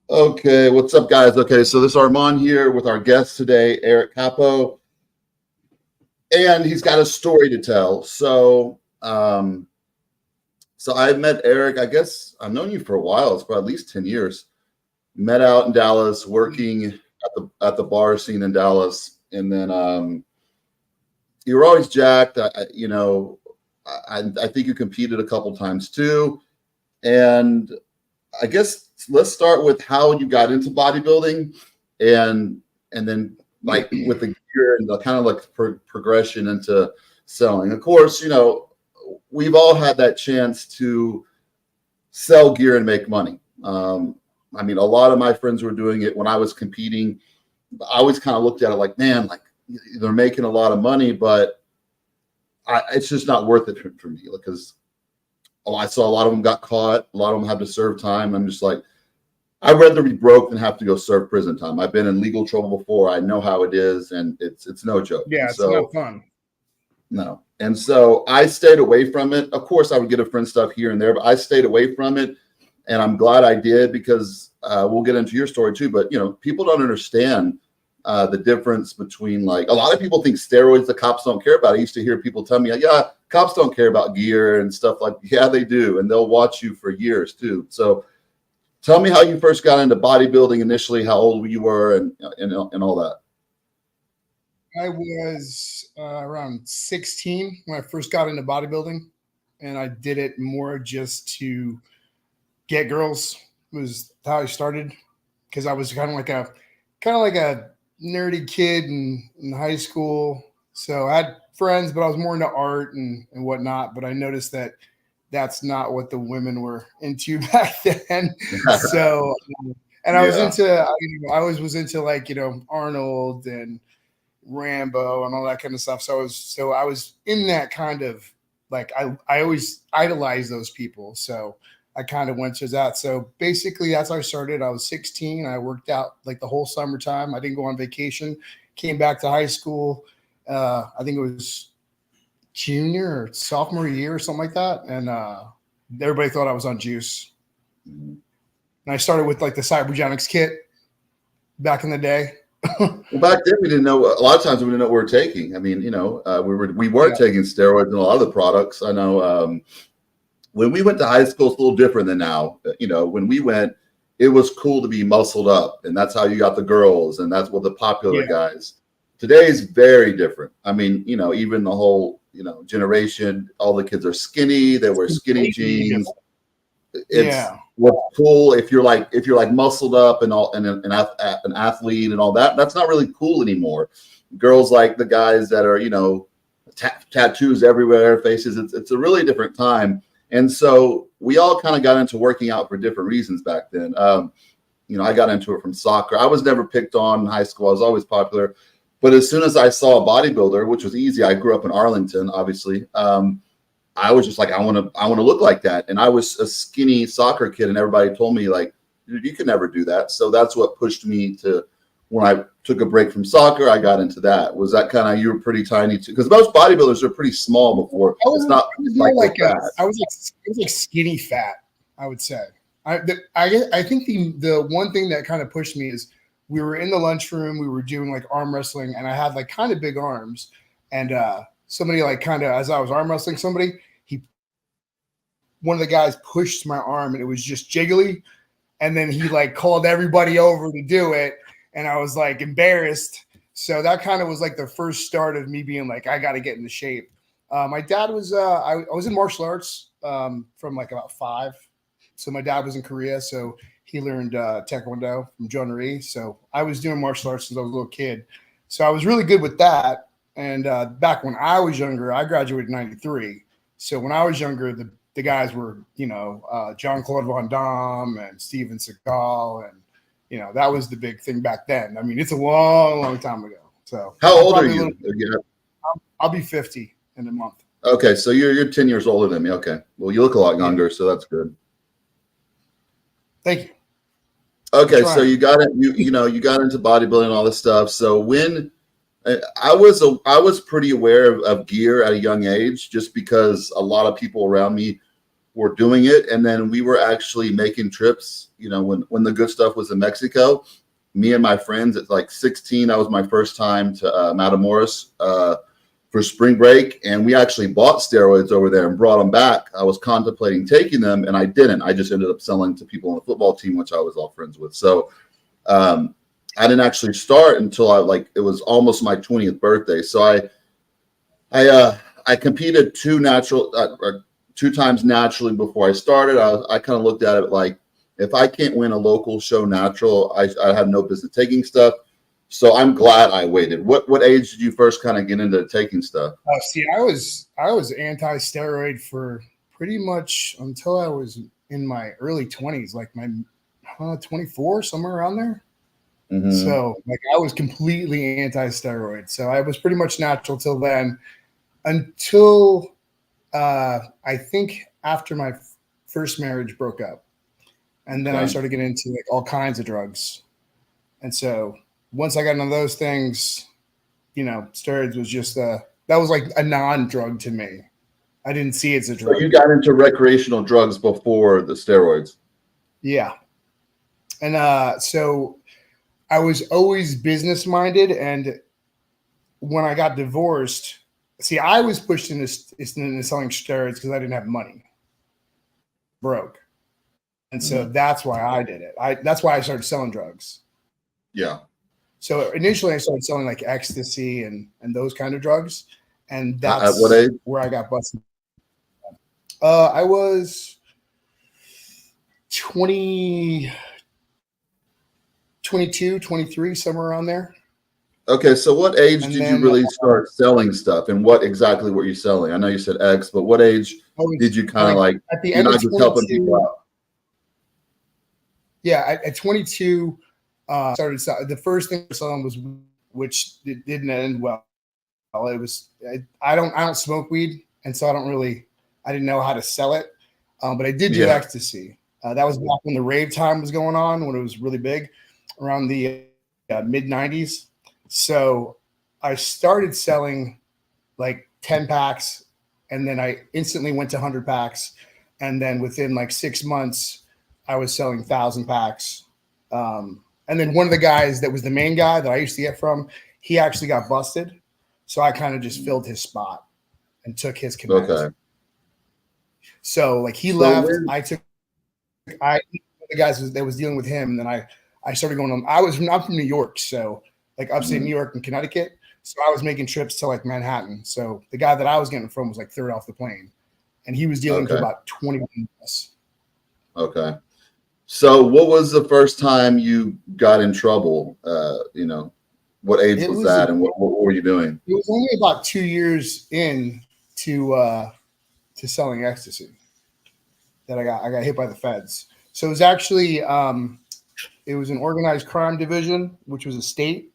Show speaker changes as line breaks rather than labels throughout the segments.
Okay, what's up, guys? Okay, so this is Armand here with our guest today, Eric Capo, and he's got a story to tell. So I met Eric. I guess I've known you for a while. It's for at least 10 years. Met out in Dallas, working at the bar scene in Dallas, and then you were always jacked. I think you competed a couple times too, and I guess let's start with how you got into bodybuilding, and then like with the gear and the kind of like progression into selling. Of course, we've all had that chance to sell gear and make money. I mean, a lot of my friends were doing it when I was competing. I always kind of looked at it like, man, like they're making a lot of money, but it's just not worth it for me because I saw a lot of them got caught. A lot of them had to serve time. I'm just like, I'd rather be broke than have to go serve prison time. I've been in legal trouble before. I know how it is, and it's no joke.
Yeah, it's no fun.
No. And so I stayed away from it. Of course, I would get a friend stuff here and there, but I stayed away from it. And I'm glad I did because we'll get into your story too. But, people don't understand the difference between, like, a lot of people think steroids the cops don't care about. I used to hear people tell me, yeah, cops don't care about gear and stuff like that. Yeah, they do. And they'll watch you for years too. So tell me how you first got into bodybuilding initially, how old you were and all that.
I was around 16 when I first got into bodybuilding, and I did it more just to get girls. Was how I started because I was kind of like a nerdy kid in high school. So I had friends, but I was more into art and whatnot. But I noticed that that's not what the women were into back then. So, and I was I always was into like, Arnold and Rambo and all that kind of stuff. So I was in that kind of like, I always idolized those people. So I kind of went to that. So basically that's how I started. I was 16. I worked out like the whole summertime. I didn't go on vacation, came back to high school. I think it was junior or sophomore year or something like that. And everybody thought I was on juice. And I started with like the Cybergenics kit back in the day.
Well, back then we didn't know. A lot of times we didn't know what we were taking. I mean, we weren't taking steroids and a lot of the products. I know when we went to high school, it's a little different than now. When we went, it was cool to be muscled up, and that's how you got the girls, and that's what the popular guys. Today is very different. I mean, even the whole generation, all the kids are skinny. They wear skinny jeans. It's what's cool if you're like muscled up and all and an athlete and all that. That's not really cool anymore. Girls like the guys that are tattoos everywhere, faces. It's a really different time. And so we all kind of got into working out for different reasons back then. I got into it from soccer. I was never picked on in high school. I was always popular. But as soon as I saw a bodybuilder, which was easy, I grew up in Arlington, obviously. I was just like, I want to look like that. And I was a skinny soccer kid, and everybody told me like, dude, you could never do that. So that's what pushed me to, when I took a break from soccer, I got into that. Was that kind of, you were pretty tiny too? Because most bodybuilders are pretty small before.
I was like skinny fat, I would say. I think the one thing that kind of pushed me is we were in the lunchroom, we were doing like arm wrestling, and I had like kind of big arms. And somebody like kind of, as I was arm wrestling somebody, one of the guys pushed my arm and it was just jiggly. And then he like called everybody over to do it. And I was like embarrassed. So that kind of was like the first start of me being like, I got to get into shape. My dad was, I was in martial arts from like about 5. So my dad was in Korea. So he learned Taekwondo from John Rhee. So I was doing martial arts since I was a little kid. So I was really good with that. And back when I was younger, I graduated in 93. So when I was younger, the guys were, Jean-Claude Van Damme and Steven Seagal. And, that was the big thing back then. I mean, it's a long, long time ago. So
how old are you?
I'll be 50 in a month.
Okay. So you're 10 years older than me. Okay. Well, you look a lot younger, so that's good.
Thank you.
Okay. So you got it. You got into bodybuilding and all this stuff. So when I was pretty aware of gear at a young age, just because a lot of people around me were doing it, and then we were actually making trips. You know, when the good stuff was in Mexico, me and my friends at like 16, that was my first time to Matamoros for spring break, and we actually bought steroids over there and brought them back. I was contemplating taking them, and I didn't. I just ended up selling to people on the football team, which I was all friends with. So I didn't actually start until it was almost my 20th birthday. So I competed two times naturally before I started. I kind of looked at it like, if I can't win a local show natural, I have no business taking stuff. So I'm glad I waited. What age did you first kind of get into taking stuff?
See, I was anti-steroid for pretty much until I was in my early 20s, like my 24, somewhere around there. Mm-hmm. So like I was completely anti-steroid. So I was pretty much natural till then, until I think after my first marriage broke up. And then I started getting into like all kinds of drugs. And so once I got into those things, you know, steroids was just that was like a non-drug to me. I didn't see it as a drug.
So you got into recreational drugs before the steroids.
Yeah. And so I was always business minded. And when I got divorced, see, I was pushed into selling steroids because I didn't have money. Broke. And so that's why I did it. That's why I started selling drugs.
Yeah.
So initially I started selling like ecstasy and those kind of drugs. And that's
at what age?
Where I got busted. I was 22, 23, somewhere around there.
Okay, so what age did you really start selling stuff, and what exactly were you selling? I know you said X, but what age did you kind of like
at the
you're
end
not
of
just
22,
helping people out?
Yeah, at 22, started the first thing I was selling was, which didn't end well. It was I don't smoke weed, and so I didn't know how to sell it, but I did do ecstasy. That was back when the rave time was going on, when it was really big, around the mid 90s. So I started selling like 10 packs, and then I instantly went to 100 packs. And then within like 6 months, I was selling 1,000 packs. And then one of the guys that was the main guy that I used to get from, he actually got busted. So I kind of just filled his spot and took his command. Okay. So like he left, the guys that was dealing with him, and then I started going on. I'm from New York, so like upstate New York and Connecticut. So I was making trips to like Manhattan. So the guy that I was getting from was like third off the plane, and he was dealing for about 21 months.
Okay. So what was the first time you got in trouble? What age was that, and what were you doing?
It was only about 2 years in to selling ecstasy that I got hit by the feds. So it was actually it was an organized crime division, which was a state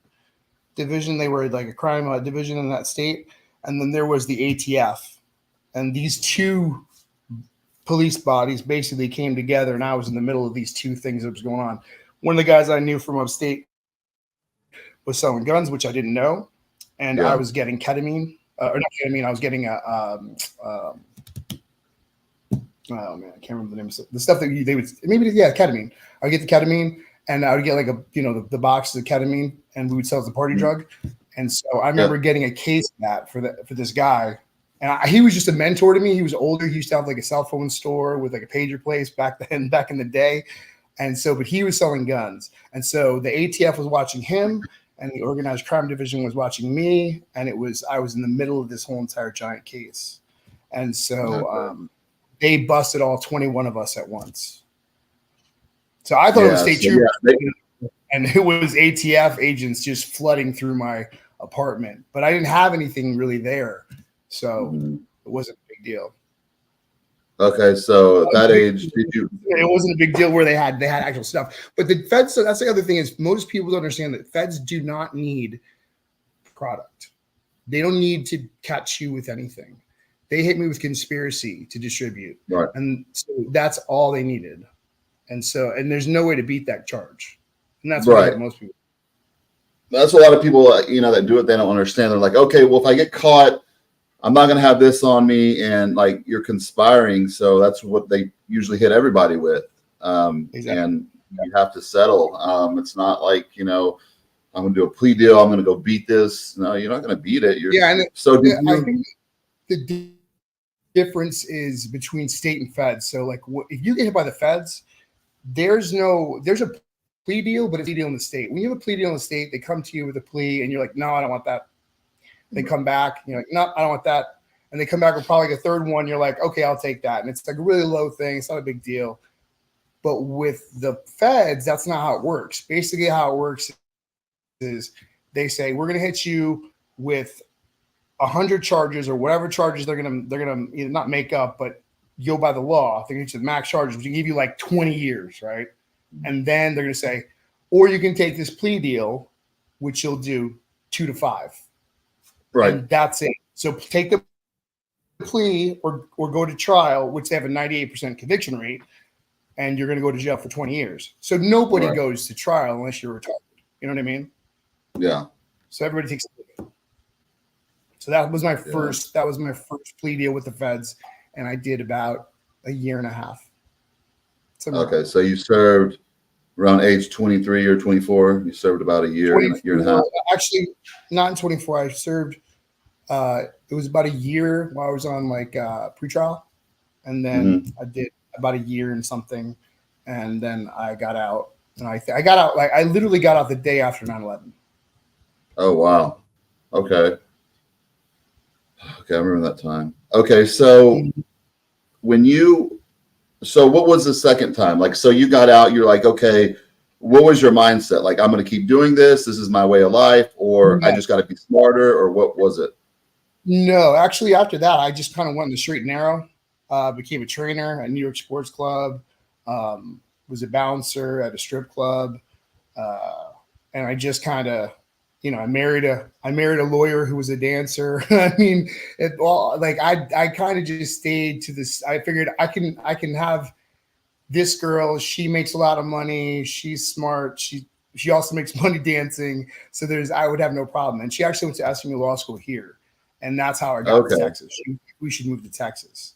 division. They were like a crime division in that state. And then there was the ATF. And these two police bodies basically came together, and I was in the middle of these two things that was going on. One of the guys I knew from upstate was selling guns, which I didn't know. And I was getting ketamine. Or not ketamine, I was getting oh man, I can't remember the name of it. The stuff that they would ketamine. I would get the ketamine, and I would get like the boxes of ketamine, and we would sell it as a party drug. And so I remember getting a case of that for this guy, and he was just a mentor to me. He was older. He used to have like a cell phone store with like a pager place back in the day. And so, but he was selling guns, and so the ATF was watching him, and the organized crime division was watching me, and I was in the middle of this whole entire giant case, and so they busted all 21 of us at once. So I thought it was state troopers, and it was ATF agents just flooding through my apartment, but I didn't have anything really there, so it wasn't a big deal.
Okay, so at that age, did you?
It wasn't a big deal where they had actual stuff. But the feds, so that's the other thing, is most people don't understand that feds do not need product. They don't need to catch you with anything. They hit me with conspiracy to distribute.
Right.
And so that's all they needed. And there's no way to beat that charge. And that's what most people.
That's a lot of people, that do it. They don't understand. They're like, okay, well, if I get caught, I'm not going to have this on me, and like you're conspiring. So that's what they usually hit everybody with.
Exactly.
And you have to settle. It's not like, I'm going to do a plea deal. I'm going to go beat this. No, you're not going to beat it.
I think the difference is between state and feds. So like if you get hit by the feds, there's a plea deal, but it's a plea deal in the state. When you have a plea deal in the state, they come to you with a plea and you're like, no, I don't want that. They come back, you're like, no, I don't want that. And they come back with probably a third one. You're like, okay, I'll take that. And it's like a really low thing. It's not a big deal. But with the feds, that's not how it works. Basically how it works is they say, we're going to hit you with 100 charges or whatever charges they're going to either not make up, but go by the law. They're going to hit you with max charges, which will give you like 20 years, right? And then they're going to say, or you can take this plea deal, which you'll do 2 to 5.
Right.
And that's it. So take the plea or go to trial, which they have a 98% conviction rate, and you're going to go to jail for 20 years. So nobody goes to trial unless you're retarded. You know what I mean?
Yeah.
So everybody takes the plea. So that was my first plea deal with the feds, and I did about a year and a half.
Okay, so you served around age 23 or 24. You served about a year and a half.
Actually, not in 24. I served. It was about a year while I was on like pretrial, and then I did about a year and something, and then I got out. And I got out I literally got out the day after 9/11.
Oh wow. Okay, I remember that time. Okay, so so what was the second time? Like, so you got out, you're like, okay, what was your mindset? Like, I'm going to keep doing this. This is my way of life, or I just got to be smarter, or what was it?
No, actually, after that, I just kind of went in the straight and narrow, became a trainer at New York Sports Club, was a bouncer at a strip club. And I just kind of, I married a lawyer who was a dancer. I mean, I kind of just stayed to this. I figured I can have this girl. She makes a lot of money. She's smart. She also makes money dancing. So I would have no problem. And she actually went to SMU Law School here. And that's how I got to Texas. We should move to Texas.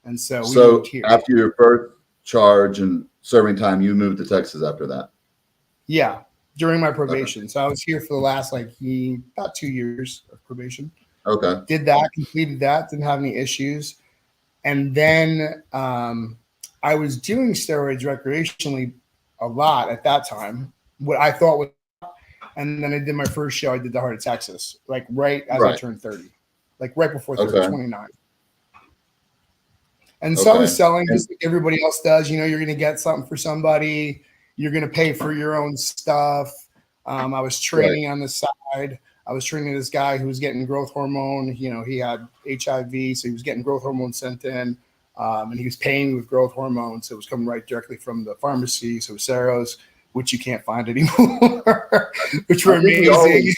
And so we moved here.
After your first charge and serving time, you moved to Texas after that?
Yeah, during my probation. So I was here for the last about 2 years of probation.
Okay.
Did that, completed that, didn't have any issues. And then I was doing steroids recreationally a lot at that time, what I thought was, and then I did my first show. I did the Heart of Texas, like right as I turned 30. Like right before 30, 29. And so I was selling just like everybody else does. You're going to get something for somebody. You're going to pay for your own stuff. I was training on the side. I was training this guy who was getting growth hormone. He had HIV, so he was getting growth hormone sent in. And he was paying with growth hormone. So it was coming right directly from the pharmacy. So Ceros, which you can't find anymore, which were amazing.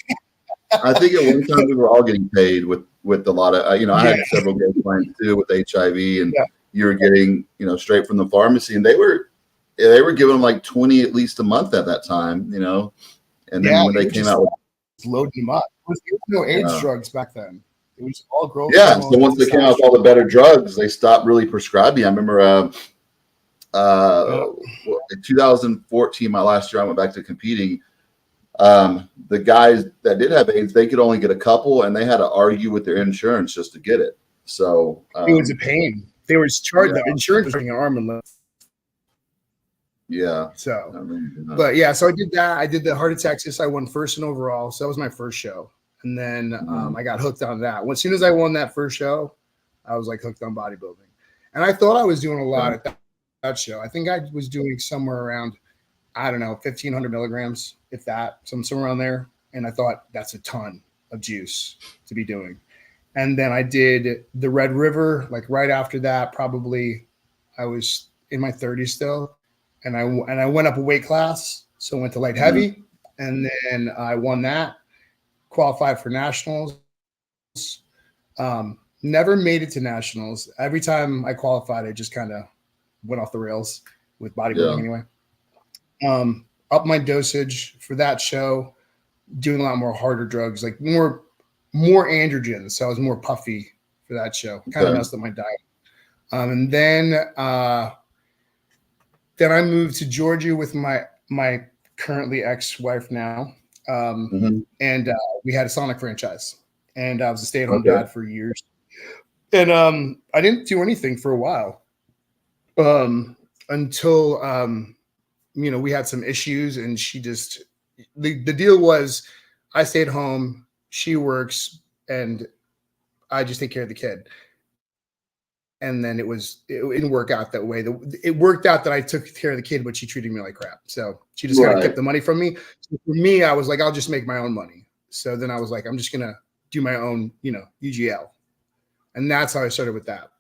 I think at one time we were all getting paid with a lot of, I had several gay clients too with HIV, and you were getting, straight from the pharmacy, and they were giving them like 20 at least a month at that time, and then when they came out with
loading them up, there was no AIDS drugs back then. It was all growth.
Yeah. So once they came out with all the better drugs, they stopped really prescribing. I remember in 2014, my last year, I went back to competing. The guys that did have AIDS, they could only get a couple, and they had to argue with their insurance just to get it. So
it was a pain. They were charged. The insurance was an arm and leg.
Yeah.
So, but yeah, so I did that. I did the Heart of Texas. I won first in overall. So that was my first show. And then I got hooked on that. As soon as I won that first show, I was like hooked on bodybuilding. And I thought I was doing a lot at that show. I think I was doing somewhere around, 1,500 milligrams, if that, somewhere around there. And I thought that's a ton of juice to be doing. And then I did the Red River, like right after that, probably I was in my 30s still. And I went up a weight class. So went to light heavy. And then I won that, qualified for nationals. Never made it to nationals. Every time I qualified, I just kind of went off the rails with bodybuilding anyway. Up my dosage for that show, doing a lot more harder drugs, like more androgens. So I was more puffy for that show. Kind of messed up my diet. And then I moved to Georgia with my currently ex-wife now. And we had a Sonic franchise, and I was a stay-at-home dad for years. And I didn't do anything for a while until we had some issues, and she just the deal was I stayed home, she works, and I just take care of the kid. And then it didn't work out that way. It worked out that I took care of the kid, but she treated me like crap. So she just kind of kept the money from me. So for me, I was like, I'll just make my own money. So then I was like, I'm just gonna do my own, UGL, and that's how I started with that.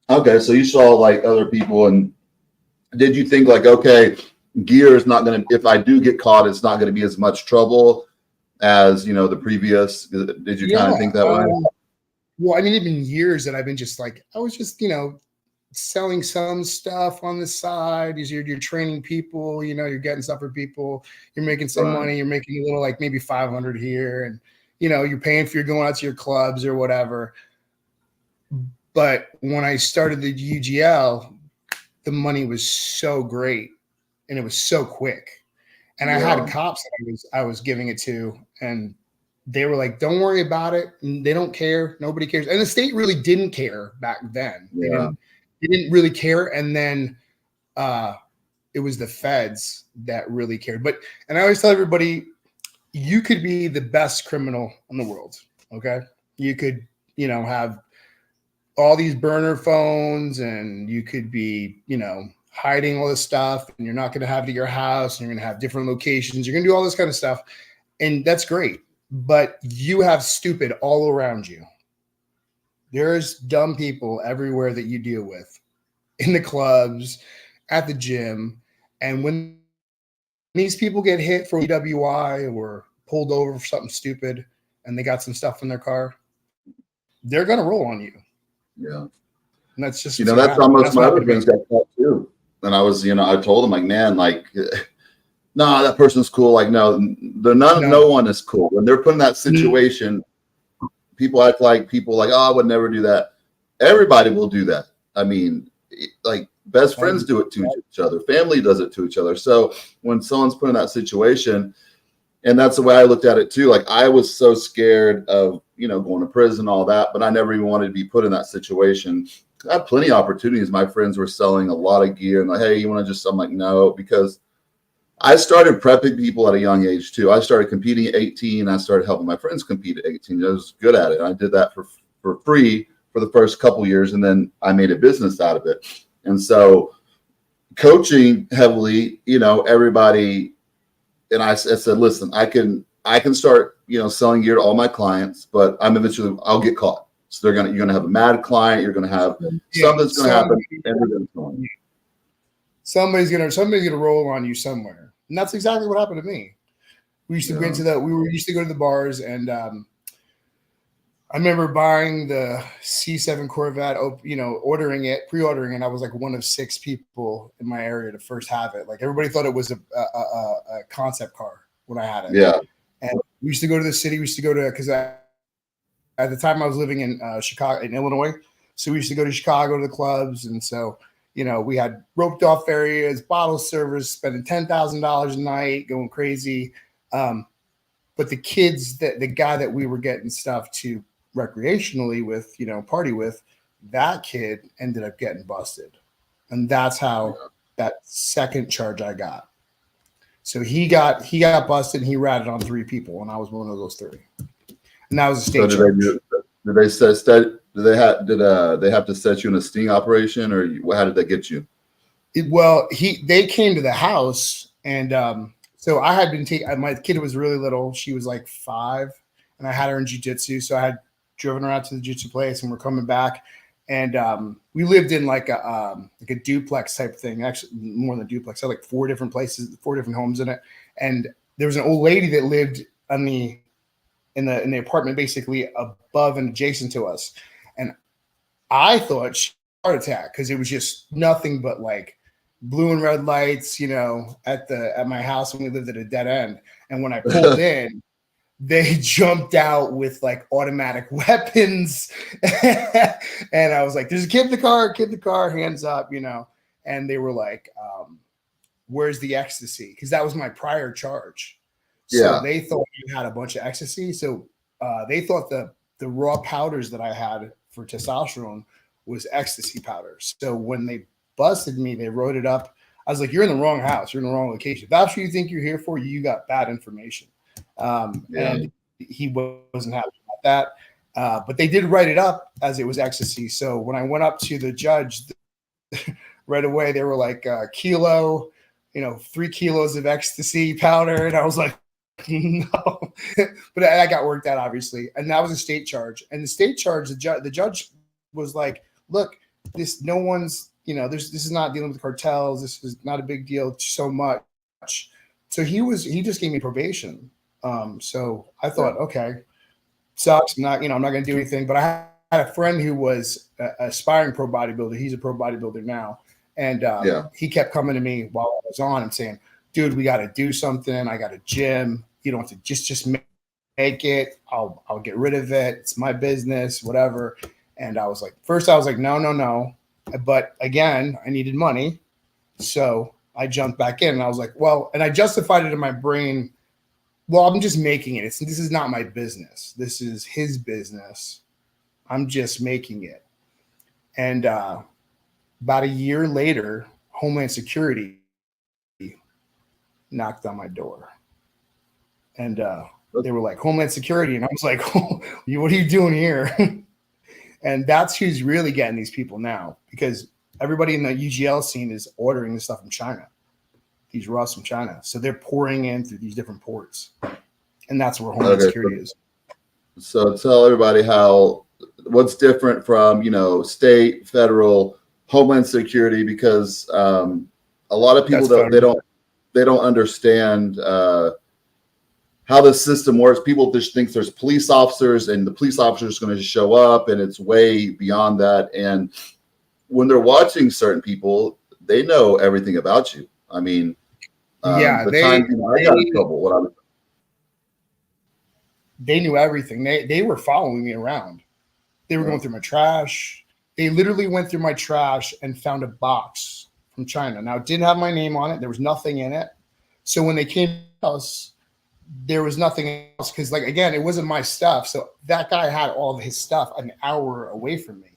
Okay, so you saw like other people, and did you think like, okay, gear is not gonna, if I do get caught, it's not gonna be as much trouble as the previous? Did you kind of think that way?
Well, I mean, even years that I've been just like, I was just, selling some stuff on the side. You're training people, you're getting stuff for people, you're making some money, you're making a little, like maybe 500 here, and you're paying for your going out to your clubs or whatever. But when I started the UGL, the money was so great and it was so quick. And I had cops that I was giving it to, and they were like, don't worry about it. They don't care. Nobody cares. And the state really didn't care back then. They didn't really care. And then it was the feds that really cared. And I always tell everybody, you could be the best criminal in the world. Okay. You could, have all these burner phones, and you could be, hiding all this stuff, and you're not going to have it at your house, and you're going to have different locations. You're going to do all this kind of stuff. And that's great. But you have stupid all around you. There's dumb people everywhere that you deal with, in the clubs, at the gym. And when these people get hit for DWI or pulled over for something stupid, and they got some stuff in their car, they're going to roll on you.
Yeah.
And that's just,
that's almost my other friends got caught too. And I was, I told them like, man, like, no, that person's cool. Like, no, no one is cool. When they're put in that situation, people act like oh, I would never do that. Everybody will do that. I mean, like best friends do it to each other. Family does it to each other. So when someone's put in that situation, and that's the way I looked at it too. Like I was so scared of, going to prison, all that, but I never even wanted to be put in that situation. I had plenty of opportunities. My friends were selling a lot of gear and like, hey, you want to just, I'm like, no, because I started prepping people at a young age too. I started competing at 18. I started helping my friends compete at 18. I was good at it. I did that for free for the first couple years, and then I made a business out of it. And so coaching heavily, everybody, and I said, listen, I can start, selling gear to all my clients, but I'll get caught. So you're gonna have a mad client. You're gonna have something's gonna happen.
Somebody's gonna roll on you somewhere, and that's exactly what happened to me. We used to go into that. We used to go to the bars, and I remember buying the C7 Corvette. Pre-ordering it. I was like one of 6 people in my area to first have it. Like everybody thought it was a concept car when I had it. Yeah. And we used to go to the city. We used to go to because at the time I was living in Chicago, in Illinois. So we used to go to Chicago to the clubs, and so. We had roped off areas, bottle service, spending $10,000 a night, going crazy. But the kids, the guy that we were getting stuff to recreationally with, party with, that kid ended up getting busted. And that's how that second charge I got. So he got busted, and he ratted on 3 people, and I was one of those 3. And that was a state charge.
Did they say did they have to set you in a sting operation, or how did that get you?
They came to the house, and so I had been my kid was really little. She was like 5, and I had her in jiu-jitsu. So I had driven her out to the jiu-jitsu place, and we're coming back, and we lived in like a duplex type thing. Actually, more than a duplex. I had like 4 different places, 4 different homes in it, and there was an old lady that lived in the apartment basically above and adjacent to us. And I thought she had a heart attack because it was just nothing but like blue and red lights, at my house when we lived at a dead end. And when I pulled in, they jumped out with like automatic weapons. And I was like, there's a kid in the car, hands up, you know. And they were like, where's the ecstasy? Because that was my prior charge. So they thought you had a bunch of ecstasy. So they thought the raw powders that I had for testosterone was ecstasy powders. So when they busted me, they wrote it up. I was like, you're in the wrong house. You're in the wrong location. If that's what you think you're here for, you got bad information. And he wasn't happy about that. But they did write it up as it was ecstasy. So when I went up to the judge right away, they were like, kilo, 3 kilos of ecstasy powder. And I was like, no. But I got worked out, obviously. And that was a state charge. And the state charge, the judge was like, look, this is not dealing with cartels. This is not a big deal so much. So he just gave me probation. So I thought, okay, sucks. I'm not going to do anything. But I had a friend who was an aspiring pro bodybuilder. He's a pro bodybuilder now. And he kept coming to me while I was on and saying, dude, we got to do something. I got a gym. You don't have to just make it. I'll get rid of it. It's my business, whatever. And I was like, no. But again, I needed money. So I jumped back in and I was like, well, and I justified it in my brain. Well, I'm just making it. This is not my business. This is his business. I'm just making it. And about a year later, Homeland Security knocked on my door. And they were like, Homeland Security. And I was like, oh, what are you doing here? And that's who's really getting these people now, because everybody in the UGL scene is ordering this stuff from China, these raws from China. So they're pouring in through these different ports. And that's where Homeland Security is.
So tell everybody what's different from, state, federal, Homeland Security, because a lot of people they don't understand how the system works. People just think there's police officers and the police officers are going to show up, and it's way beyond that. And when they're watching certain people, they know everything about you. I mean, I got in trouble.
They knew everything. They were following me around. They were going through my trash. They literally went through my trash and found a box from China. Now, it didn't have my name on it. There was nothing in it. So when they came to us, there was nothing else, because, like, again, it wasn't my stuff. So that guy had all of his stuff an hour away from me.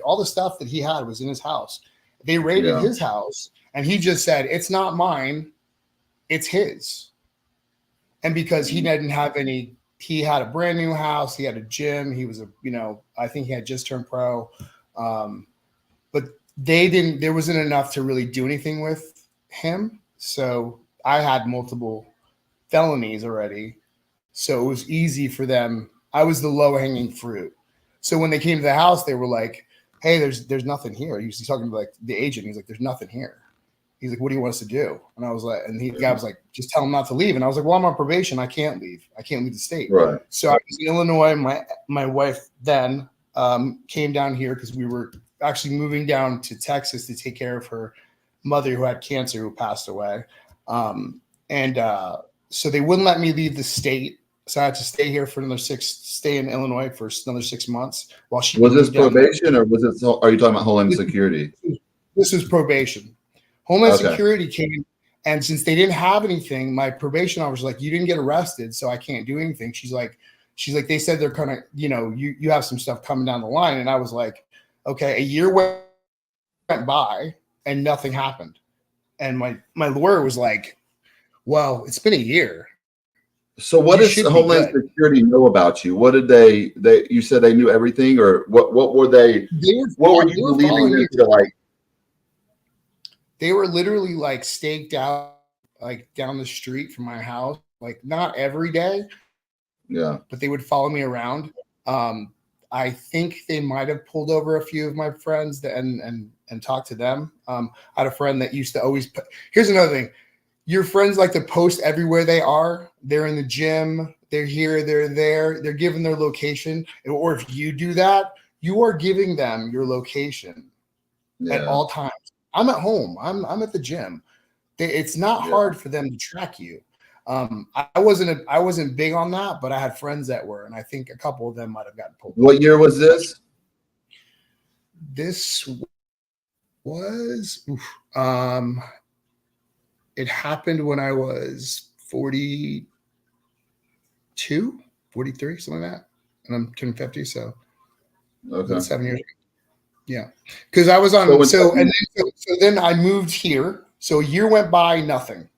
All the stuff that he had was in his house. They raided his house, and he just said, it's not mine, it's his. And because he didn't have any, he had a brand new house, he had a gym, he was I think he had just turned pro. But there wasn't enough to really do anything with him. So I had multiple felonies already. So it was easy for them. I was the low hanging fruit. So when they came to the house, they were like, hey, there's nothing here. He's talking to like the agent. He's like, there's nothing here. He's like, what do you want us to do? And I was like, the guy was like, just tell him not to leave. And I was like, well, I'm on probation. I can't leave. I can't leave the state.
Right.
So I was in Illinois. My wife then came down here because we were actually moving down to Texas to take care of her mother who had cancer, who passed away. So they wouldn't let me leave the state. So I had to stay here for stay in Illinois for another 6 months while she
was this probation or was it? Are you talking about Homeland Security?
This was probation. Homeland Security came, and since they didn't have anything, my probation officer was like, you didn't get arrested, so I can't do anything. She's like, they said they're kind of, you have some stuff coming down the line. And I was like, okay, a year went by and nothing happened. And my lawyer was like, well, it's been a year.
So what does Homeland Security know about you? What did you said they knew everything, or what were they? What were you believing them to like?
They were literally like staked out like down the street from my house, like not every day.
Yeah.
But they would follow me around. I think they might have pulled over a few of my friends and talked to them. I had a friend that used to always here's another thing. Your friends like to post everywhere they are. They're in the gym. They're here. They're there. They're giving their location. Or if you do that, you are giving them your location at all times. I'm at home. I'm at the gym. It's not hard for them to track you. I wasn't big on that, but I had friends that were, and I think a couple of them might have gotten pulled.
What year was this?
This was, it happened when I was 42, 43, something like that. And I'm turning 50, so
Okay.
7 years ago. Yeah. Because I was on, so then I moved here. So a year went by, nothing.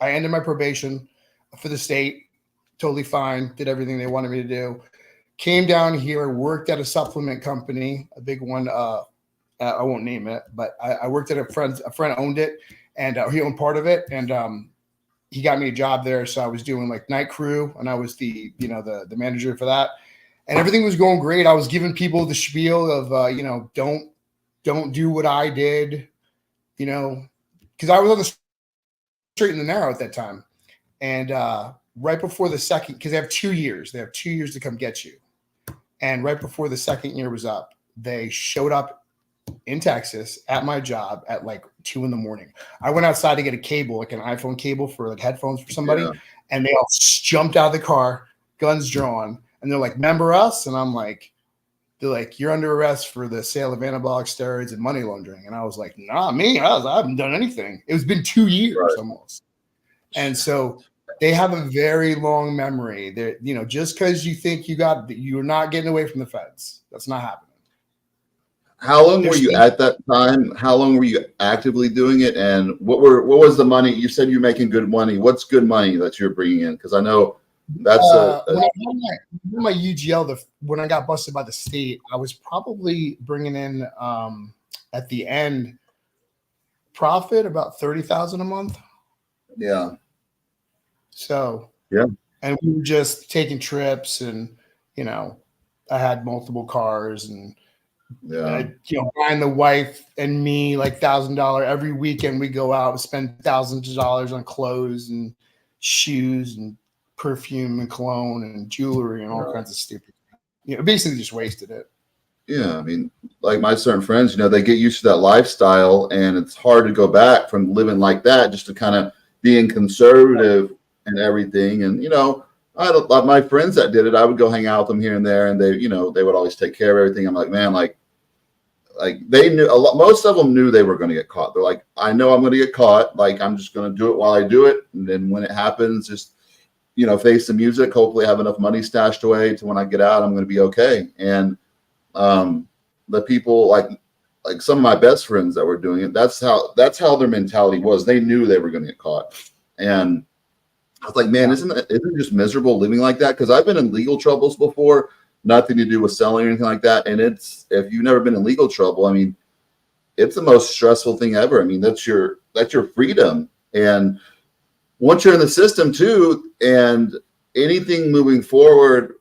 I ended my probation for the state, totally fine, did everything they wanted me to do. Came down here, worked at a supplement company, a big one. I won't name it, but I worked at a friend owned it, and he owned part of it, and he got me a job there. So I was doing like night crew, and I was the manager for that, and everything was going great. I was giving people the spiel of don't do what I did, because I was on the straight and the narrow at that time, and right before the second, because they have 2 years, to come get you, and right before the second year was up, they showed up in Texas at my job at like 2 a.m. I went outside to get a cable, like an iPhone cable for like headphones for somebody, and they all jumped out of the car, guns drawn, and they're like, "Remember us?" And I'm like, they're like, "You're under arrest for the sale of anabolic steroids and money laundering." And I was like, "Nah, me, I haven't done anything." It's been 2 years almost. And so they have a very long memory. That just because you think you're not getting away from the feds. That's not happening.
How long were you at that time? How long were you actively doing it? And what was the money? You said you're making good money. What's good money that you're bringing in? Because I know that's
when I had my UGL, when I got busted by the state, I was probably bringing in at the end profit about $30,000 a month.
Yeah.
So
yeah,
and we were just taking trips, and I had multiple cars, and buying the wife and me like $1,000 every weekend. We go out and spend thousands of dollars on clothes and shoes and perfume and cologne and jewelry and all kinds of stupid. Basically just wasted it.
Yeah, I mean, like my certain friends, they get used to that lifestyle, and it's hard to go back from living like that just to kind of being conservative and everything. And I had a lot of my friends that did it. I would go hang out with them here and there, and they would always take care of everything. I'm like, man, like they knew a lot. Most of them knew they were going to get caught. They're like, I know I'm going to get caught. Like, I'm just going to do it while I do it, and then when it happens, just face the music. Hopefully, I have enough money stashed away to when I get out, I'm going to be okay. And the people like some of my best friends that were doing it, that's how their mentality was. They knew they were going to get caught, and I was like, man, isn't it just miserable living like that? Because I've been in legal troubles before, nothing to do with selling or anything like that. And if you've never been in legal trouble, I mean, it's the most stressful thing ever. I mean, that's your freedom. And once you're in the system too, and anything moving forward,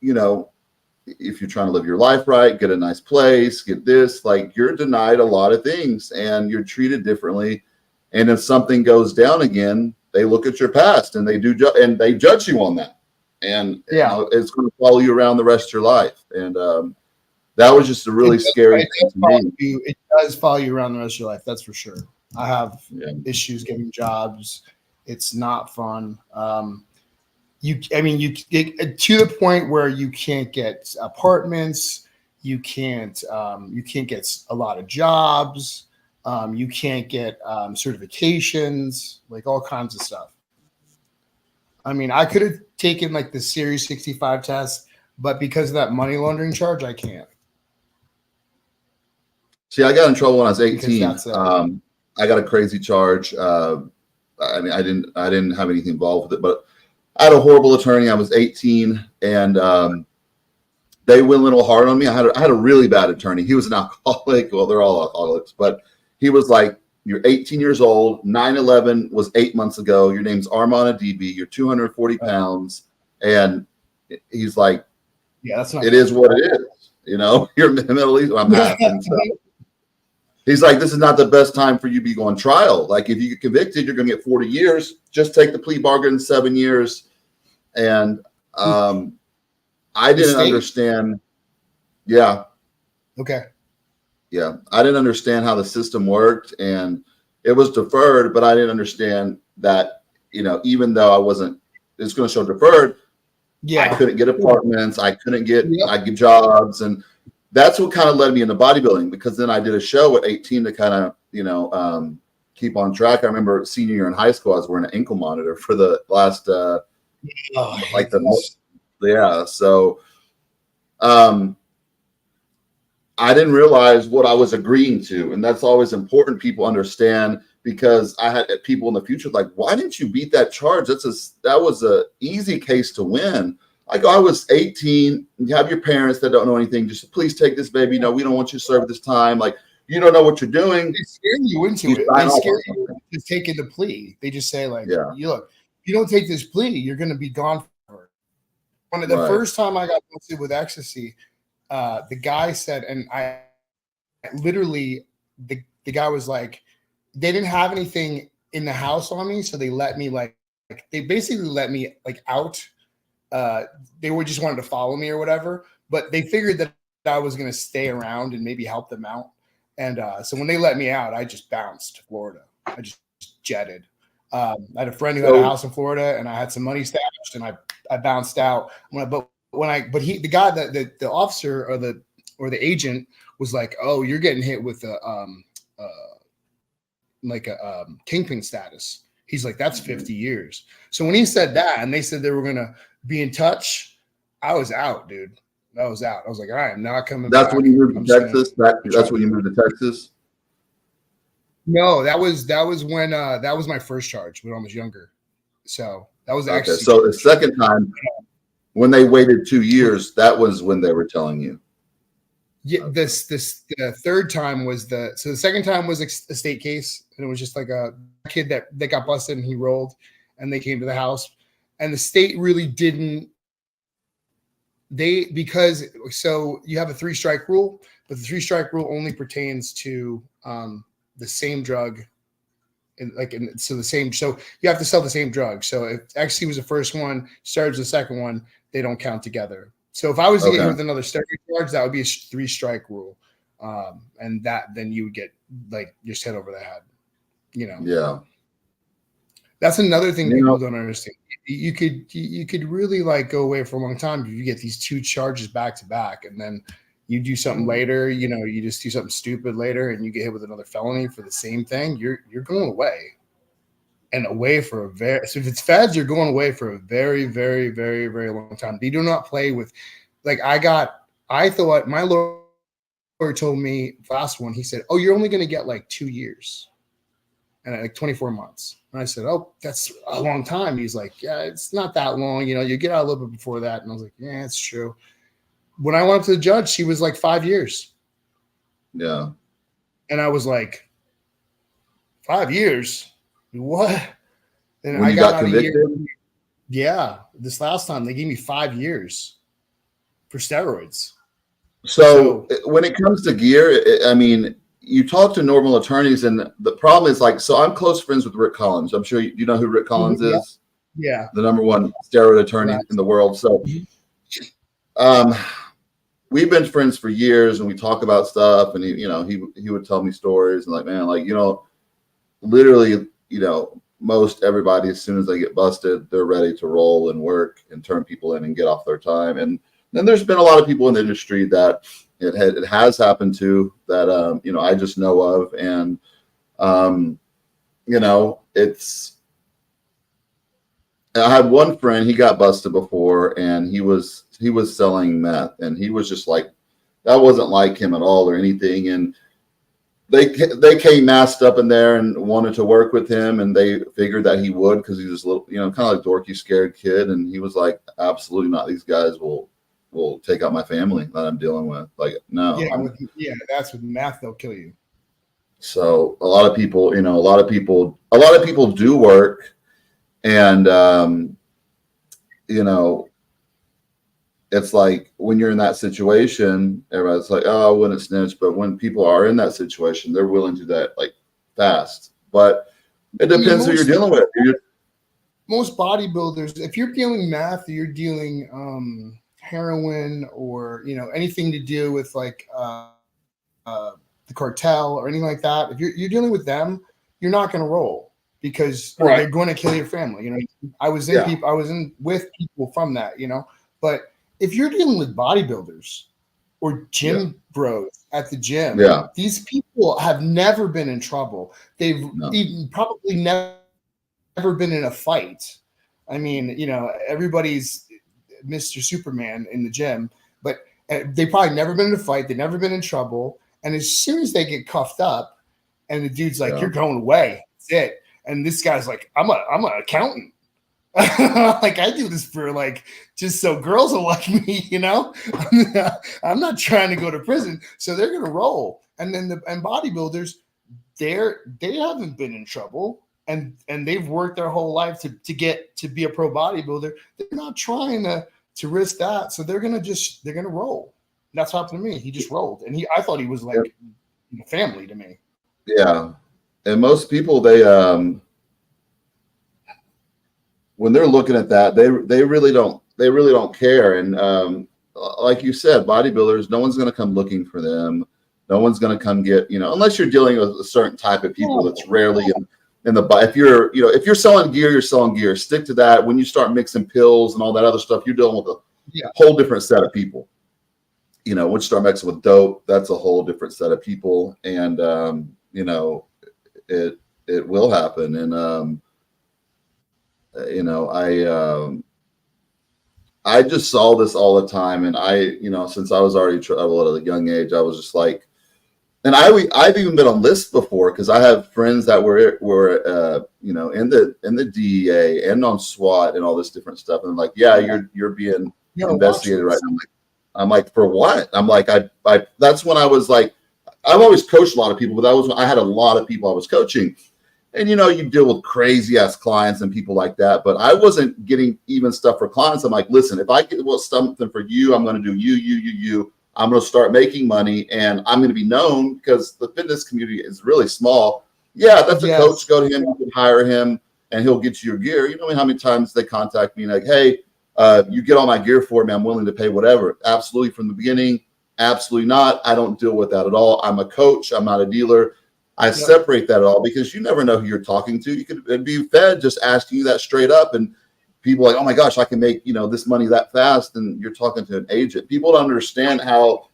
if you're trying to live your life right, get a nice place, get this, like you're denied a lot of things and you're treated differently. And if something goes down again, they look at your past and they judge you on that. And it's going to follow you around the rest of your life. And that was just a really scary thing to me.
It does follow you around the rest of your life. That's for sure. I have issues getting jobs. It's not fun. You get to the point where you can't get apartments. You can't get a lot of jobs. You can't get certifications, like all kinds of stuff. I mean, I could have taken like the Series 65 test, but because of that money laundering charge, I can't.
See, I got in trouble when I was 18. I got a crazy charge. I mean, I didn't have anything involved with it, but I had a horrible attorney. I was 18, and they went a little hard on me. I had a really bad attorney. He was an alcoholic. Well, they're all alcoholics, but he was like, "You're 18 years old. 9/11 was 8 months ago. Your name's Armand DB. You're 240 pounds." And he's like,
"Yeah, that's not.
It is what it is. You're in the Middle East. I'm half." And so he's like, "This is not the best time for you to be going trial. Like, if you get convicted, you're going to get 40 years. Just take the plea bargain, 7 years." And I didn't understand. Yeah.
Okay.
Yeah. I didn't understand how the system worked, and it was deferred, but I didn't understand that even though I wasn't, it's going to show deferred.
Yeah.
I couldn't get apartments. I couldn't get,
Yep.
I get jobs. And that's what kind of led me into bodybuilding, because then I did a show at 18 to kind of, keep on track. I remember senior year in high school, I was wearing an ankle monitor for the last, yeah. So, I didn't realize what I was agreeing to. And that's always important people understand, because I had people in the future like, why didn't you beat that charge? That was a easy case to win. I was 18, you have your parents that don't know anything. Just please take this, baby. No, we don't want you to serve this time. Like, you don't know what you're doing.
They scare you into it. They scare you into taking the plea. They just say, like, you look, if you don't take this plea, you're going to be gone forever. One of the first time I got busted with ecstasy, the guy said, and I literally, the guy was like, they didn't have anything in the house on me, so they let me they basically let me out. They were just wanted to follow me or whatever, but they figured that I was going to stay around and maybe help them out. And so when they let me out, I just bounced to Florida. I just jetted. I had a friend who had a house in Florida, and I had some money stashed, and I bounced out. The guy, the officer or the agent was like, "Oh, you're getting hit with a kingpin status." He's like, "That's 50 years." So when he said that, and they said they were gonna be in touch, I was out, dude. I was out. I was like, I am not coming back.
That's when you moved to Texas? That's when you moved to Texas?
No, that was when that was my first charge when I was younger. So that was
actually so charge. The second time when they waited 2 years, that was when they were telling you.
Yeah, the third time was the second time was a state case, and it was just like a kid that got busted and he rolled, and they came to the house, and the state really didn't. So you have a 3-strike rule, but the 3-strike rule only pertains to the same drug, so you have to sell the same drug. So if ecstasy was the first one, steroids was the second one, they don't count together. So if I was to get hit with another steroid charge, that would be a 3-strike rule, and then you would get just head over the head.
Yeah.
That's another thing people don't understand. You could really go away for a long time if you get these 2 charges back to back, and then you do something later. You just do something stupid later, and you get hit with another felony for the same thing. You're going away, and away for so if it's feds, you're going away for a very, very, very, very long time. They do not play with. I thought my lawyer told me last one. He said, "Oh, you're only going to get 2 years." And 24 months. And I said, "Oh, that's a long time." He's like, "Yeah, it's not that long. You get out a little bit before that." And I was like, "Yeah, it's true." When I went up to the judge, she was like 5 years.
Yeah.
And I was like, 5 years? What? And
when
I got
convicted?
Yeah. This last time they gave me 5 years for steroids.
So when it comes to gear, you talk to normal attorneys, and the problem is so I'm close friends with Rick Collins. I'm sure you know who Rick Collins is.
Yeah.
The #1 steroid attorney in the world. So, we've been friends for years, and we talk about stuff, and he would tell me stories, and literally, most everybody, as soon as they get busted, they're ready to roll and work and turn people in and get off their time. And then there's been a lot of people in the industry that it has happened to that, I just know of. And, I had one friend, he got busted before, and he was selling meth, and he was just that wasn't like him at all or anything. And they came masked up in there and wanted to work with him, and they figured that he would, because he was a little, kind of dorky, scared kid. And he was like, absolutely not. These guys will take out my family that I'm dealing with. No.
Yeah, that's with meth, they'll kill you.
So a lot of people do work, and it's when you're in that situation, everybody's like, "Oh, I wouldn't snitch," but when people are in that situation, they're willing to do that fast. But it depends who you're dealing with.
Most bodybuilders, if you're dealing meth, or you're dealing heroin, or anything to do with the cartel or anything like that, if you're dealing with them, you're not going to roll, because
Right.
they're going to kill your family. You know, I was in with people from that, you know, but if you're dealing with bodybuilders or gym bros at the gym, these people have never been in trouble. They've even probably never been in a fight. I mean, you know, everybody's Mr. Superman in the gym, but they probably never been in a fight. They've never been in trouble. And as soon as they get cuffed up and the dude's like, you're going away, that's it. And this guy's like, I'm an accountant. Like, I do this for like just so girls will like me, you know. I'm not trying to go to prison, so they're gonna roll. And then and bodybuilders, they haven't been in trouble, and they've worked their whole life to get to be a pro bodybuilder. They're not trying to risk that, so they're gonna roll. And that's what happened to me. He just rolled, and I thought he was like family to me.
Yeah, and most people when they're looking at that, they really don't care. And like you said, bodybuilders, no one's going to come looking for them. No one's going to come get, you know, unless you're dealing with a certain type of people that's rarely in the. If you're selling gear, you're selling gear. Stick to that. When you start mixing pills and all that other stuff, you're dealing with a whole different set of people. You know, once you start mixing with dope, that's a whole different set of people. And you know, it will happen. And you know, I just saw this all the time, and you know, since I was already traveled at a young age, I was just like, and I've even been on lists before because I have friends that were you know, in the DEA and on SWAT and all this different stuff, and I'm like, you're being investigated right now. I'm like, for what? I'm like, I that's when I was like, I've always coached a lot of people, but that was when I had a lot of people I was coaching. And, you know, you deal with crazy ass clients and people like that, but I wasn't getting even stuff for clients. I'm like, listen, if I get something for you, I'm going to do you. I'm going to start making money, and I'm going to be known because the fitness community is really small. Yeah, that's a coach. Go to him. You can hire him, and he'll get you your gear. You know how many times they contact me like, hey, you get all my gear for me. I'm willing to pay whatever. Absolutely, from the beginning. Absolutely not. I don't deal with that at all. I'm a coach. I'm not a dealer. I separate that all because you never know who you're talking to. You could be fed just asking you that straight up, and people are like, oh my gosh, I can make, you know, this money that fast, and you're talking to an agent. People don't understand how,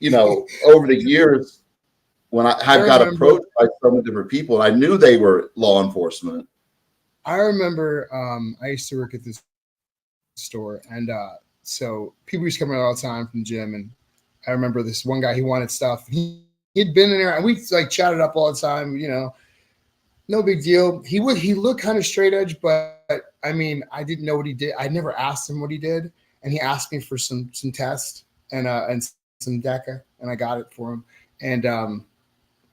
you know, over the years when I got approached by so many different people, and I knew they were law enforcement.
I remember I used to work at this store, and so people used to come in all the time from the gym, and I remember this one guy, he wanted stuff. He'd been in there, and we like chatted up all the time, you know, no big deal. He looked kind of straight edge, but I mean, I didn't know what he did. I never asked him what he did, and he asked me for some tests and some DECA, and I got it for him. And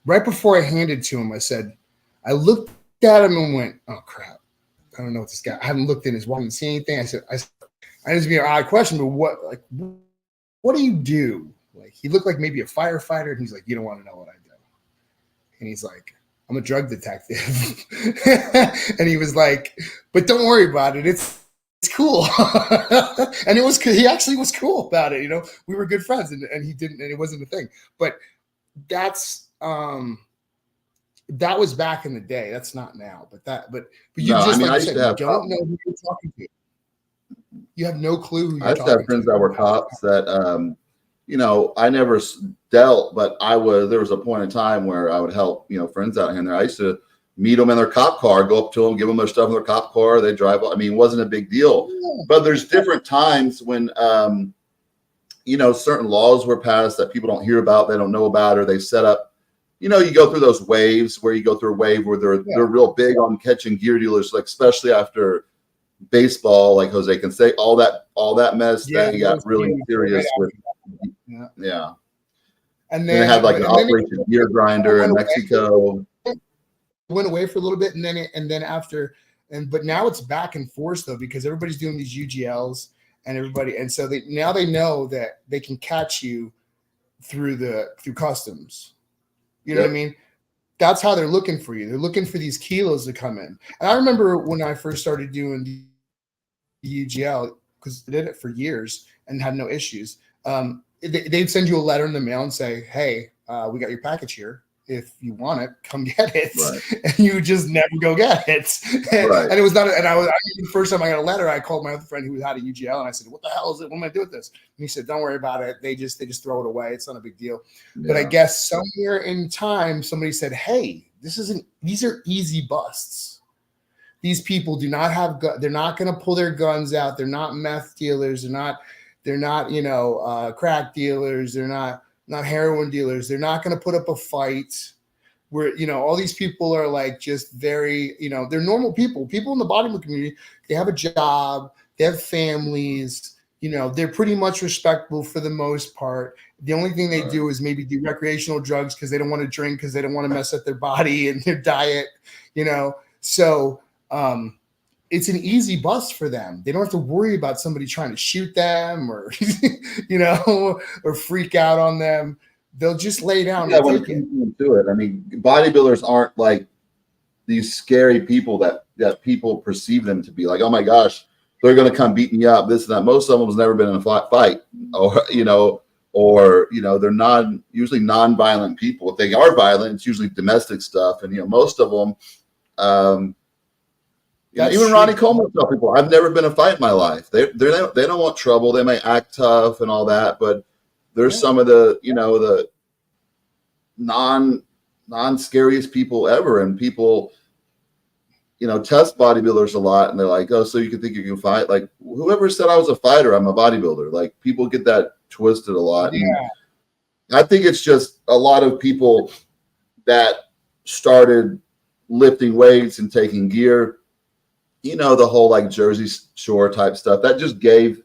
right before I handed it to him, I looked at him and went, oh crap, I don't know what this guy. I haven't looked in his wallet and seen anything. I just be an odd question, but what do you do? Like, he looked like maybe a firefighter, and he's like, you don't want to know what I do. And he's like, I'm a drug detective. And he was like, but don't worry about it. It's cool. And he actually was cool about it. You know, we were good friends, and he didn't, and it wasn't a thing. But that was back in the day. That's not now. But you don't know who you're talking to. You have no clue who you're talking to.
I used to have friends that were cops that you know, I never dealt, but there was a point in time where I would help, you know, friends out here and there. I used to meet them in their cop car, go up to them, give them their stuff in their cop car. They drive. I mean, it wasn't a big deal, but there's different times when, you know, certain laws were passed that people don't hear about, they don't know about, or they set up, you know, you go through those waves where you go through a wave where they're real big on catching gear dealers, like especially after baseball, like Jose can say, all that mess that he got really serious with. Yeah.
And
then they had like an Operation Gear Grinder in Mexico.
Went away for a little bit, but now it's back and forth though, because everybody's doing these UGLs and so now they know that they can catch you through customs. You know what I mean? That's how they're looking for you. They're looking for these kilos to come in. And I remember when I first started doing the UGL, because I did it for years and had no issues. They'd send you a letter in the mail and say, hey, we got your package here. if you want it, come get it.
Right.
And you just never go get it.
Right.
And it was not, and I the first time I got a letter, I called my other friend who had a UGL and I said, what the hell is it? What am I doing with this? And he said, don't worry about it. They just throw it away. It's not a big deal.
Yeah.
But I guess somewhere in time, somebody said, hey, these are easy busts. These people do not have, they're not going to pull their guns out. They're not meth dealers. They're not, crack dealers. They're not heroin dealers. They're not going to put up a fight where, all these people are like just very, they're normal people in the bodybuilding community. They have a job, they have families, they're pretty much respectable for the most part. The only thing they do is maybe do recreational drugs because they don't want to drink, because they don't want to mess up their body and their diet, So it's an easy bust for them. They don't have to worry about somebody trying to shoot them or, or freak out on them. They'll just lay down.
Yeah, when it comes to it, I mean, bodybuilders aren't like these scary people that people perceive them to be. Like, oh my gosh, they're going to come beat me up, this and that. Most of them has never been in a fight, or they're usually non-violent people. If they are violent, it's usually domestic stuff. And most of them, even Ronnie Coleman tell people, I've never been in a fight in my life. They don't want trouble. They may act tough and all that, but there's some of the the non-scariest people ever, and people test bodybuilders a lot, and they're like, oh, so you can think you can fight? Like, whoever said I was a fighter, I'm a bodybuilder. Like, people get that twisted a lot.
Yeah.
And I think it's just a lot of people that started lifting weights and taking gear, the whole like Jersey Shore type stuff, that just gave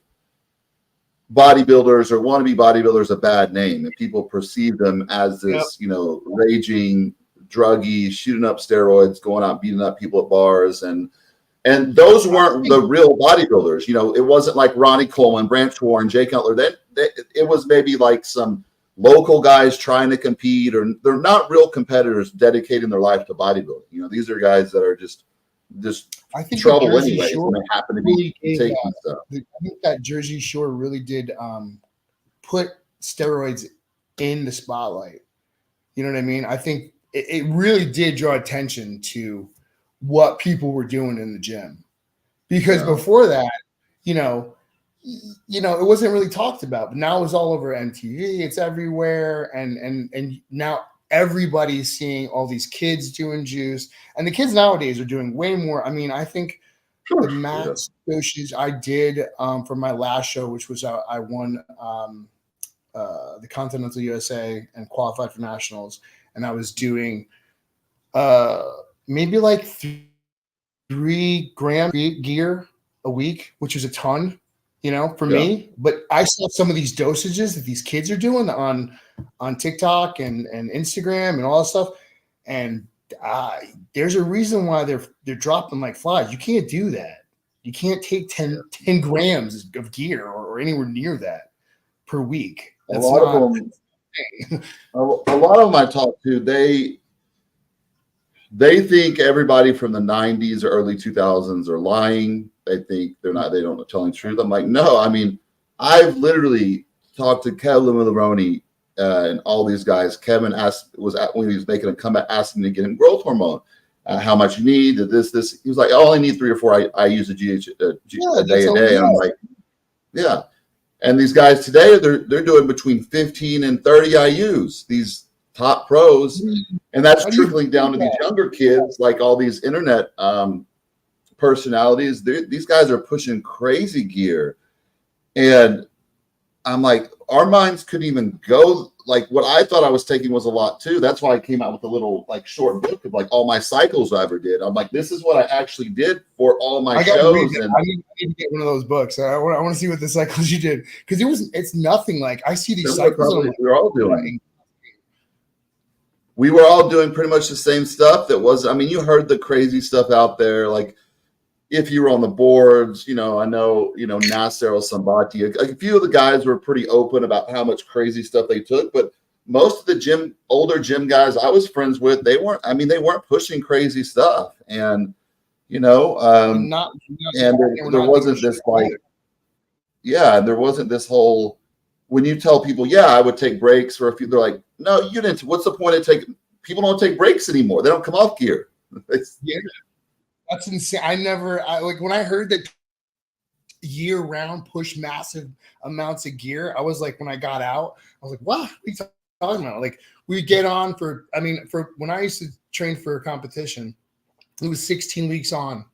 bodybuilders or wannabe bodybuilders a bad name, and people perceive them as this, raging druggie, shooting up steroids, going out beating up people at bars, and those weren't the real bodybuilders. It wasn't like Ronnie Coleman, Branch Warren, Jay Cutler. It was maybe like some local guys trying to compete, or they're not real competitors dedicating their life to bodybuilding. These are guys that are just I think trouble anyway. When they happen to be taking stuff.
I think that Jersey Shore really did put steroids in the spotlight. You know what I mean? I think it really did draw attention to what people were doing in the gym, because before that, it wasn't really talked about. But now it's all over MTV. It's everywhere, and now everybody's seeing all these kids doing juice, and the kids nowadays are doing way more. I mean, I think the max dosage I did for my last show, which was I won the Continental USA and qualified for nationals, and I was doing maybe like 3 grams gear a week, which is a ton, for me. But I saw some of these dosages that these kids are doing on TikTok and Instagram and all that stuff, and there's a reason why they're dropping like flies. You can't do that. You can't take 10 grams of gear or anywhere near that per week. That's
a lot of them I talk to, they think everybody from the 90s or early 2000s are lying. They think they don't know telling the truth. I'm like, no, I mean, I've literally talked to Kevin Maroney and all these guys. Kevin when he was making a comeback, asking to get him growth hormone, how much you need, this. He was like, I only need 3 or 4. I use a day. And I'm like, yeah. And these guys today, they're doing between 15 and 30 IUs, these top pros. And that's trickling down to these younger kids, like all these internet personalities. These guys are pushing crazy gear. And I'm like, our minds couldn't even go. Like, what I thought I was taking was a lot too. That's why I came out with a little like short book of like all my cycles I ever did. I'm like, this is what I actually did for all my shows. And
I need to get one of those books. I want to see what the cycles you did, because it's nothing like I see these cycles.
We're all doing. We were all doing pretty much the same stuff. That was, I mean, you heard the crazy stuff out there, like. If you were on the boards, I know, Nasser or Sambati, a few of the guys were pretty open about how much crazy stuff they took, but most of the older gym guys I was friends with, they weren't pushing crazy stuff. And, there wasn't this like, there wasn't this whole, when you tell people, I would take breaks for a few, they're like, no, you didn't. What's the point of taking, people don't take breaks anymore. They don't come off gear.
Yeah, that's insane. Like when I heard that year round push massive amounts of gear, I was like, when I got out, I was like, what are you talking about? Like we get on for when I used to train for a competition, it was 16 weeks on.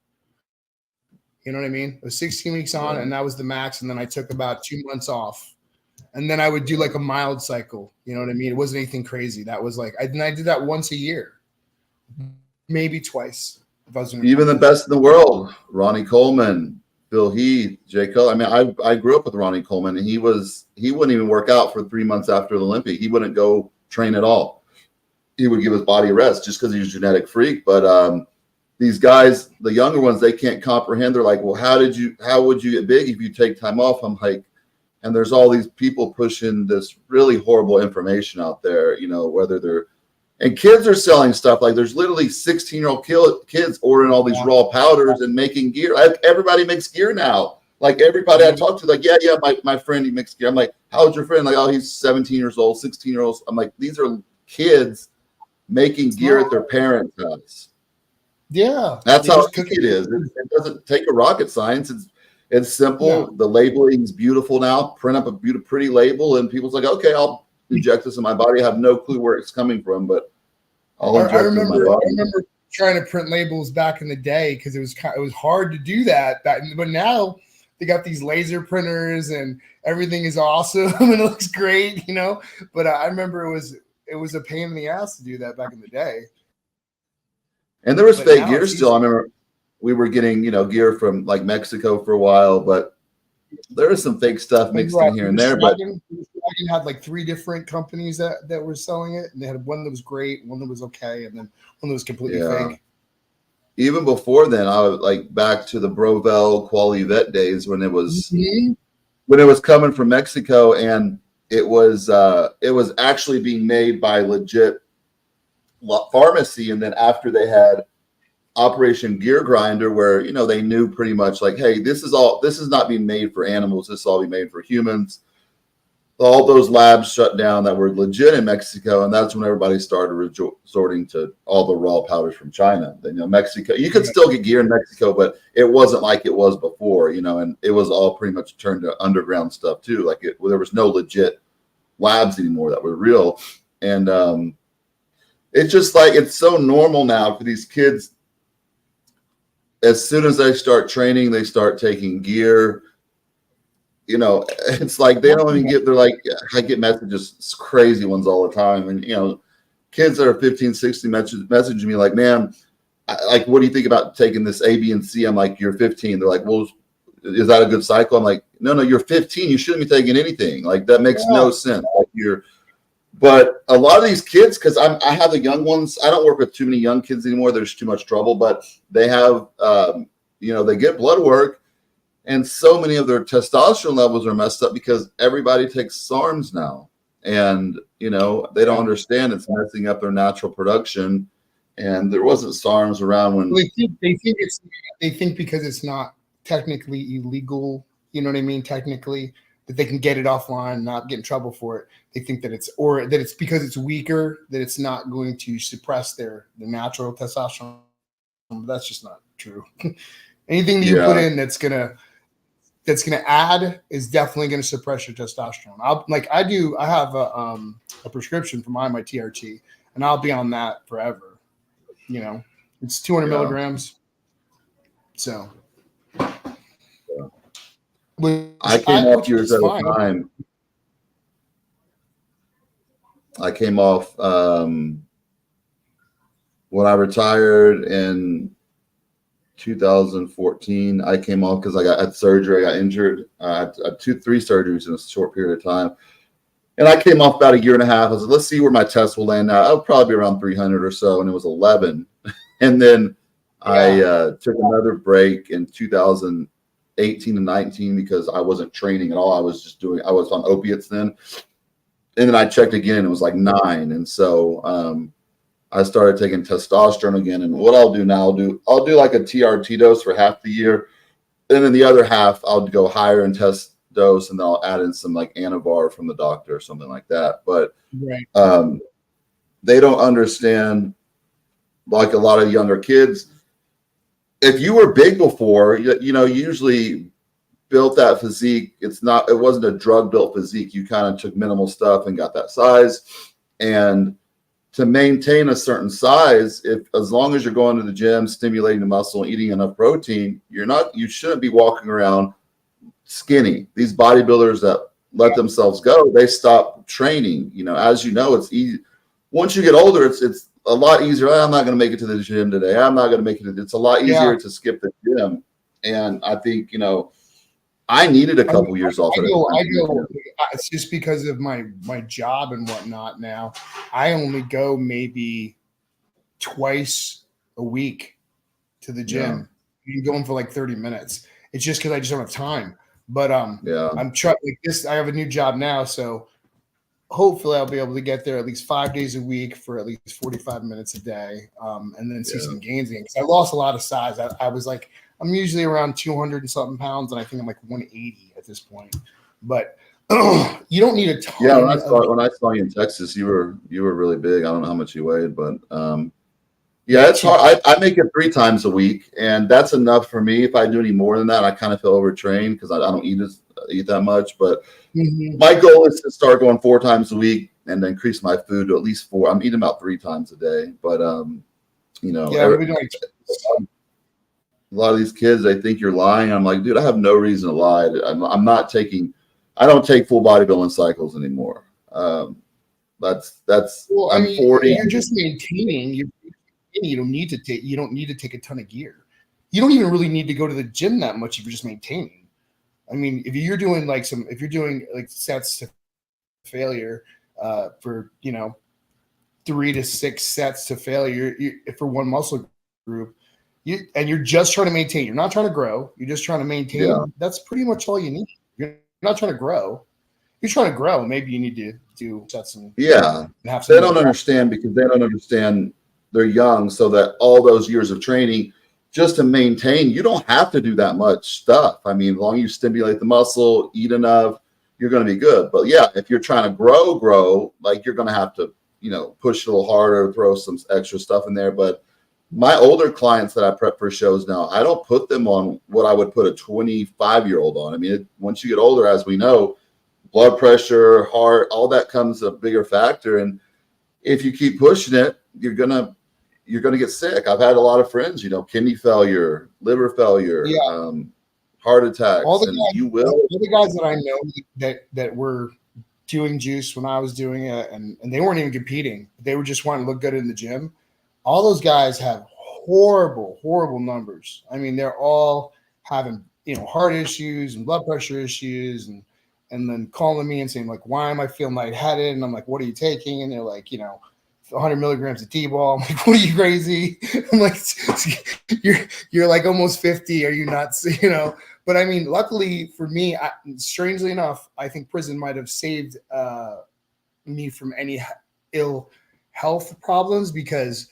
You know what I mean? It was 16 weeks on, and that was the max. And then I took about 2 months off. And then I would do like a mild cycle. You know what I mean? It wasn't anything crazy. That was like, I did that once a year, maybe twice. If I was
Even the best in the world, Ronnie Coleman, Phil Heath, Jay Cole. I mean, I grew up with Ronnie Coleman, and he wouldn't even work out for 3 months after the Olympic. He wouldn't go train at all. He would give his body a rest just because he was a genetic freak. But these guys, the younger ones, they can't comprehend. They're like, well, how would you get big if you take time off? I'm like, and there's all these people pushing this really horrible information out there, you know, whether they're, and kids are selling stuff. Like there's literally 16-year-old kids ordering all these raw powders and making gear. Everybody makes gear now. Like everybody I talk to, like, yeah, my friend, he makes gear. I'm like, how's your friend? Like, oh, he's 17 years old, 16-year-olds. I'm like, these are kids making gear at their parents' house.
Yeah,
that's how easy it is. It doesn't take a rocket science. It's simple. Yeah. The labeling is beautiful now. Print up a pretty label, and people's like, okay, I'll inject this in my body. I have no clue where it's coming from, but I'll inject it in my body.
I remember trying to print labels back in the day because it was hard to do that. But now they got these laser printers, and everything is awesome and it looks great, you know. But I remember it was a pain in the ass to do that back in the day.
And there was fake gear still. I remember we were getting, you know, gear from like Mexico for a while, but there was some fake stuff mixed in here and there. But
Dragon had like 3 different companies that were selling it, and they had one that was great, one that was okay, and then one that was completely fake.
Even before then, I was like back to the Brovel Quality Vet days when it was coming from Mexico, and it was actually being made by legit pharmacy. And then after they had Operation Gear Grinder, where, you know, they knew pretty much like, hey, this is not being made for animals, this is all being made for humans. All those labs shut down that were legit in Mexico, and that's when everybody started resorting to all the raw powders from China. Then, you know, Mexico, you could still get gear in Mexico, but it wasn't like it was before, you know, and it was all pretty much turned to underground stuff too. Like there was no legit labs anymore that were real. And it's just like, it's so normal now for these kids. As soon as they start training, they start taking gear. You know, it's like they don't even they're like, I get messages, crazy ones all the time. And, you know, kids that are 15, 16 messaging me like, man, like, what do you think about taking this A, B, and C? I'm like, you're 15. They're like, well, is that a good cycle? I'm like, no, you're 15. You shouldn't be taking anything. Like, that makes no sense. Like but a lot of these kids, because I have the young ones, I don't work with too many young kids anymore. There's too much trouble, but they have, you know, they get blood work, and so many of their testosterone levels are messed up because everybody takes SARMs now. And, you know, they don't understand it's messing up their natural production. And there wasn't SARMs around when
they think because it's not technically illegal, you know what I mean? Technically, that they can get it offline, not get in trouble for it. They think that it's because it's weaker, that it's not going to suppress the natural testosterone. That's just not true. Anything that you put in that's gonna add is definitely gonna suppress your testosterone. I have a prescription for my TRT, and I'll be on that forever. You know, it's 200 milligrams. So
I came off yours at a time. I came off when I retired in 2014. I came off because I had surgery. I got injured. I had 2-3 surgeries in a short period of time. And I came off about a year and a half. I was like, let's see where my test will land now. I'll probably be around 300 or so. And it was 11. And then I took another break in 2018 and 19 because I wasn't training at all. I was on opiates then. And then I checked again, and it was like 9. And so I started taking testosterone again. And what I'll do now, I'll do like a TRT dose for half the year. And then the other half, I'll go higher in test dose, and then I'll add in some like Anavar from the doctor or something like that. But they don't understand, like a lot of younger kids. If you were big before, you know, usually built that physique. It wasn't a drug built physique. You kind of took minimal stuff and got that size. And to maintain a certain size, as long as you're going to the gym, stimulating the muscle, and eating enough protein, you shouldn't be walking around skinny. These bodybuilders that let themselves go, they stop training. You know, as you know, it's easy. Once you get older, it's a lot easier. I'm not going to make it to the gym today. I'm not going to make it. It's a lot easier to skip the gym. And I think, you know, I needed a couple years off.
It's just because of my job and whatnot. Now I only go maybe twice a week to the gym. I'm going for like 30 minutes. It's just because I just don't have time. But I'm trying like this. I have a new job now, so hopefully I'll be able to get there at least 5 days a week for at least 45 minutes a day, and then see some gains in. Because I lost a lot of size. I was like, I'm usually around 200 and something pounds, and I think I'm like 180 at this point. But you don't need a ton.
Yeah, when I saw you in Texas, you were really big. I don't know how much you weighed, but yeah, it's hard. I make it 3 times a week, and that's enough for me. If I do any more than that, I kind of feel overtrained because I don't eat that much. But my goal is to start going 4 times a week and then increase my food to at least 4. I'm eating about 3 times a day, but you know, a lot of these kids, they think you're lying. I'm like, dude, I have no reason to lie. I don't take full bodybuilding cycles anymore. I'm 40.
You're just maintaining. You don't need to take a ton of gear. You don't even really need to go to the gym that much if you're just maintaining. I mean, if you're doing like sets to failure for, you know, 3 to 6 sets to failure for one muscle group, and you're just trying to maintain. You're not trying to grow. You're just trying to maintain. Yeah. That's pretty much all you need. You're not trying to grow. You're trying to grow. Maybe you need to do sets and
they don't understand because they don't understand. They're young, so that all those years of training just to maintain, you don't have to do that much stuff. I mean, as long as you stimulate the muscle, eat enough, you're going to be good. But yeah, if you're trying to grow, like you're going to have to, you know, push a little harder, throw some extra stuff in there. But my older clients that I prep for shows now, I don't put them on what I would put a 25-year-old on. I mean, once you get older, as we know, blood pressure, heart, all that comes a bigger factor. And if you keep pushing it, you're gonna get sick. I've had a lot of friends, you know, kidney failure, liver failure, heart attacks.
All the guys that I know that were doing juice when I was doing it, and they weren't even competing. They were just wanting to look good in the gym. All those guys have horrible numbers. I mean, they're all having, you know, heart issues and blood pressure issues, and then calling me and saying like, why am I feeling lightheaded? And I'm like, what are you taking? And they're like, you know, 100 milligrams of T-ball. I'm like, what are you, crazy? I'm like, you're like almost 50. Are you nuts? You know? But I mean, luckily for me, strangely enough, I think prison might have saved me from any ill health problems, because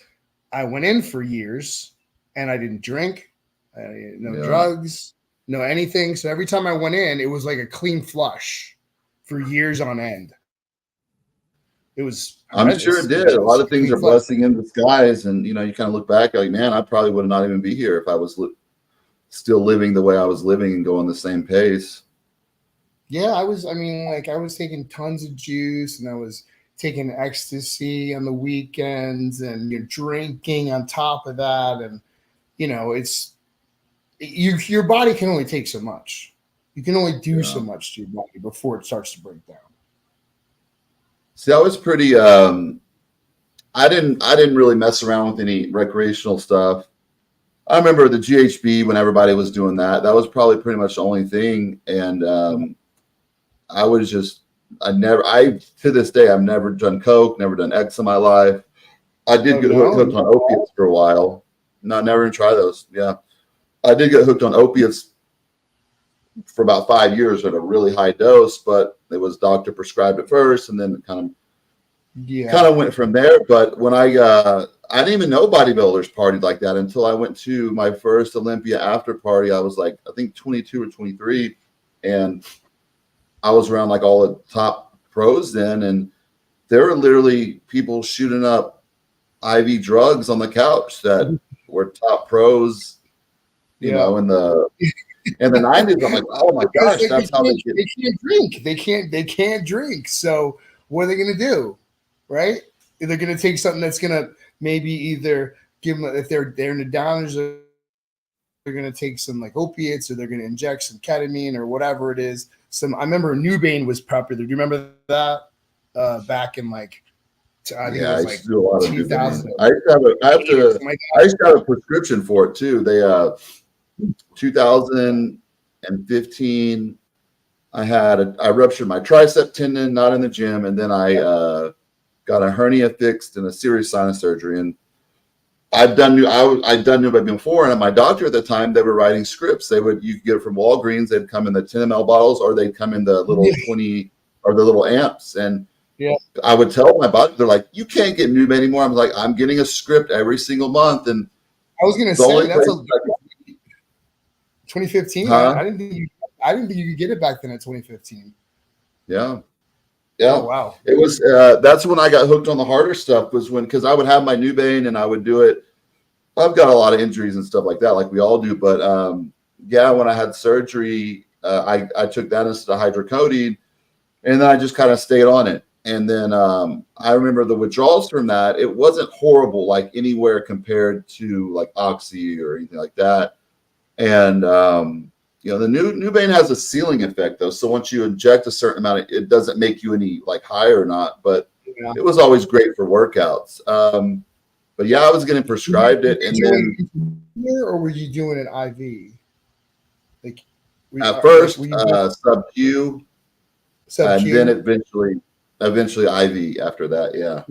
I went in for years and I didn't drink, no drugs, no anything. So every time I went in, it was like a clean flush for years on end. It was horrendous.
I'm sure it did. A lot of things are blessing in disguise. And, you know, you kind of look back like, man, I probably would not even be here if I was still living the way I was living and going the same pace.
Yeah, I was taking tons of juice, and I was taking ecstasy on the weekends, and you're drinking on top of that. And, you know, your body can only take so much. You can only do so much to your body before it starts to break down.
See, I was pretty, I didn't really mess around with any recreational stuff. I remember the GHB when everybody was doing that. That was probably pretty much the only thing. And to this day, I've never done coke, never done X in my life. I did get hooked on opiates for a while. No, never even try those. Yeah. I did get hooked on opiates for about 5 years at a really high dose, but it was doctor prescribed at first, and then it kind of went from there. But when I didn't even know bodybuilders partied like that until I went to my first Olympia after party. I was like, I think 22 or 23, and I was around like all the top pros then, and there were literally people shooting up IV drugs on the couch that were top pros, you
Yeah.
know, in the 90s. I'm like, oh my
Because
gosh, that's how they get.
they can't drink. They can't drink. So what are they gonna do? Right? They're gonna take something that's gonna maybe either give them, if they're in the downers, they're gonna take some like opiates, or they're gonna inject some ketamine or whatever it is. I remember Nubane was popular. Do you remember that? Back in like, I think it
Yeah, I
was
used
like
to do a lot of Nubain.
2000.
I used to have a prescription for it too. They 2015, I ruptured my tricep tendon, not in the gym, and then I got a hernia fixed and a serious sinus surgery. And I'd done Nubain before, and my doctor at the time, they were writing scripts. You could get it from Walgreens. They'd come in the 10 ml bottles, or they'd come in the little 20 or the little amps. And
yeah,
I would tell my body, they're like, you can't get Nubain anymore. I'm like, I'm getting a script every single month. And
I was gonna say that's 2015.
Huh?
I didn't think you could get it back then at 2015.
Yeah.
Oh wow.
It was that's when I got hooked on the harder stuff, was when, because I would have my Nubain and I would do it. I've got a lot of injuries and stuff like that, like we all do. But when I had surgery, I took that instead of hydrocodone, and then I just kind of stayed on it. And then I remember the withdrawals from that. It wasn't horrible, like anywhere compared to like Oxy or anything like that. And the Nubain has a ceiling effect though. So once you inject a certain amount, it doesn't make you any like higher or not. But it was always great for workouts. But yeah, I was getting prescribed it, and then
or were you doing it IV? Like
at first sub-Q, and then eventually IV after that. Yeah.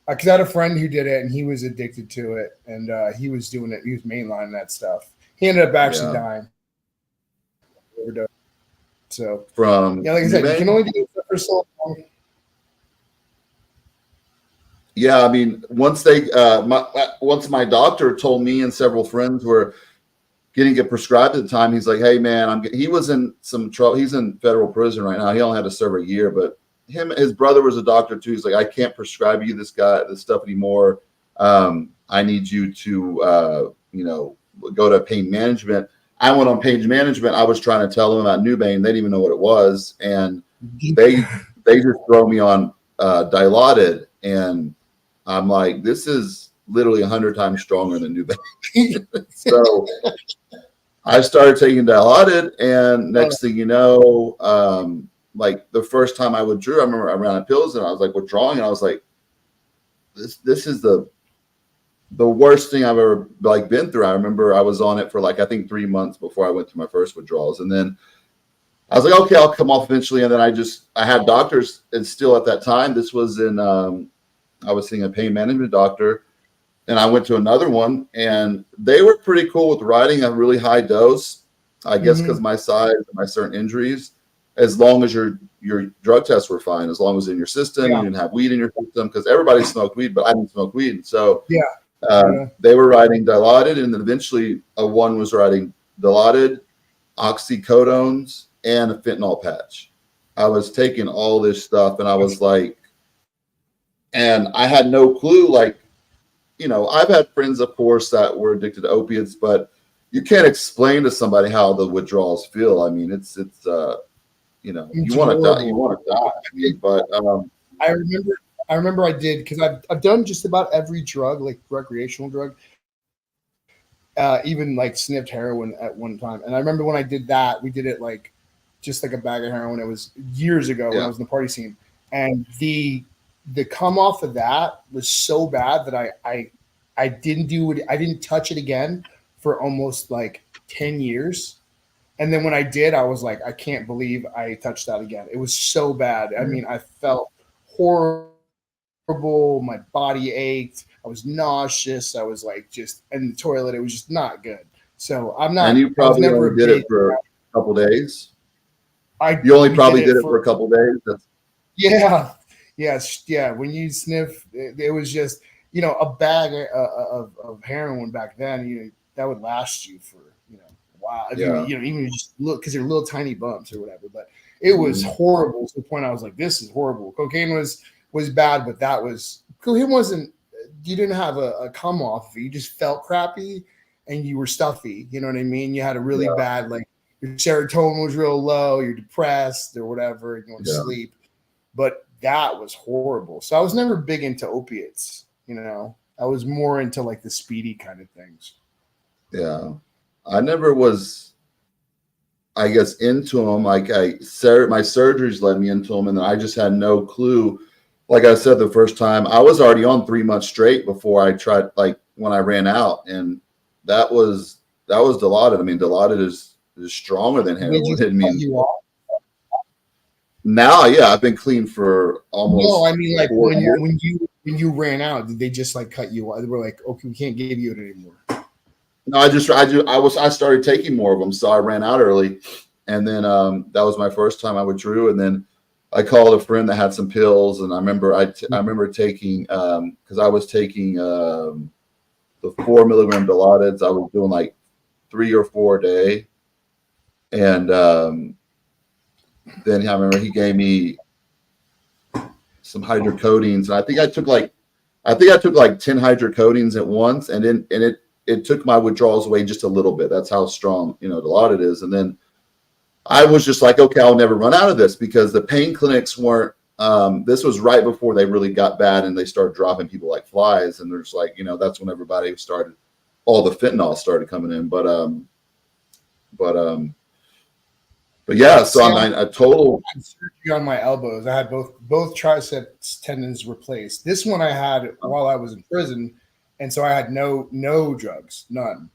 Because I had a friend who did it, and he was addicted to it, and he was doing it. He was mainlining that stuff. He ended up actually dying. Overdose. So
from
like I said, you can only do it for so long.
Yeah, I mean, once my doctor told me and several friends were getting it prescribed at the time, he's like, "Hey, man, he was in some trouble. He's in federal prison right now. He only had to serve a year, but his brother was a doctor too. He's like, I can't prescribe you this stuff anymore. I need you to, go to pain management." I went on pain management. I was trying to tell them about Nubain. They didn't even know what it was, and they just throw me on Dilaudid, and I'm like, this is literally 100 times stronger than Nubain. So I started taking Dilaudid, and next thing you know, like the first time I withdrew, I remember I ran out of pills and I was like withdrawing, and I was like, this is the worst thing I've ever like been through. I remember I was on it for like, I think 3 months before I went to my first withdrawals. And then I was like, okay, I'll come off eventually. And then I had doctors, and still at that time, this was in, I was seeing a pain management doctor, and I went to another one, and they were pretty cool with writing a really high dose, I guess, because my size and my certain injuries, as long as your drug tests were fine, as long as in your system, you didn't have weed in your system, because everybody smoked weed, but I didn't smoke weed. And so they were writing Dilaudid, and then eventually one was writing Dilaudid, oxycodones, and a fentanyl patch. I was taking all this stuff, and I was like, and I had no clue. Like, I've had friends, of course, that were addicted to opiates, but you can't explain to somebody how the withdrawals feel. I mean, it's you want to die. You want to die. I mean, but
I remember I did, because I've done just about every drug, like recreational drug, even like sniffed heroin at one time. And I remember when I did that, we did it like just like a bag of heroin. It was years ago when I was in the party scene, and the come off of that was so bad that I didn't do it. I didn't touch it again for almost like 10 years. And then when I did, I was like, I can't believe I touched that again. It was so bad. I mean, I felt horrible. My body ached. I was nauseous. I was like just in the toilet. It was just not good. So I'm not.
And you probably only did it for a couple days. You only probably did it for a couple days.
Yeah. When you sniff, it was just, a bag of heroin back then. That would last you for a while. Even just look, because they're little tiny bumps or whatever. But it was horrible to the point I was like, this is horrible. Cocaine was was bad, but that was it wasn't. You didn't have a come off. You just felt crappy and you were stuffy. You know what I mean? You had a really bad, like your serotonin was real low. You're depressed or whatever. You want to sleep, but that was horrible. So I was never big into opiates. You know, I was more into like the speedy kind of things.
Yeah, I never was, I guess, into them. Like my surgeries led me into them, and then I just had no clue. Like I said, the first time I was already on 3 months straight before I tried, like when I ran out, and that was Dilaudid. I mean, Dilaudid is stronger than heroin.
Did you you off?
Now, yeah, I've been clean for almost.
No, I mean, like when you ran out, did they just like cut you off? They were like, okay, we can't give you it anymore.
No, I started taking more of them, so I ran out early, and then that was my first time I withdrew, and then I called a friend that had some pills, and I remember taking because I was taking the 4 milligram Dilaudid. I was doing like 3 or 4 a day, and then I remember he gave me some hydrocodone, and I think I took like 10 hydrocodone at once, and it took my withdrawals away just a little bit. That's how strong, Dilaudid is. And then I was just like, okay, I'll never run out of this, because the pain clinics weren't, this was right before they really got bad and they started dropping people like flies. And there's like, that's when everybody started, all the fentanyl started coming in. But yeah, so I'm a total
surgery on my elbows. I had both triceps tendons replaced. This one I had while I was in prison. And so I had no drugs, nothing.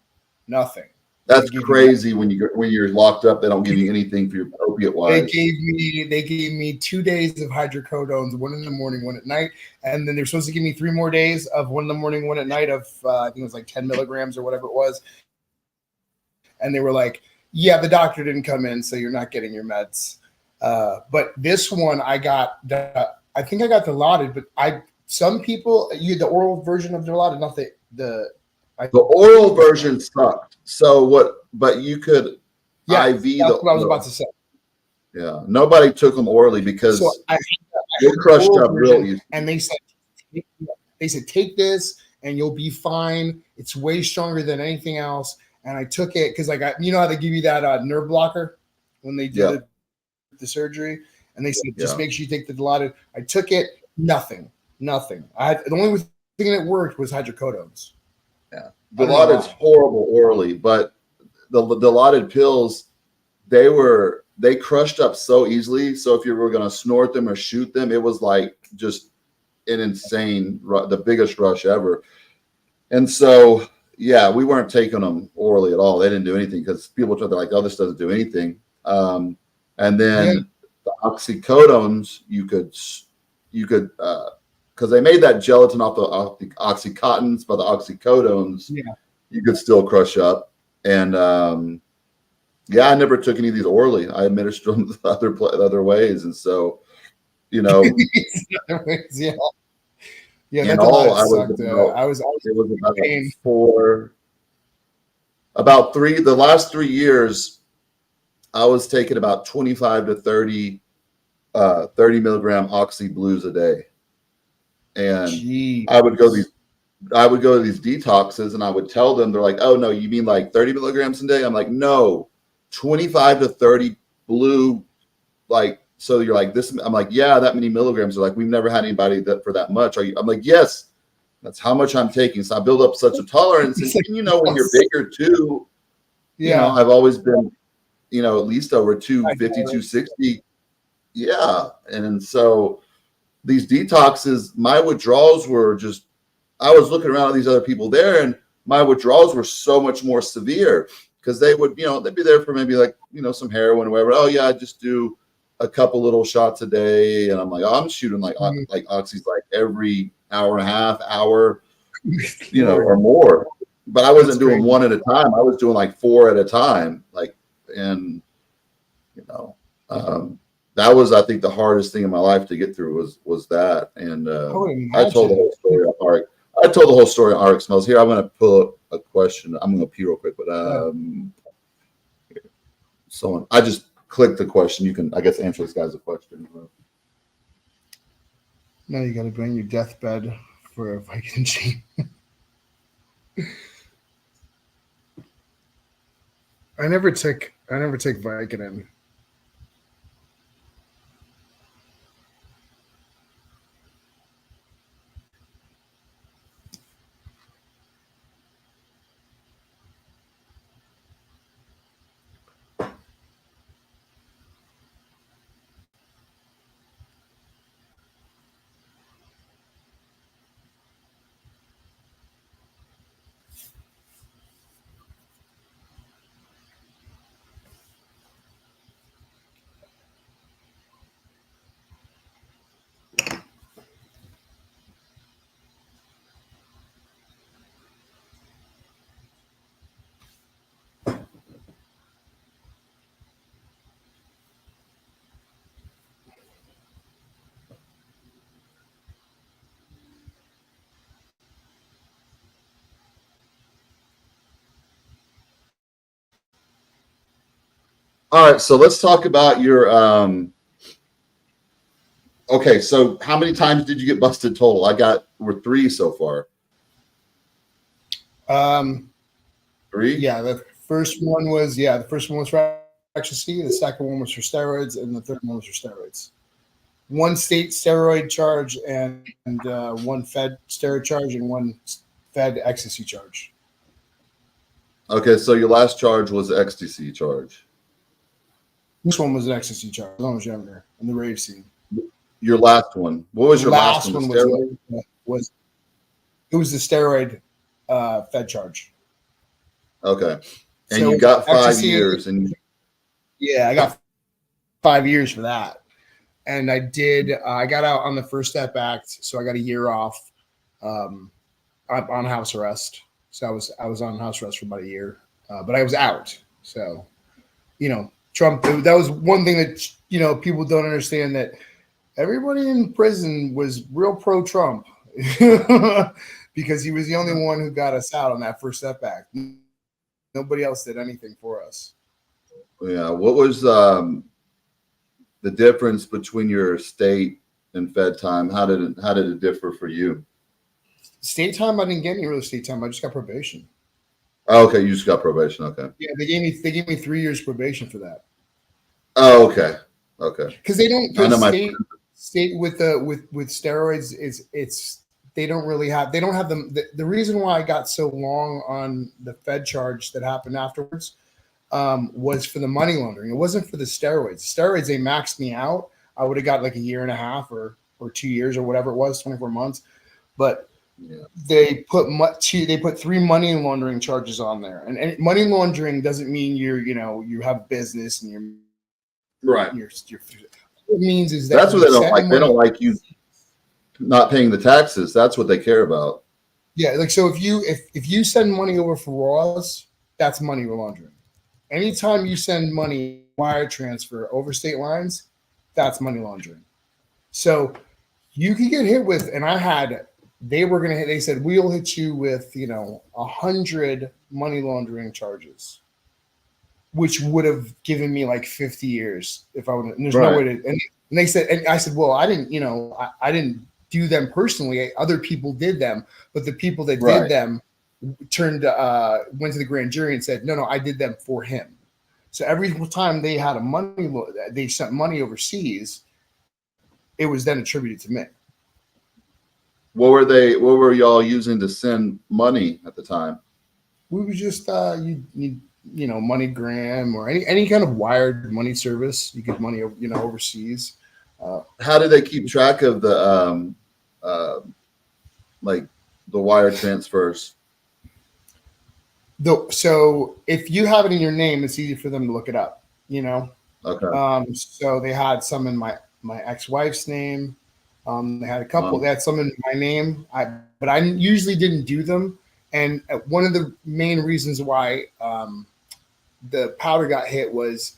That's crazy. When you're locked up, they don't give you anything for your opiate wise.
They gave me 2 days of hydrocodones, 1 in the morning, 1 at night, and then they're supposed to give me 3 more days of 1 in the morning, 1 at night of I think it was like 10 milligrams or whatever it was. And they were like, "Yeah, the doctor didn't come in, so you're not getting your meds." But this one I got I think I got Dilaudid, but some people the oral version of Dilaudid, not the
oral version sucked. So what? But you could IV.
That's what I was about to say.
Yeah, nobody took them orally because
they
crushed up real easy.
And they said take this and you'll be fine. It's way stronger than anything else. And I took it because how they give you that nerve blocker when they do the surgery, and they said just make sure you take the Dilaudid. I took it, nothing. The only thing that worked was hydrocodones.
Yeah, Dilaudid's horrible orally, but the Dilaudid pills, they crushed up so easily. So if you were going to snort them or shoot them, it was like just an insane, the biggest rush ever. And so, yeah, we weren't taking them orally at all. They didn't do anything because people they're like, "Oh, this doesn't do anything." And then the oxycodones, you could because they made that gelatin off the oxycontins, but the oxycodones, you could still crush up. And I never took any of these orally. I administered them other ways, and so
and
all
I was
it was about the last 3 years, I was taking about 25 to 30 milligram oxy blues a day. And I would go to these detoxes, and I would tell them, they're like, "Oh no, you mean like 30 milligrams a day?" I'm like, "No, 25 to 30 blue." Like, so you're like this. I'm like, "Yeah, that many milligrams." They're like, "We've never had anybody that for that much." I'm like, "Yes, that's how much I'm taking." So I build up such a tolerance, and when you're bigger too, I've always been, at least over 250, 260. Yeah, and so these detoxes, my withdrawals were just, I was looking around at these other people there, and my withdrawals were so much more severe because they would, they'd be there for maybe like, some heroin or whatever. "Oh yeah, I just do a couple little shots a day." And I'm like, "Oh, I'm shooting like oxys like every hour and a half, hour, or more." But I wasn't doing one at a time. I was doing like 4 at a time. That was, I think, the hardest thing in my life to get through was that. And I told the whole story on ARC. I told the whole story on ARC Smells. Here, I'm going to pull up a question. I'm going to pee real quick, but I just clicked the question. You can, I guess, answer this guy's a question.
Now you got to bring your deathbed for a Vicodin gene. I never take Vicodin.
All right, so let's talk about your. Okay, so how many times did you get busted total? We're 3 so far.
Um,
3.
yeah, the first one was for ecstasy, the second one was for steroids, and the third one was for steroids. One state steroid charge and one Fed steroid charge and one Fed ecstasy charge.
Okay, so your last charge was the ecstasy charge.
This one was an ecstasy charge when I was younger in the rave scene.
Your last one. What was your last one?
Was it was the steroid Fed charge.
Okay, and
So
you got 5
ecstasy,
years, and
yeah, I got 5 years for that. And I got out on the First Step Act, so I got a year off on house arrest. So I was on house arrest for about a year, but I was out. So, Trump, that was one thing that, people don't understand, that everybody in prison was real pro-Trump because he was the only one who got us out on that First Step Act. Nobody else did anything for us.
yeah. What was the difference between your state and Fed time? How did it differ for you?
State time, I didn't get any real state time. I just got probation.
Oh, okay, you just got probation. Okay.
Yeah, they gave me 3 years probation for that.
Oh, okay. Okay.
Because they don't.
I know
State with steroids they don't have them. The reason why I got so long on the Fed charge that happened afterwards was for the money laundering. It wasn't for the steroids. Steroids, they maxed me out. I would have got like a year and a half or 2 years or whatever it was, 24 months. But they put 3 money laundering charges on there. And money laundering doesn't mean you have business and you're
right.
What it means is
that's what they don't like. They don't like you not paying the taxes. That's what they care about.
Yeah, like, so if you send money over for raws, that's money laundering. Anytime you send money wire transfer over state lines, that's money laundering. So you could get hit with, and they said we'll hit you with 100 money laundering charges, which would have given me like 50 years if I would. There's no way to. And they said, and I said, well, I didn't, I didn't do them personally. Other people did them, but the people that did them went to the grand jury and said, no, I did them for him. So every time they had they sent money overseas, it was then attributed to me.
What were y'all using to send money at the time?
We were just MoneyGram or any kind of wired money service. You get money overseas.
How do they keep track of the like the wire transfers?
So if you have it in your name, it's easy for them to look it up.
Okay.
So they had some in my ex-wife's name. They had a couple. They had some in my name. But I usually didn't do them. And one of the main reasons why the powder got hit was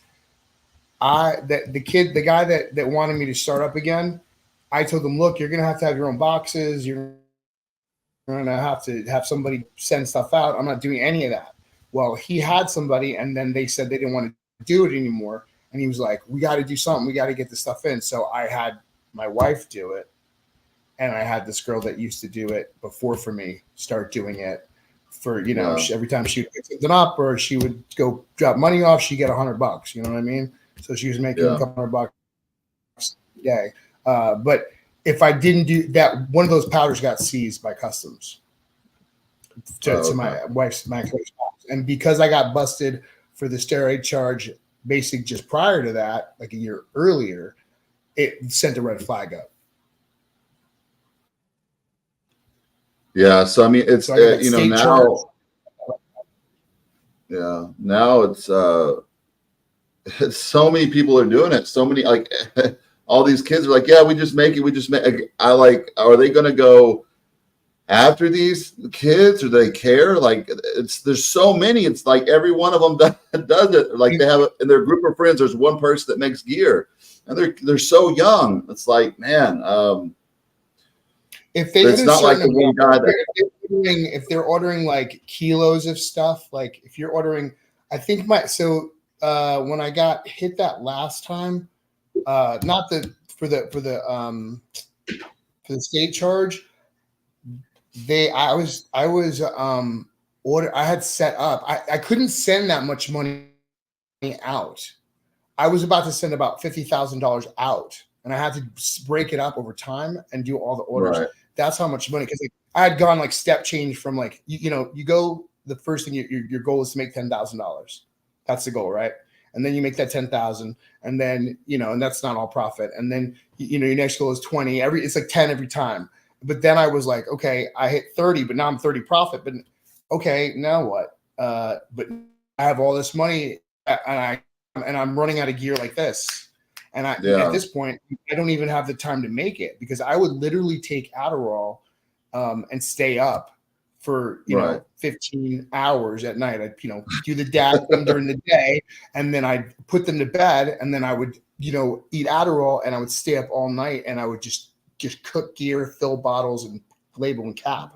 the guy that wanted me to start up again. I told him, look, you're going to have your own boxes. You're going to have somebody send stuff out. I'm not doing any of that. Well, he had somebody, and then they said they didn't want to do it anymore. And he was like, we got to do something. We got to get this stuff in. So I had my wife do it. And I had this girl that used to do it before for me start doing it for, you know, every time she would pick something up or she would go drop money off, she'd get $100. You know what I mean? So she was making a couple $100 a day. But if I didn't do that, one of those powders got seized by customs to my wife's, my coach. And because I got busted for the steroid charge, basically just prior to that, like a year earlier, it sent a red flag up.
Yeah. So, I mean, it's, you know, now,
charge.
yeah, now it's so many people are doing it. So many, like all these kids are like, yeah, we just make it. We just make I like, are they going to go after these kids or do they care? Like there's so many, it's like every one of them does it. Like they have in their group of friends, there's one person that makes gear and they're so young. It's like, man,
if they
it's not like the one guy that
if they're ordering like kilos of stuff, like if you're ordering, I think when I got hit that last time, not for the state charge, I had set up. I couldn't send that much money out. I was about to send about $50,000 out, and I had to break it up over time and do all the orders.
Right.
That's how much money, because I had gone like step change from like you go, the first thing your goal is to make $10,000. That's the goal, right? And then you make that 10,000, and then and that's not all profit. And then your next goal is 20. It's like 10 every time. But then I was like, okay, I hit 30, but now I'm 30 profit. But okay, now what? But I have all this money, and I'm running out of gear like this. And at this point, I don't even have the time to make it, because I would literally take Adderall and stay up for 15 hours at night. I'd do the dab during the day, and then I'd put them to bed, and then I would eat Adderall, and I would stay up all night, and I would just cook gear, fill bottles, and label and cap.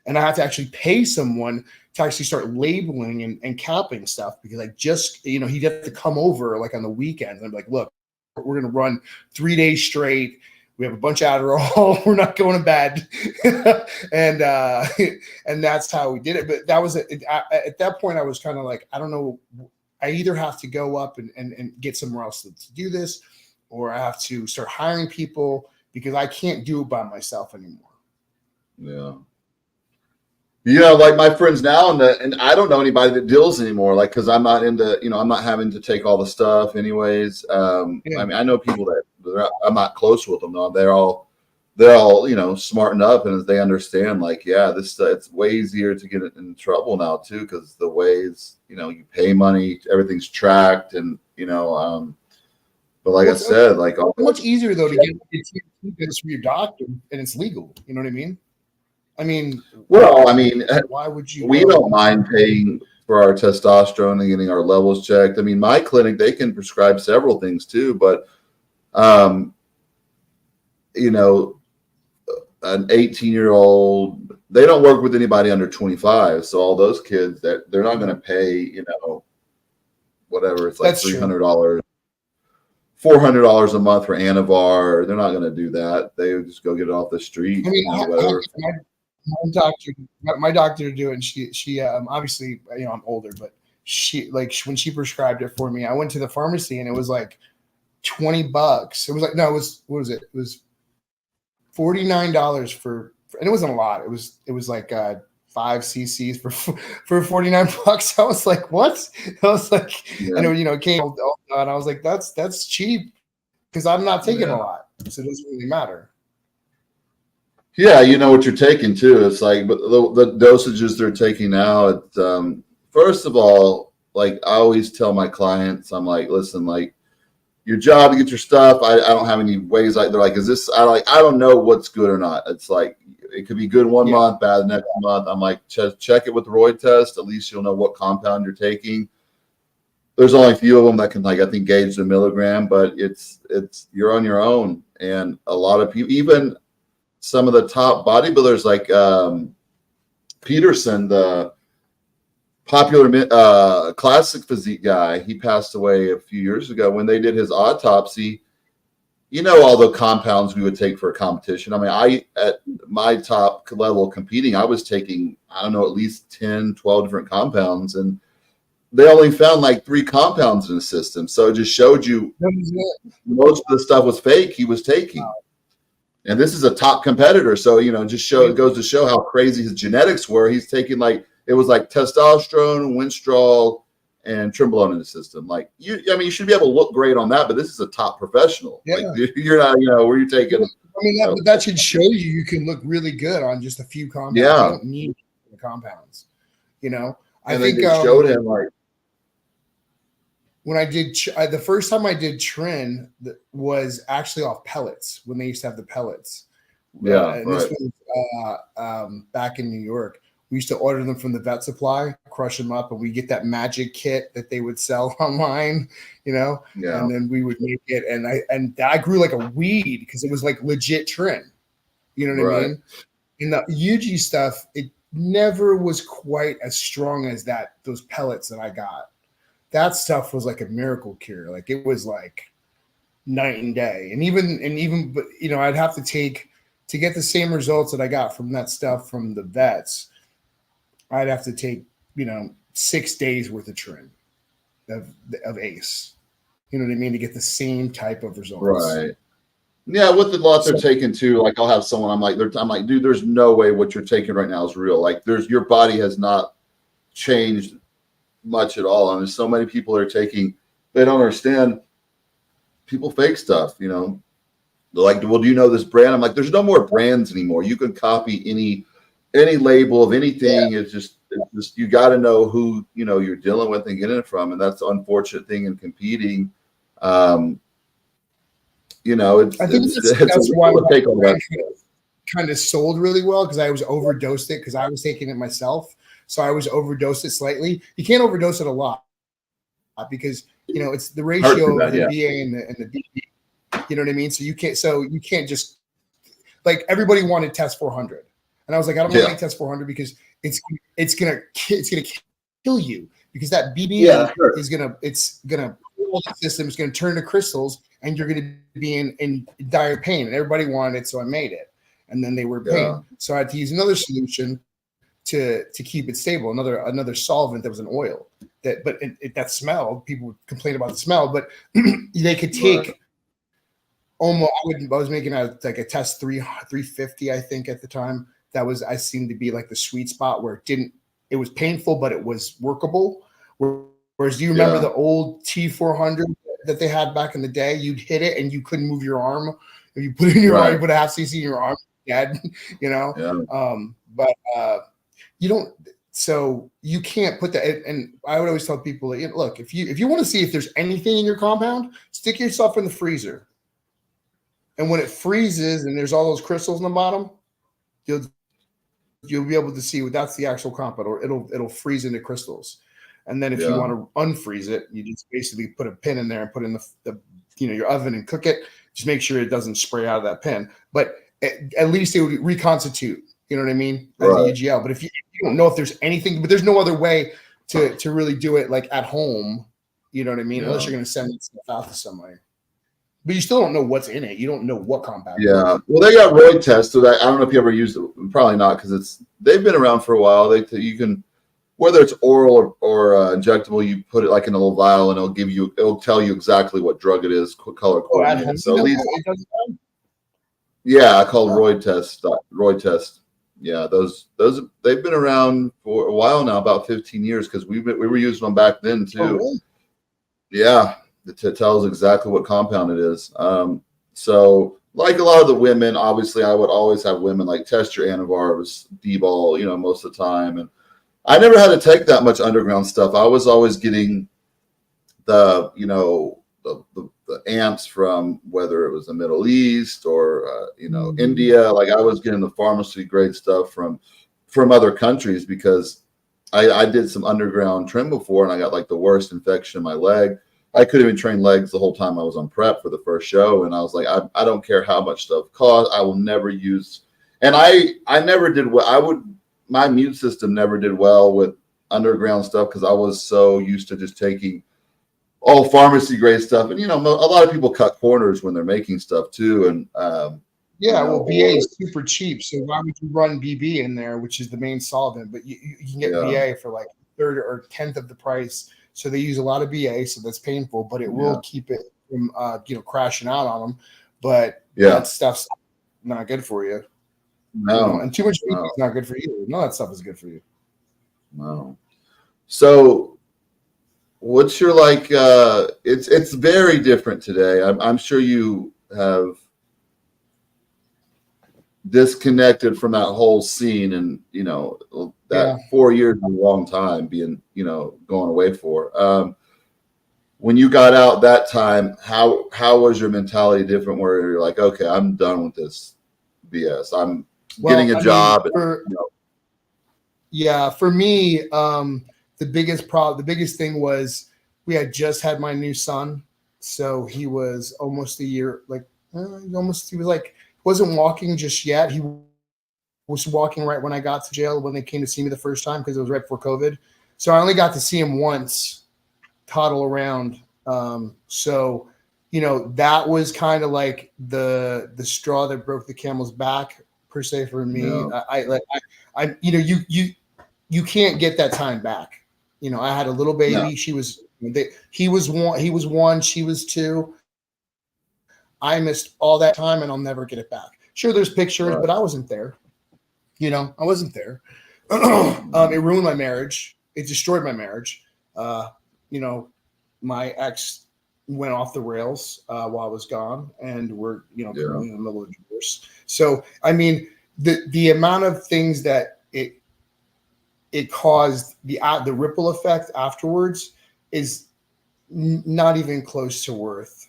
And I had to actually pay someone to actually start labeling and capping stuff, because I just, he'd have to come over like on the weekends and be like, look, we're going to run 3 days straight. We have a bunch of Adderall. We're not going to bed. and that's how we did it. But that was at that point, I was kind of like, I don't know. I either have to go up and get somewhere else to do this, or I have to start hiring people, because I can't do it by myself anymore.
Yeah. Like my friends now, and I don't know anybody that deals anymore. Like, cause I'm not into, I'm not having to take all the stuff anyways. I mean, I know people that I'm not close with them though. They're all, smartened up, and they understand like, it's way easier to get in trouble now too. Cause the ways, you pay money, everything's tracked, and, but like I said, like
much easier though to get this from your doctor, and it's legal. You know what I mean? Why would you?
We don't mind paying for our testosterone and getting our levels checked. I mean, my clinic, they can prescribe several things too, but an 18-year-old, they don't work with anybody under 25. So all those kids, they're not going to pay, whatever. It's like $300. $400 a month for Anavar. They're not going to do that. They would just go get it off the street.
I mean, whatever. My doctor do it, and she obviously, I'm older, but she, like, when she prescribed it for me, I went to the pharmacy and it was like $20. It was like, no, it was, what was it? It was $49 and it wasn't a lot. It was like 5 cc's for $49. I was like, what? I was like, it came and I was like, that's cheap, because I'm not taking a lot, so it doesn't really matter.
Yeah, you know what you're taking too. It's like, but the dosages they're taking now, it's first of all, like I always tell my clients, I'm like, listen, like your job to get your stuff. I don't have any ways. Like they're like, is this? I don't know what's good or not. It's like it could be good one month, bad the next month. I'm like, check it with the Roy test. At least you'll know what compound you're taking. There's only a few of them that can, like, I think, gauge the milligram, but it's you're on your own. And a lot of people, even some of the top bodybuilders like Peterson, the popular classic physique guy, he passed away a few years ago. When they did his autopsy, you know, all the compounds we would take for a competition. I mean, at my top level competing, I was taking, I don't know, at least 10, 12 different compounds, and they only found like 3 compounds in the system. So it just showed you most of the stuff was fake he was taking. And this is a top competitor. So, you know, it goes to show how crazy his genetics were. He's taking it was like testosterone, winstrol, and Trimbolone in the system. Like you should be able to look great on that, but this is a top professional. Yeah. Like you're not, you know, where you're taking.
I mean, that should show you can look really good on just a few compounds. Yeah. You don't need the compounds, you know.
I think they showed him like
when I did the first time I did Trin was actually off pellets when they used to have the pellets.
Yeah,
and this was back in New York. We used to order them from the vet supply, crush them up, and we get that magic kit that they would sell online, you know. Yeah. And then we would make it, and I grew like a weed because it was like legit Trin. You know what I mean? And the UG stuff, it never was quite as strong as those pellets that I got. That stuff was like a miracle cure. Like it was like night and day. And even, but you know, I'd have to get the same results that I got from that stuff from the vets. I'd have to take, you know, 6 days worth of Trin of ACE. You know what I mean? To get the same type of results.
Right. Yeah, with the lots they're taking too, like I'll have someone, I'm like, dude, there's no way what you're taking right now is real. Like your body has not changed much at all. I mean, so many people are taking, they don't understand. People fake stuff, you know. They're like, well, do you know this brand? I'm like, there's no more brands anymore. You can copy any label of anything. Yeah. It's just you got to know who, you know, you're dealing with and getting it from, and that's the unfortunate thing in competing. You know,
I think that's why my kind of sold really well, because I was overdosed it because I was taking it myself. So I was overdosed it slightly. You can't overdose it a lot because, you know, it's the ratio of the BA and the BB. You know what I mean? So you can't just, like, everybody wanted test 400. And I was like, I don't want to test 400 because it's gonna kill you, because that BB is gonna pull the system, it's gonna turn to crystals, and you're gonna be in dire pain. And everybody wanted it, so I made it. And then they were in pain. So I had to use another solution to keep it stable, another solvent that was an oil that smelled. People would complain about the smell, but they could take almost. I was making a test 350, I think, at the time. I seemed to be like the sweet spot where it was painful, but it was workable. Whereas, do you remember the old T400 that they had back in the day? You'd hit it and you couldn't move your arm. If you put it in your arm, you put a half cc in your arm, dead, you know? Yeah. But you don't, so you can't put that. And I would always tell people, look, if you want to see if there's anything in your compound, stick yourself in the freezer. And when it freezes and there's all those crystals in the bottom, you'll be able to see that's the actual compound, or it'll freeze into crystals. And then if you want to unfreeze it, you just basically put a pin in there and put in the your oven and cook it. Just make sure it doesn't spray out of that pin. But at least it would reconstitute. You know what I mean? As a UGL. But if you don't know if there's anything, but there's no other way to really do it like at home. You know what I mean? Unless you're going to send stuff out to somebody. But you still don't know what's in it. You don't know what compound. Yeah.
Well, they got Royd tests. So I don't know if you ever used it. Probably not, because they've been around for a while. You can, whether it's oral or injectable, you put it like in a little vial, and it'll tell you exactly what drug it is, color coordinated. So at least, I called Royd test. Royd test. Yeah, those they've been around for a while now, about 15 years, because we were using them back then too. Oh, really? Yeah. It tells exactly what compound it is. So like a lot of the women, obviously I would always have women like test your anavarvs, D-ball, most of the time. And I never had to take that much underground stuff. I was always getting the amps from, whether it was the Middle East or, India. Like I was getting the pharmacy grade stuff from other countries, because I did some underground trim before, and I got like the worst infection in my leg. I couldn't even train legs the whole time I was on prep for the first show. And I was like, I don't care how much stuff costs. I will never use. And I never did well. My immune system never did well with underground stuff, because I was so used to just taking all pharmacy grade stuff. And, you know, a lot of people cut corners when they're making stuff too. And,
Yeah,
you know,
well, BA is super cheap, so why would you run BB in there, which is the main solvent? But you can get BA for like third or tenth of the price. So they use a lot of BA, so that's painful, but it will keep it from crashing out on them. But that stuff's not good for you.
No,
you know? And too much BB is not good for you. None of that stuff is good for you.
No. So what's your like? It's very different today. I'm sure you have disconnected from that whole scene, and you know that 4 years is a long time being, you know, going away for. When you got out that time, how was your mentality different? Where you're like, okay, I'm done with this BS. I'm getting a job.
For me, the biggest thing was we had just had my new son, so he was almost a year, wasn't walking just yet. He was walking right when I got to jail, when they came to see me the first time, because it was right before COVID. So I only got to see him once toddle around. So, you know, that was kind of like the straw that broke the camel's back, per se, for me. You can't get that time back. You know, I had a little baby. He was one, she was two. I missed all that time, and I'll never get it back. Sure, there's pictures, but I wasn't there. You know, I wasn't there. It ruined my marriage. It destroyed my marriage. You know, my ex went off the rails while I was gone, and we're, you know, in the middle of a divorce. So, I mean, the amount of things that it caused, the ripple effect afterwards is not even close to worth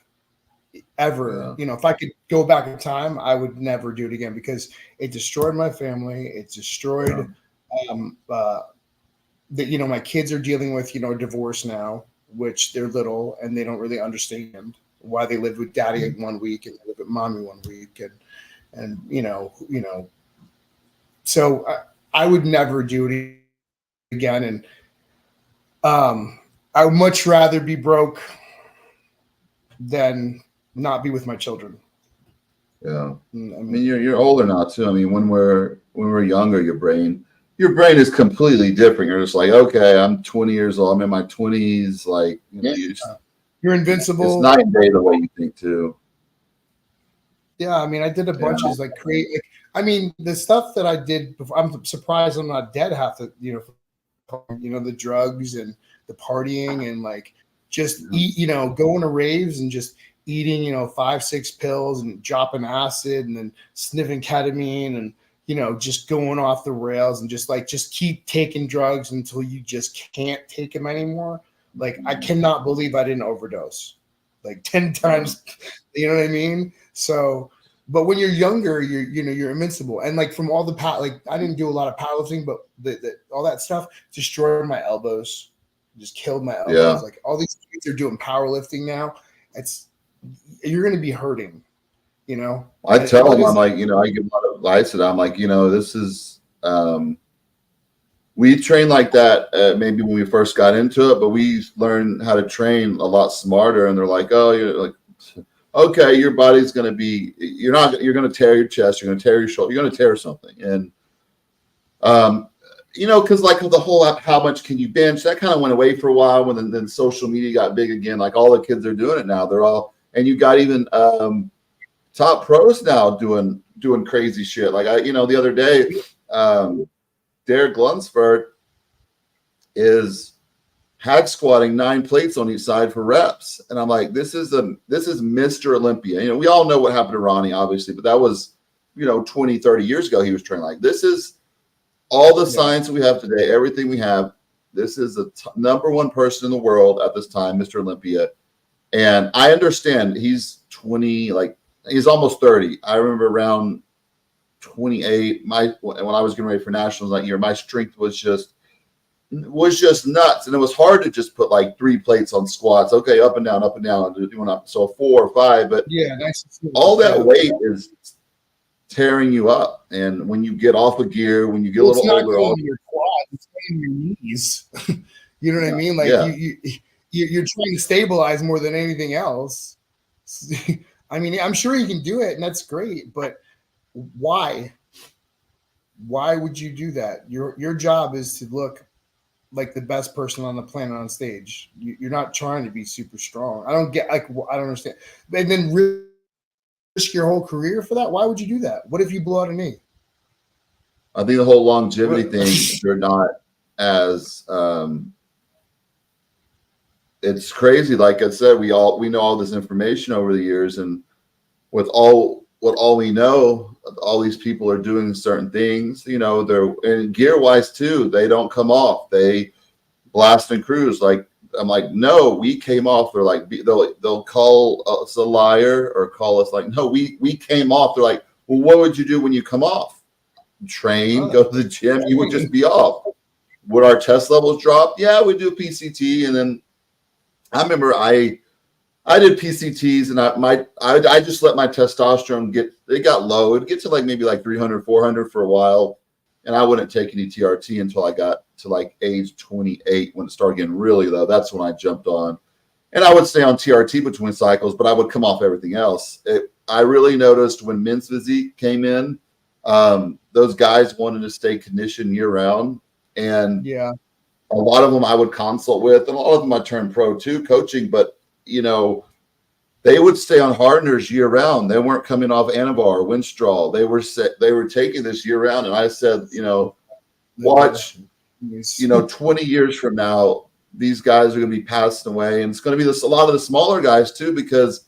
ever. You know, if I could go back in time, I would never do it again, because it destroyed my family. It destroyed you know, my kids are dealing with, you know, a divorce now, which they're little and they don't really understand why they lived with daddy 1 week and they live with mommy 1 week, and you know, so I would never do it again. And I would much rather be broke than not be with my children.
Yeah, I mean, you're older now too. I mean, when we're younger, your brain is completely different. You're just like, okay, I'm 20 years old. I'm in my 20s. Like, you know,
you're invincible.
It's night and day the way you think too.
Yeah, I mean, I did a bunch of I mean, the stuff that I did before, I'm surprised I'm not dead half the, you know, the drugs and the partying and like just eat, you know, going to raves and just eating, you know, 5-6 pills and dropping acid and then sniffing ketamine and, you know, just going off the rails and just keep taking drugs until you just can't take them anymore. Like, I cannot believe I didn't overdose like 10 times. You know what I mean? So, but when you're younger, you're invincible. And like from all the I didn't do a lot of powerlifting, but all that stuff destroyed my elbows, just killed my elbows.
Yeah.
Like all these kids are doing powerlifting now. You're going to be hurting, you know?
I tell them, I'm like, you know, I give a lot of advice to them. I'm like, you know, this is, we train like that maybe when we first got into it, but we learned how to train a lot smarter. And they're like, oh, you're like, okay, your body's going to be, you're going to tear your chest, you're going to tear your shoulder, you're going to tear something. And, you know, because like the whole how much can you bench, that kind of went away for a while when then social media got big again. Like all the kids are doing it now. They're all, and you got even top pros now doing crazy shit. Like you know, the other day, Derek Lunsford had squatting 9 plates on each side for reps. And I'm like, this is Mr. Olympia. You know, we all know what happened to Ronnie, obviously, but that was, you know, 20, 30 years ago he was training. Like, this is all the science we have today, everything we have. This is the number one person in the world at this time, Mr. Olympia. And I understand he's 20, like he's almost 30. I remember around 28, when I was getting ready for nationals that year, my strength was just nuts. And it was hard to just put like 3 plates on squats. Okay, up and down, doing up. So 4 or 5, but all that weight is tearing you up. And when you get off of gear, when you get a little older,
your quad, it's in your knees. You know what I mean? Like you're trying to stabilize more than anything else. I mean, I'm sure you can do it, and that's great, but why? Why would you do that? Your job is to look like the best person on the planet on stage. You're not trying to be super strong. I don't get, like, I don't understand. And then risk your whole career for that? Why would you do that? What if you blow out a knee?
I think the whole longevity thing, they're not as it's crazy. Like I said, we know all this information over the years, and with all we know, all these people are doing certain things. You know, they're, and gear wise too, they don't come off. They blast and cruise. Like, I'm like, no, we came off. They're like, they'll call us a liar or call us like, no, we came off. They're like, well, what would you do when you come off? Train, go to the gym. You would just be off. Would our test levels drop? Yeah, we do PCT. And then I remember I did PCTs, and I just let my testosterone it got low. It'd get to like maybe like 300, 400 for a while. And I wouldn't take any TRT until I got to like age 28, when it started getting really low. That's when I jumped on. And I would stay on TRT between cycles, but I would come off everything else. I really noticed when men's physique came in, those guys wanted to stay conditioned year round. And
yeah,
a lot of them I would consult with, and a lot of them I turned pro too, coaching, but you know, they would stay on hardeners year round. They weren't coming off Anavar, Winstrol. They were taking this year round. And I said, you know, watch, you know, 20 years from now, these guys are going to be passing away. And it's going to be a lot of the smaller guys too, because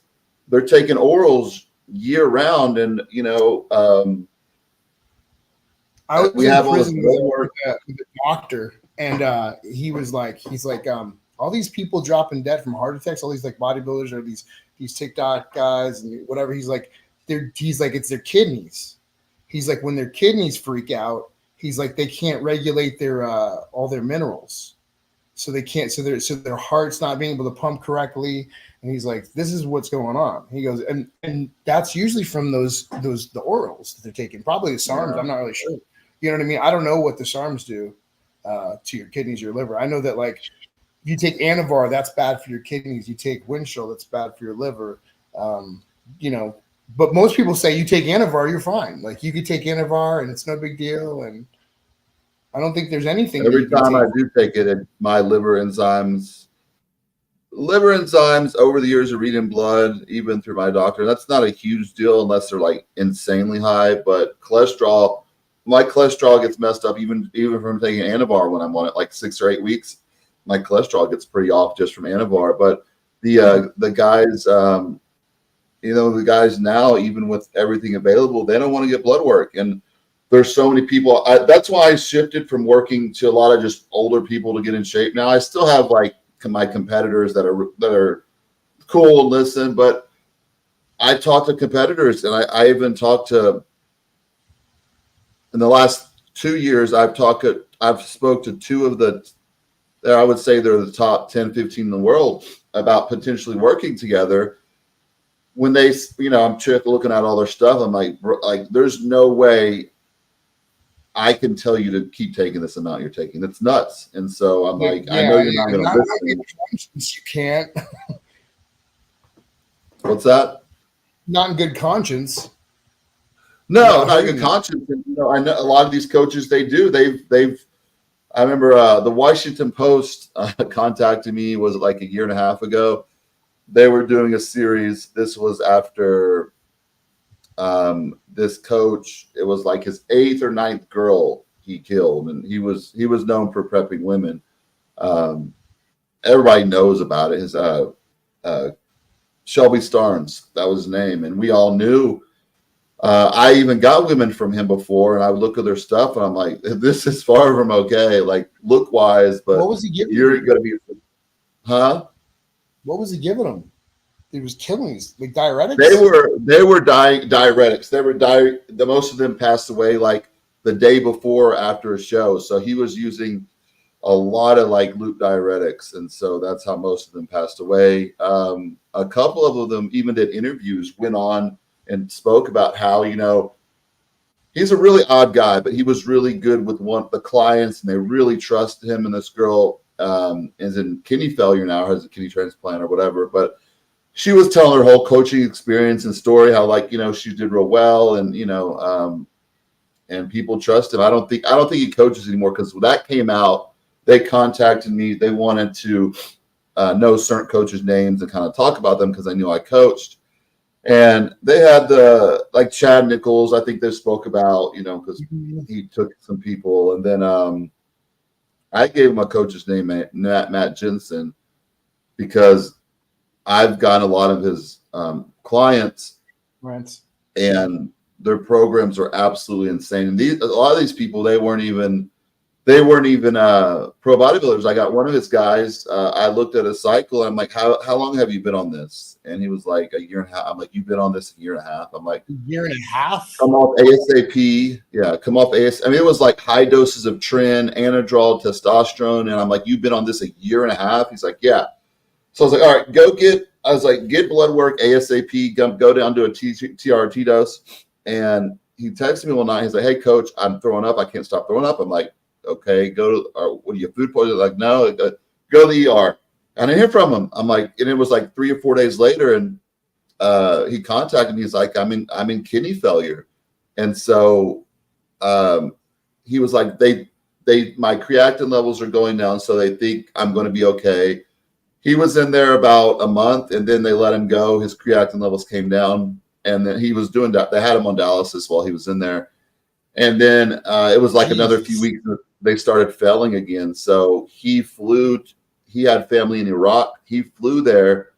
they're taking orals year round. And, you know,
I was in prison with a doctor, and he's like, all these people dropping dead from heart attacks, all these like bodybuilders or these TikTok guys and whatever. He's like, it's their kidneys. He's like, when their kidneys freak out, he's like, they can't regulate their all their minerals, so they can't. So their heart's not being able to pump correctly. And he's like, this is what's going on. He goes, and that's usually from the orals that they're taking, probably the SARMs. Yeah. I'm not really sure. You know what I mean? I don't know what the SARMs do to your kidneys, your liver. I know that like, if you take Anavar, that's bad for your kidneys. You take Winstrol, that's bad for your liver. You know, but most people say you take Anavar, you're fine. Like, you could take Anavar and it's no big deal. And I don't think there's anything.
Every time I do take it, my liver enzymes over the years of reading blood, even through my doctor, that's not a huge deal unless they're like insanely high. But cholesterol, my cholesterol gets messed up even from taking Anavar when I'm on it like 6 or 8 weeks. My cholesterol gets pretty off just from Anavar. But the guys, you know, the guys now, even with everything available, they don't want to get blood work. And there's so many people. That's why I shifted from working to a lot of just older people to get in shape. Now I still have like my competitors that are cool and listen, but I talk to competitors, and I even talked to, in the last 2 years, I've spoke to two of I would say they're the top 10, 15 in the world about potentially working together. When they, you know, I'm looking at all their stuff, I'm like, there's no way I can tell you to keep taking this amount you're taking. It's nuts. And so I'm like, yeah, I know you're not going to listen.
You can't.
What's that?
Not in good conscience.
No, not in good conscience. And, you know, I know a lot of these coaches, they've I remember the Washington Post contacted me, was it like a year and a half ago? They were doing a series. This was after this coach, it was like his 8th or 9th girl he killed, and he was known for prepping women. Everybody knows about it. His Shelby Starnes, that was his name, and we all knew. I even got women from him before, and I would look at their stuff, and I'm like, this is far from okay, like look wise. But
what was he giving?
You're gonna be, huh?
What was he giving them? He was killing like diuretics.
They were diuretics. The most of them passed away like the day before or after a show. So he was using a lot of like loop diuretics, and so that's how most of them passed away. A couple of them even did interviews, went on and spoke about how, you know, he's a really odd guy, but he was really good with the clients, and they really trusted him. And this girl is in kidney failure now, has a kidney transplant or whatever. But she was telling her whole coaching experience and story, how like, she did real well, and and people trust him. I don't think he coaches anymore, because when that came out, they contacted me. They wanted to know certain coaches' names and kind of talk about them because I knew I coached. And they had like Chad Nichols, I think they spoke about, because he took some people. And then I gave him a coach's name, Matt Jensen, because I've gotten a lot of his clients,
Right.
and their programs are absolutely insane. And a lot of these people, they weren't even pro bodybuilders. I got one of his guys. I looked at his cycle. And I'm like, how long have you been on this? And he was like, a year and a half. I'm like, you've been on this a year and a half? I'm like,
a year and a half?
Come off ASAP. Yeah, come off AS. I mean, it was like high doses of tren, anadrol, testosterone. And I'm like, you've been on this a year and a half? He's like, yeah. So I was like, all right, get blood work ASAP. Go down to a TRT dose. And he texted me one night. He's like, hey, coach, I'm throwing up. I can't stop throwing up. I'm like, okay, what are you, food poisoning? Like, no, go to the ER. And I hear from him. I'm like, and it was like 3 or 4 days later, and he contacted me. He's like, I'm in kidney failure. And so he was like, my creatinine levels are going down, so they think I'm going to be okay. He was in there about a month, and then they let him go. His creatinine levels came down, and then he was doing that. They had him on dialysis while he was in there. And then it was like another few weeks, they started failing again. So he had family in Iraq. He flew there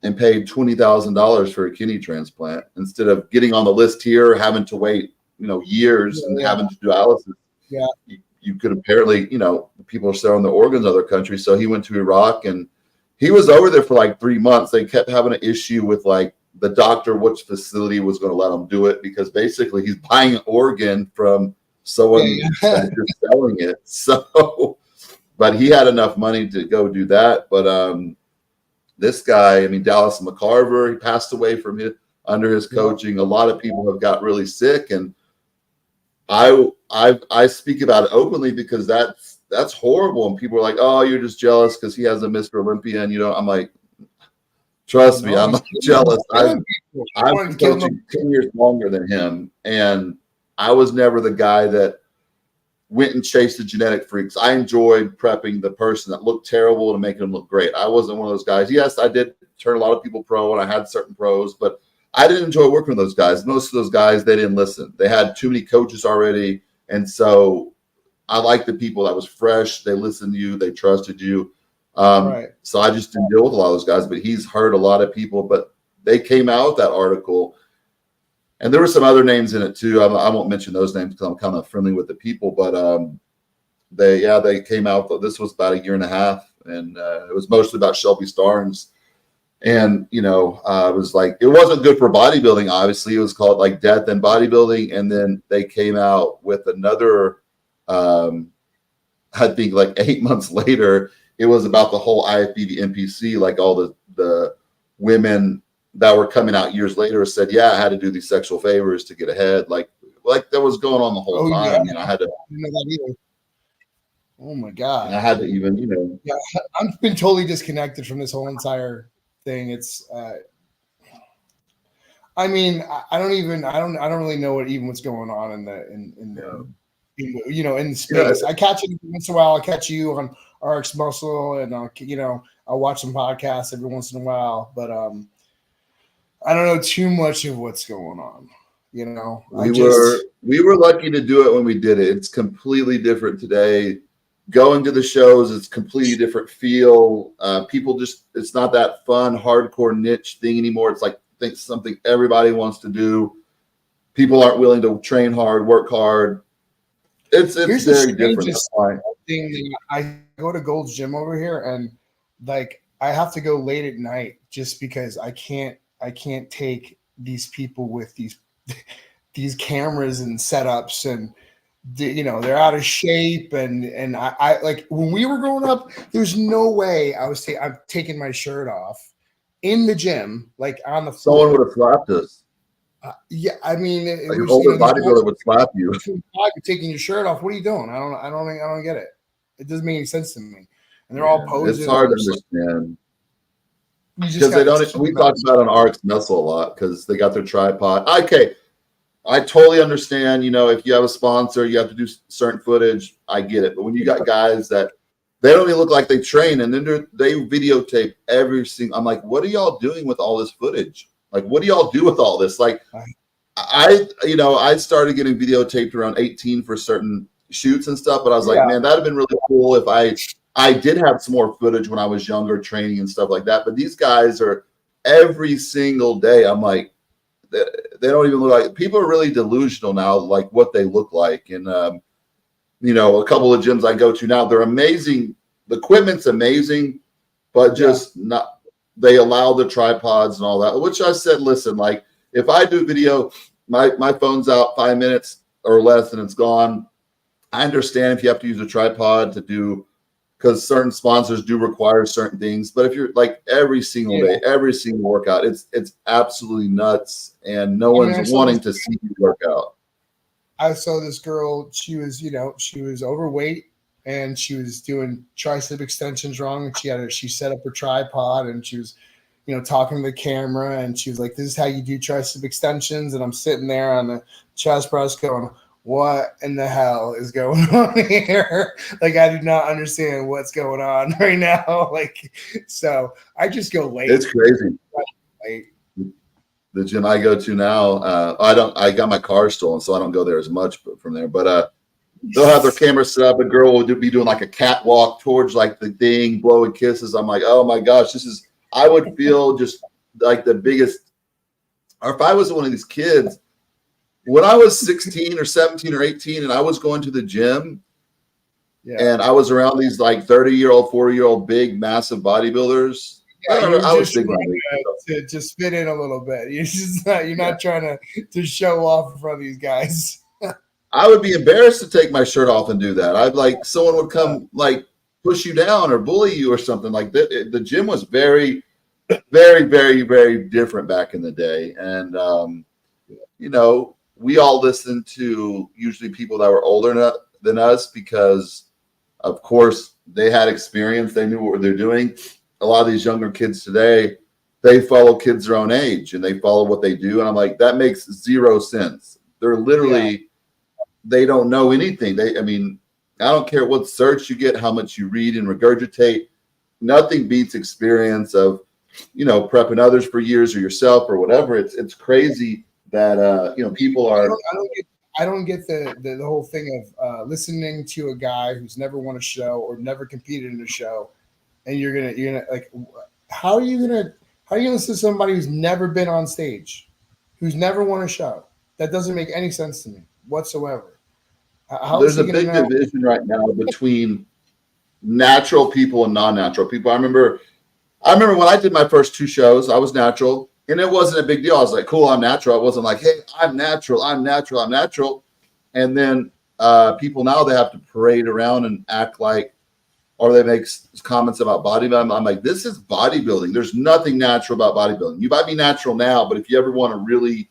and paid $20,000 for a kidney transplant instead of getting on the list here, having to wait, years and having to do dialysis.
Yeah.
You could apparently, people are selling their organs in other countries. So he went to Iraq, and he was over there for like 3 months. They kept having an issue with like the doctor, which facility was going to let him do it, because basically he's buying an organ from someone that's just selling it. So, but he had enough money to go do that. But this guy, I mean, Dallas McCarver, he passed away under his coaching. A lot of people have got really sick, and I speak about it openly because that's horrible. And people are like, oh, you're just jealous because he has a Mr. Olympia, and I'm like, trust me, I'm not jealous. I've been coaching 10 years longer than him, and I was never the guy that went and chased the genetic freaks. I enjoyed prepping the person that looked terrible to make them look great. I wasn't one of those guys. Yes, I did turn a lot of people pro, and I had certain pros, but I didn't enjoy working with those guys. Most of those guys, they didn't listen. They had too many coaches already, and so I liked the people that was fresh. They listened to you. They trusted you.
Right.
So I just didn't deal with a lot of those guys, but he's hurt a lot of people. But they came out with that article, and there were some other names in it too. I won't mention those names because I'm kind of friendly with the people, but they came out. This was about a year and a half, and it was mostly about Shelby Starnes. And it was like, it wasn't good for bodybuilding. Obviously, it was called like Death in Bodybuilding, and then they came out with another. I think like 8 months later, it was about the whole IFBB NPC, like all the women that were coming out years later said, yeah, I had to do these sexual favors to get ahead. Like that was going on the whole time.
Yeah.
I had to.
I didn't know that either. Oh my God.
And I had to even,
Yeah, I've been totally disconnected from this whole entire thing. It's, I mean, I don't really know what's going on in the space. I catch it once in a while. I catch you on RX Muscle, and I'll watch some podcasts every once in a while, but I don't know too much of what's going on. We
were lucky to do it when we did it. It's completely different today. Going to the shows, it's completely different feel. People it's not that fun, hardcore niche thing anymore. It's like something everybody wants to do. People aren't willing to train hard, work hard. It's very different. That's why.
I go to Gold's Gym over here, and like I have to go late at night just because I can't take these people with these cameras and setups, and they're out of shape, and I like when we were growing up, there's no way I'm taking my shirt off in the gym, like on the floor.
Someone would have slapped us.
Yeah, I mean,
an older bodybuilder would slap you.
You're taking your shirt off. What are you doing? I don't get it. It doesn't make any sense to me. and they're all posing.
It's hard to understand.
You just
Because they
gotta
don't.
keep
We
them
talked about on RX Muscle a lot because they got their tripod. Okay, I totally understand. You know, if you have a sponsor, you have to do certain footage. I get it. But when you got guys that they don't even look like they train, and then they videotape every single. I'm like, what are y'all doing with all this footage? Like, what do y'all do with all this? Like, I started getting videotaped around 18 for certain shoots and stuff, but I was like, man, that'd have been really cool if I did have some more footage when I was younger, training and stuff like that. But these guys are every single day. I'm like, they don't even look like, people are really delusional now, like what they look like. And, a couple of gyms I go to now, they're amazing. The equipment's amazing, but just not, they allow the tripods and all that, which I said, listen, like if I do video, my phone's out 5 minutes or less and it's gone. I understand if you have to use a tripod to do, because certain sponsors do require certain things. But if you're like every single day, every single workout, it's absolutely nuts, and no one's wanting to see you work out.
I saw this girl. She was overweight, and she was doing tricep extensions wrong. And she set up her tripod, and she was, talking to the camera, and she was like, "This is how you do tricep extensions." And I'm sitting there on the chest press going, what in the hell is going on here? Like, I do not understand what's going on right now. Like, so I just go late.
It's crazy.
Late.
The gym I go to now, I got my car stolen, so I don't go there as much from there. But they'll have their camera set up. A girl will be doing like a catwalk towards like the thing, blowing kisses. I'm like, oh my gosh, I would feel just like the biggest. Or if I was one of these kids, when I was 16 or 17 or 18 and I was going to the gym and I was around these like 30-year-old, 40-year-old big, massive bodybuilders.
I was big to just fit in a little bit. You're not trying to show off in front of these guys.
I would be embarrassed to take my shirt off and do that. I'd like someone would come like push you down or bully you or something like that. The gym was very, very, very, very different back in the day. And, we all listened to usually people that were older than us because, of course, they had experience. They knew what they're doing. A lot of these younger kids today, they follow kids their own age and they follow what they do. And I'm like, that makes zero sense. They're literally, they don't know anything. I don't care what search you get, how much you read and regurgitate. Nothing beats experience of, prepping others for years or yourself or whatever. It's crazy that people are.
I don't get the whole thing of listening to a guy who's never won a show or never competed in a show, and you're gonna like, how are you gonna listen to somebody who's never been on stage, who's never won a show? That doesn't make any sense to me whatsoever.
There's a big division right now between natural people and non-natural people. I remember when I did my first 2 shows, I was natural. And it wasn't a big deal. I was like, cool, I'm natural. I wasn't like, hey, I'm natural. And then people now, they have to parade around and act like, or they make comments about bodybuilding. I'm like, this is bodybuilding. There's nothing natural about bodybuilding. You might be natural now, but if you ever want to really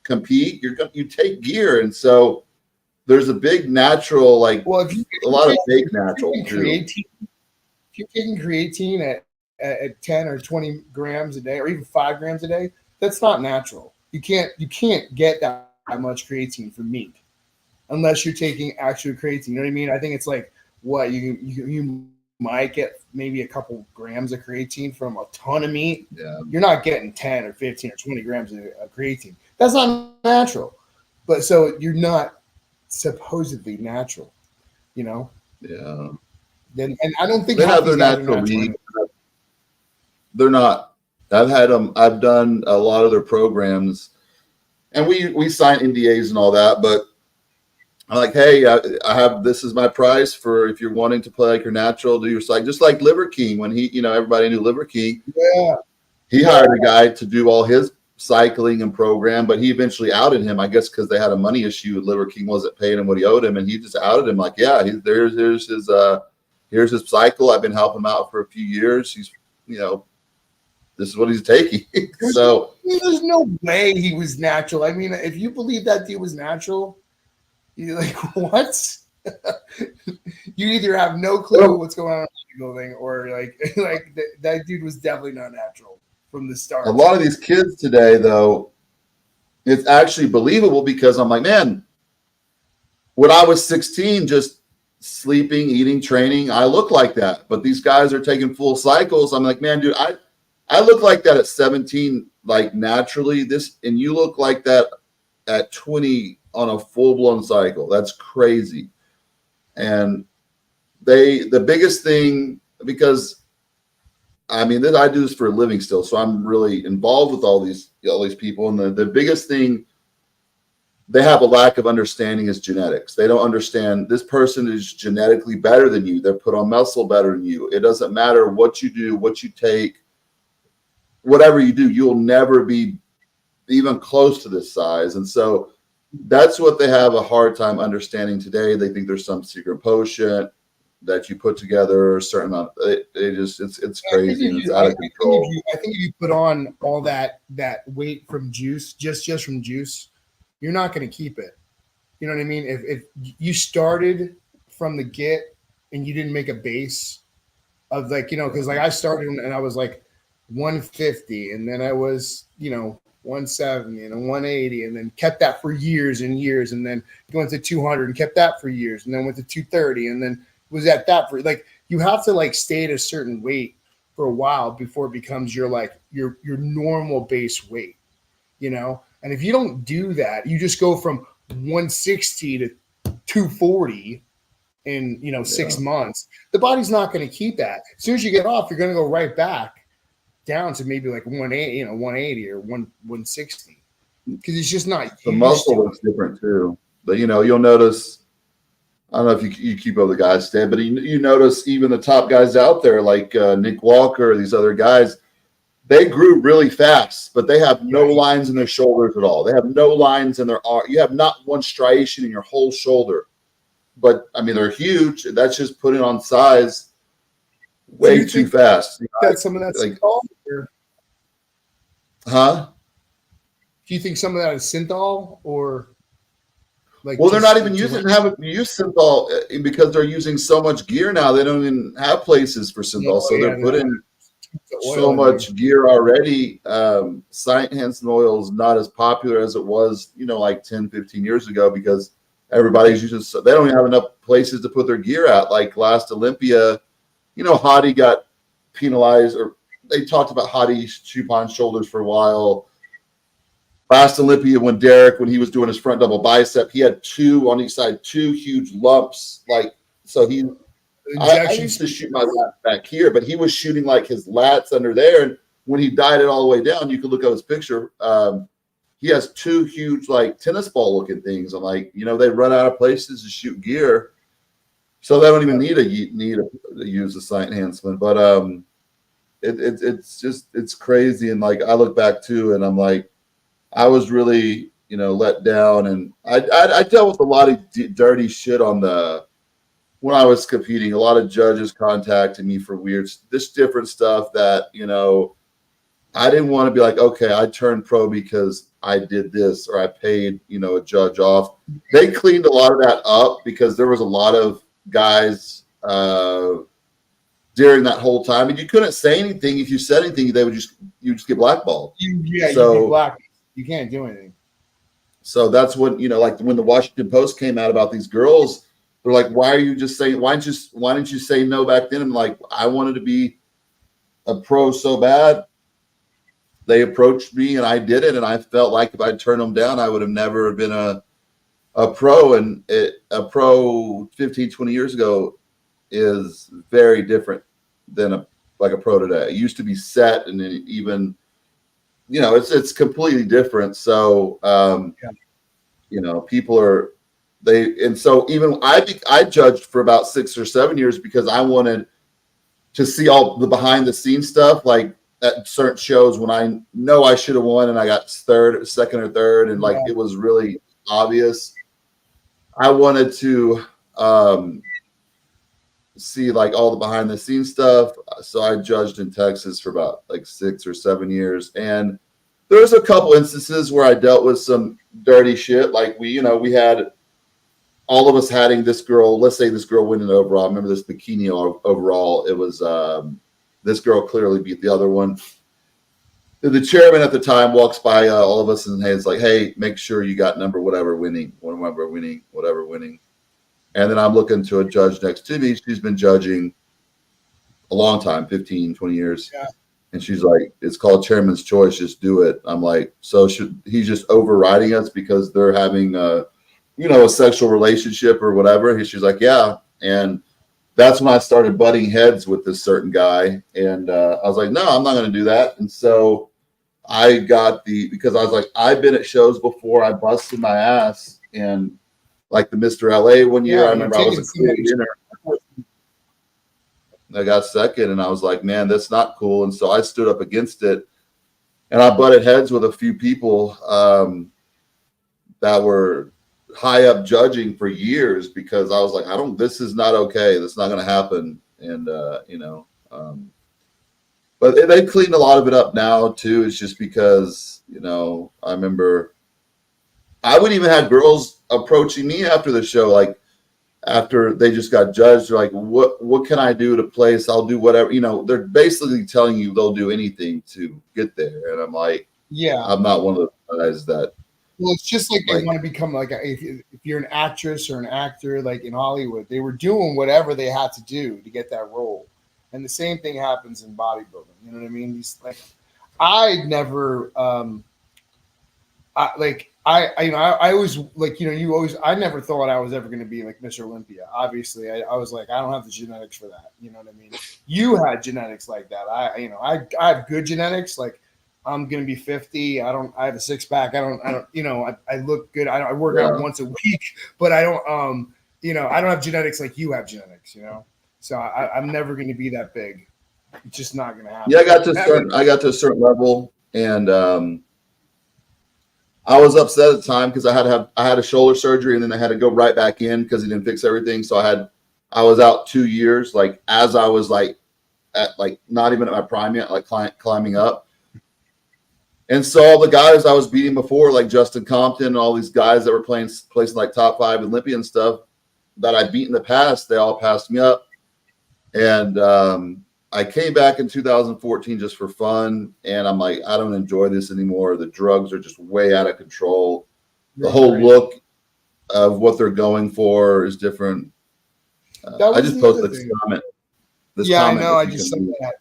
compete, you take gear. And so there's a big natural, like, a lot of fake natural too.
If you're taking creatine at 10 or 20 grams a day, or even 5 grams a day, that's not natural. You can't get that much creatine from meat unless you're taking actual creatine. You know what I mean? I think it's like what you might get maybe a couple grams of creatine from a ton of meat.
Yeah.
You're not getting 10 or 15 or 20 grams of creatine. That's not natural. But so you're not supposedly natural,
Yeah.
Then, and I don't think
they have their natural meat. They're not. I've done a lot of their programs, and we sign NDAs and all that. But I'm like, hey, I have, this is my price for if you're wanting to play like you're natural, do your cycle. Just like Liver King, when he, everybody knew Liver King.
Yeah.
He hired a guy to do all his cycling and program, but he eventually outed him, I guess, because they had a money issue. Liver King wasn't paying him what he owed him, and he just outed him. Like, yeah, here's his cycle. I've been helping him out for a few years. He's, this is what he's taking. So
there's no way he was natural. I mean, if you believe that dude was natural, you're like, what? You either have no clue what's going on in the building, or like that dude was definitely not natural from the start.
A lot of these kids today, though, it's actually believable because I'm like, man, when I was 16, just sleeping, eating, training, I look like that. But these guys are taking full cycles. I'm like, man, dude, I look like that at 17, like naturally. And you look like that at 20 on a full-blown cycle. That's crazy. And the biggest thing, because I mean, I do this for a living still, so I'm really involved with all these people. And the biggest thing they have a lack of understanding is genetics. They don't understand this person is genetically better than you. They're put on muscle better than you. It doesn't matter what you do, what you take, whatever you do, you'll never be even close to this size. And so that's what they have a hard time understanding today. They think there's some secret potion that you put together a certain amount. It's crazy and it's out of control.
I think if you put on all that weight from juice, just from juice, you're not going to keep it. You know what I mean? If you started from the get and you didn't make a base of like, because like I started and I was like 150, and then I was 170 and 180, and then kept that for years and years, and then went to 200 and kept that for years, and then went to 230, and then was at that for like, you have to like stay at a certain weight for a while before it becomes your normal base weight, and if you don't do that, you just go from 160 to 240 in 6 months, the body's not going to keep that. As soon as you get off, you're going to go right back down to maybe like 180, 180 or 160, because it's just not.
The muscle looks different too. But you'll notice. I don't know if you keep up with the guys today, but you notice even the top guys out there like Nick Walker, these other guys, they grew really fast, but they have no lines in their shoulders at all. They have no lines in their arm. You have not one striation in your whole shoulder. But I mean, they're huge. That's just putting on size way too fast.
That's some of that's like,
huh?
Do you think some of that is synthol or? Like,
well, they're not even haven't used synthol because they're using so much gear now. They don't even have places for synthol, so they're putting so much gear already. Enhanced oil is not as popular as it was, like 10, 15 years ago, because everybody's using. They don't even have enough places to put their gear at. Like last Olympia, Hadi got penalized, or they talked about Hadi supine shoulders for a while. Last Olympia, when he was doing his front double bicep, he had two on each side, two huge lumps. Like, so I used to shoot my lats back here, but he was shooting like his lats under there. And when he dyed it all the way down, you could look at his picture. He has two huge, like tennis ball looking things. I'm like, they run out of places to shoot gear, so they don't even need to use the sight enhancement. But it's crazy. And like I look back too, and I'm like, I was really, let down, and I dealt with a lot of dirty shit when I was competing. A lot of judges contacted me for different stuff that, I didn't want to be like, okay, I turned pro because I did this, or I paid, a judge off. They cleaned a lot of that up because there was a lot of guys during that whole time, and you couldn't say anything. If you said anything, you just get blackballed.
You get blackballed. You can't do anything.
So that's when, like when the Washington Post came out about these girls, they're like, why didn't you say no back then? I'm like, I wanted to be a pro so bad. They approached me and I did it. And I felt like if I'd turned them down, I would have never been a pro. And a pro 15, 20 years ago is very different than a pro today. It used to be set, and then even it's completely different. So, people are and so even I judged for about 6 or 7 years because I wanted to see all the behind the scenes stuff, like at certain shows when I know I should have won and I got second or third. And like, it was really obvious. I wanted to, see like all the behind the scenes stuff. So I judged in Texas for about like 6 or 7 years. And there's a couple instances where I dealt with some dirty shit. Like we had all of us having this girl, let's say this girl winning overall. I remember this bikini overall. It was this girl clearly beat the other one. The chairman at the time walks by all of us and it's like, hey, make sure you got number whatever winning. And then I'm looking to a judge next to me. She's been judging a long time, 15, 20 years.
Yeah.
And she's like, it's called chairman's choice. Just do it. I'm like, so he's just overriding us because they're having a sexual relationship or whatever. She's like, yeah. And that's when I started butting heads with this certain guy. And I was like, no, I'm not going to do that. And so I got because I was like, I've been at shows before. I busted my ass. And like the Mr. LA one year, I remember I was a clear winner. I got second, and I was like, man, that's not cool. And so I stood up against it, and I butted heads with a few people that were high up judging for years because I was like, this is not okay. That's not going to happen. And, but they cleaned a lot of it up now too. It's just because, I remember I would even have girls approaching me after the show, like after they just got judged. They're like, what can I do to place? I'll do whatever, they're basically telling you they'll do anything to get there. And I'm like,
yeah,
I'm not one of those guys that.
Well, it's just like they want to become like if you're an actress or an actor, like in Hollywood, they were doing whatever they had to do to get that role. And the same thing happens in bodybuilding. You know what I mean? These I never, I always I never thought I was ever going to be like Mr. Olympia. Obviously, I was like, I don't have the genetics for that. You know what I mean? You had genetics like that. I have good genetics. Like I'm going to be 50. I have a six pack. I look good. I work out once a week, but I don't, I don't have genetics like you have genetics, So I'm never going to be that big. It's just not going to happen.
Yeah, I got to a certain level, and I was upset at the time because I had a shoulder surgery, and then I had to go right back in because he didn't fix everything. So I was out 2 years, like as I was like at not even at my prime yet, like climbing up. And so all the guys I was beating before, like Justin Compton and all these guys that were placing like top 5 Olympia and stuff that I beat in the past, they all passed me up. And I came back in 2014 just for fun. And I'm like, I don't enjoy this anymore. The drugs are just way out of control. The whole look of what they're going for is different. I just posted this comment.
I know. I just saw that.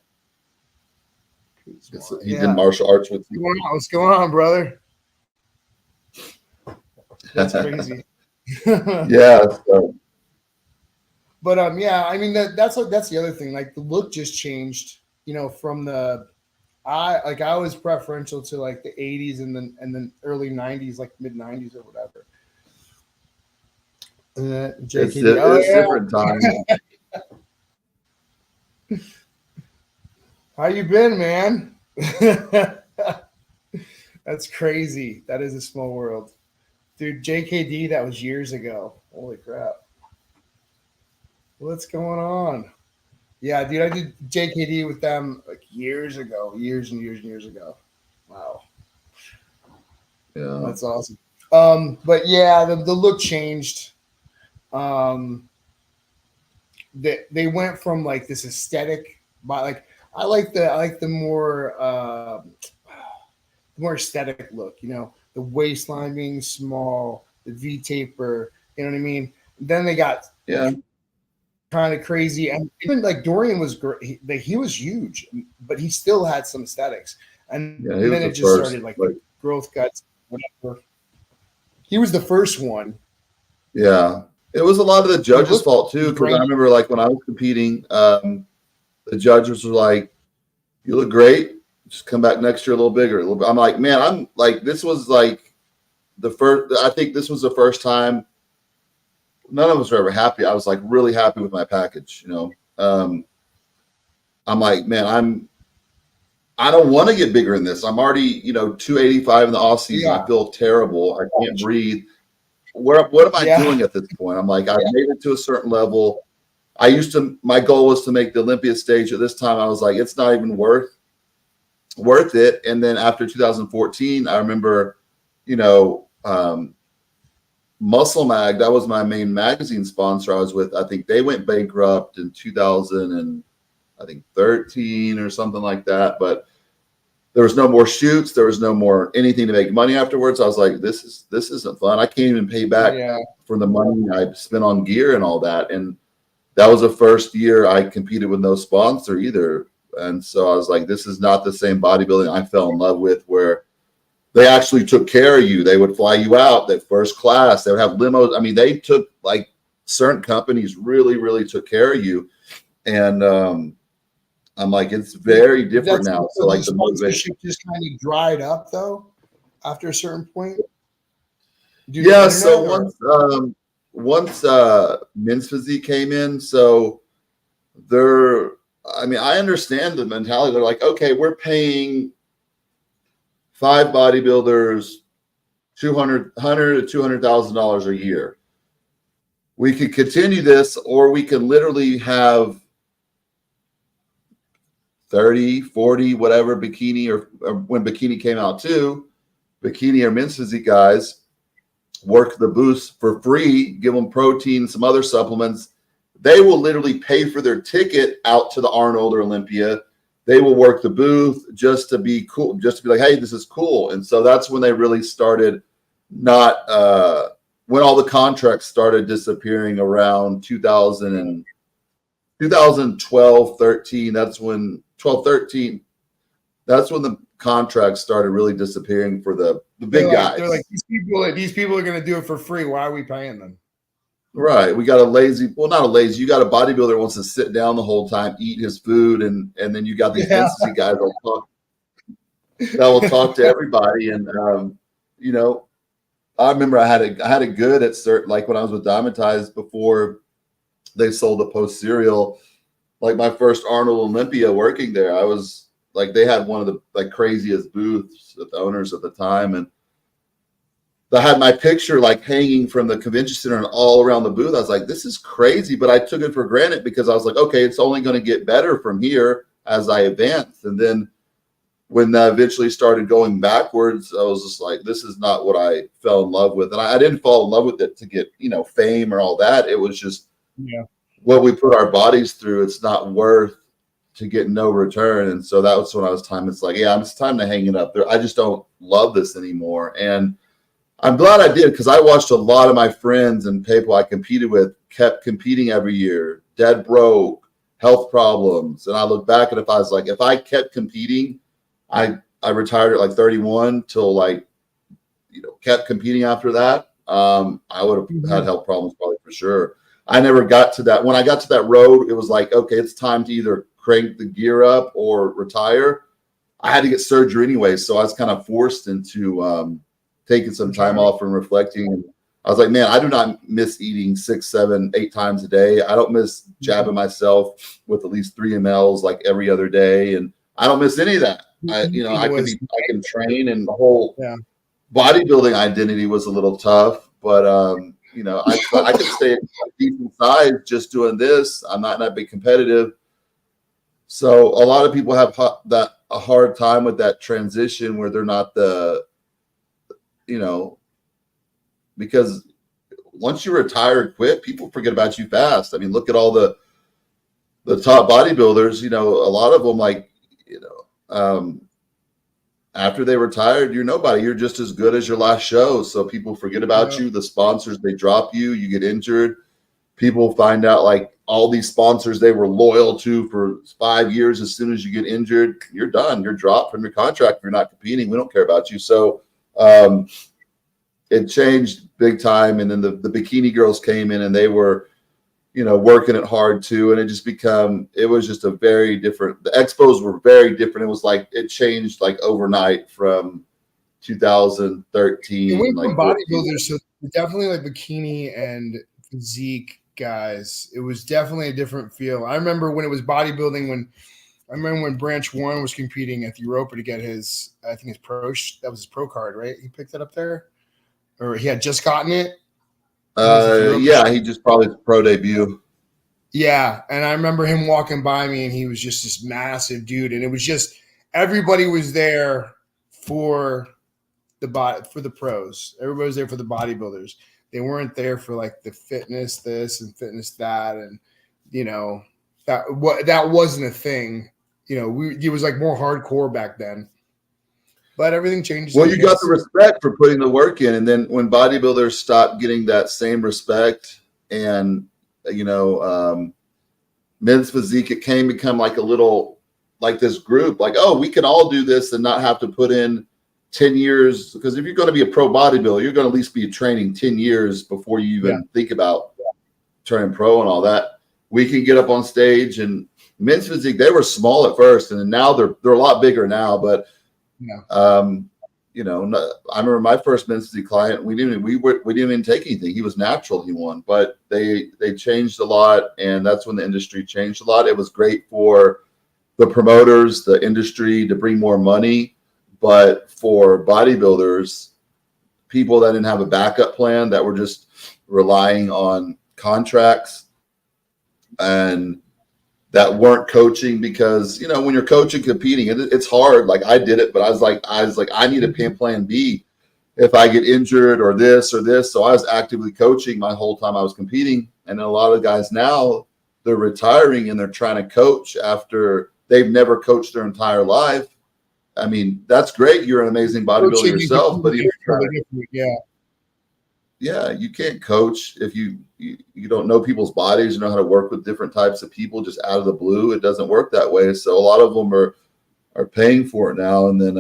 He did martial arts with you.
What's going on, brother? That's crazy.
Yeah. So.
But I mean that's the other thing. Like the look just changed. From I was preferential to like the 80s and then early 90s, like mid 90s or whatever.
It's different time.
How you been, man? That's crazy. That is a small world. Dude, JKD, that was years ago. Holy crap. What's going on? Yeah, dude, I did JKD with them like years ago. Years and years ago. Wow.
Yeah.
That's awesome. But yeah, the look changed. They went from like this aesthetic, but like I like the more aesthetic look, the waistline being small, the V taper, you know what I mean? Then they got kind of crazy, and even like Dorian was great. He was huge, but he still had some aesthetics. And then it just started like growth cuts, whatever. He was the first one.
Yeah. It was a lot of the judges' fault too, because I remember like when I was competing, the judges were like, "You look great. Just come back next year a little bigger." I'm like, man, I'm like, this was like the first. I think this was the first time. None of us were ever happy. I was like really happy with my package, I'm like, man, I don't want to get bigger in this. I'm already, 285 in the off season. I feel terrible. I can't breathe. What am I doing at this point? I'm like, I've made it to a certain level. My goal was to make the Olympia stage. At this time, I was like, it's not even worth it. And then after 2014, I remember, Muscle Mag, that was my main magazine sponsor I was with. I think they went bankrupt in 2013 or something like that. But there was no more shoots. There was no more anything to make money afterwards. I was like, this isn't fun. I can't even pay back for the money I spent on gear and all that. And that was the first year I competed with no sponsor either. And so I was like, this is not the same bodybuilding I fell in love with, where they actually took care of you. They would fly you out, that first class. They would have limos. I mean, they took, like, certain companies really, really took care of you. And I'm like, it's very different now. So like the motivation
just kind of dried up though after a certain point.
Yeah. So once Men's Physique came in, so I mean, I understand the mentality. They're like, okay, we're paying 5 bodybuilders $100,000 to $200,000 a year. We could continue this, or we can literally have 30, 40, whatever bikini, or when bikini came out too, bikini or Men's Physique guys work the booths for free, give them protein, some other supplements. They will literally pay for their ticket out to the Arnold or Olympia. They will work the booth just to be cool, just to be like, hey, this is cool. And so that's when they really started when all the contracts started disappearing around 2012, 13. That's when 12, 13. That's when the contracts started really disappearing for the big guys.
They're like, these people are going to do it for free. Why are we paying them?
Right. We got not a lazy. You got a bodybuilder that wants to sit down the whole time, eat his food, and then you got these density guys that will talk to everybody. And I remember I had it good at certain, like when I was with Diamond Ties before they sold the Post cereal. Like my first Arnold Olympia working there, I was like, they had one of the like craziest booths with the owners at the time, and I had my picture like hanging from the convention center and all around the booth. I was like, this is crazy, but I took it for granted because I was like, okay, it's only going to get better from here as I advance. And then when that eventually started going backwards, I was just like, this is not what I fell in love with. And I didn't fall in love with it to get, fame or all that. It was just what we put our bodies through. It's not worth to get no return. And so that was when I was time. It's like, it's time to hang it up there. I just don't love this anymore. And I'm glad I did, because I watched a lot of my friends and people I competed with kept competing every year, dead broke, health problems. And I look back and if I kept competing, I retired at like 31 till kept competing after that. I would have had health problems probably for sure. I never got to that. When I got to that road, it was like, okay, it's time to either crank the gear up or retire. I had to get surgery anyway. So I was kind of forced into, taking some time off and reflecting. And I was like, man, I do not miss eating 6, 7, 8 times a day. I don't miss jabbing myself with at least 3 mLs like every other day. And I don't miss any of that. I can train, and the whole bodybuilding identity was a little tough, but I can stay at a decent size just doing this. I'm not that big competitive. So a lot of people have a hard time with that transition where they're not because once you retire and quit, people forget about you fast. I mean, look at all the top bodybuilders, a lot of them after they retired, you're nobody. You're just as good as your last show. So people forget about you. The sponsors, they drop you, you get injured. People find out like all these sponsors they were loyal to for 5 years. As soon as you get injured, you're done. You're dropped from your contract. If you're not competing, we don't care about you. So it changed big time. And then the bikini girls came in and they were, working it hard too. And it was just a very different, the expos were very different. It was like, it changed like overnight from 2013.
It went from bodybuilders, so definitely like bikini and physique guys. It was definitely a different feel. I remember when it was bodybuilding, when Branch Warren was competing at the Europa to get his pro card, right? He picked it up there, or he had just gotten it.
He just probably his pro debut.
Yeah, and I remember him walking by me, and he was just this massive dude, and it was just everybody was there for the pros. Everybody was there for the bodybuilders. They weren't there for like the fitness this and fitness that, and you know that wasn't a thing. You know, it was like more hardcore back then. But everything changes.
Well, you got the respect for putting the work in, and then when bodybuilders stopped getting that same respect, and you know, men's physique, it can become like a little like this group, like, oh, we can all do this and not have to put in 10 years. Because if you're going to be a pro bodybuilder, you're going to at least be training 10 years before you even think about turning pro and all that. We can get up on stage, and men's physique, they were small at first, and now they're a lot bigger now. But you know, I remember my first men's physique client. We didn't even take anything. He was natural. He won, but they changed a lot, and that's when the industry changed a lot. It was great for the promoters, the industry, to bring more money, but for bodybuilders, people that didn't have a backup plan, that were just relying on contracts and that weren't coaching, because, you know, when you're coaching, competing, it's hard. Like I did it, but I was like, I need a plan B if I get injured or this or this. So I was actively coaching my whole time I was competing. And a lot of guys now, they're retiring and they're trying to coach after they've never coached their entire life. I mean, that's great. You're an amazing bodybuilder yourself, but you can't coach if you don't know people's bodies, you know how to work with different types of people just out of the blue. It doesn't work that way. So a lot of them are paying for it now. And then,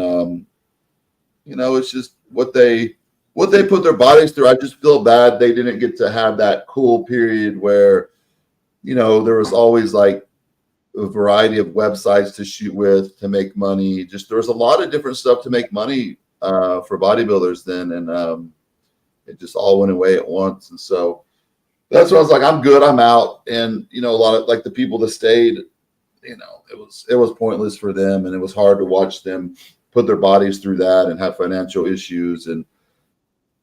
you know, it's just what they put their bodies through. I just feel bad they didn't get to have that cool period where, you know, there was always like a variety of websites to shoot with to make money. Just there was a lot of different stuff to make money for bodybuilders then, and it just all went away at once. And so that's what I was like, I'm good, I'm out. And you know, a lot of like the people that stayed, you know, it was pointless for them, and it was hard to watch them put their bodies through that and have financial issues and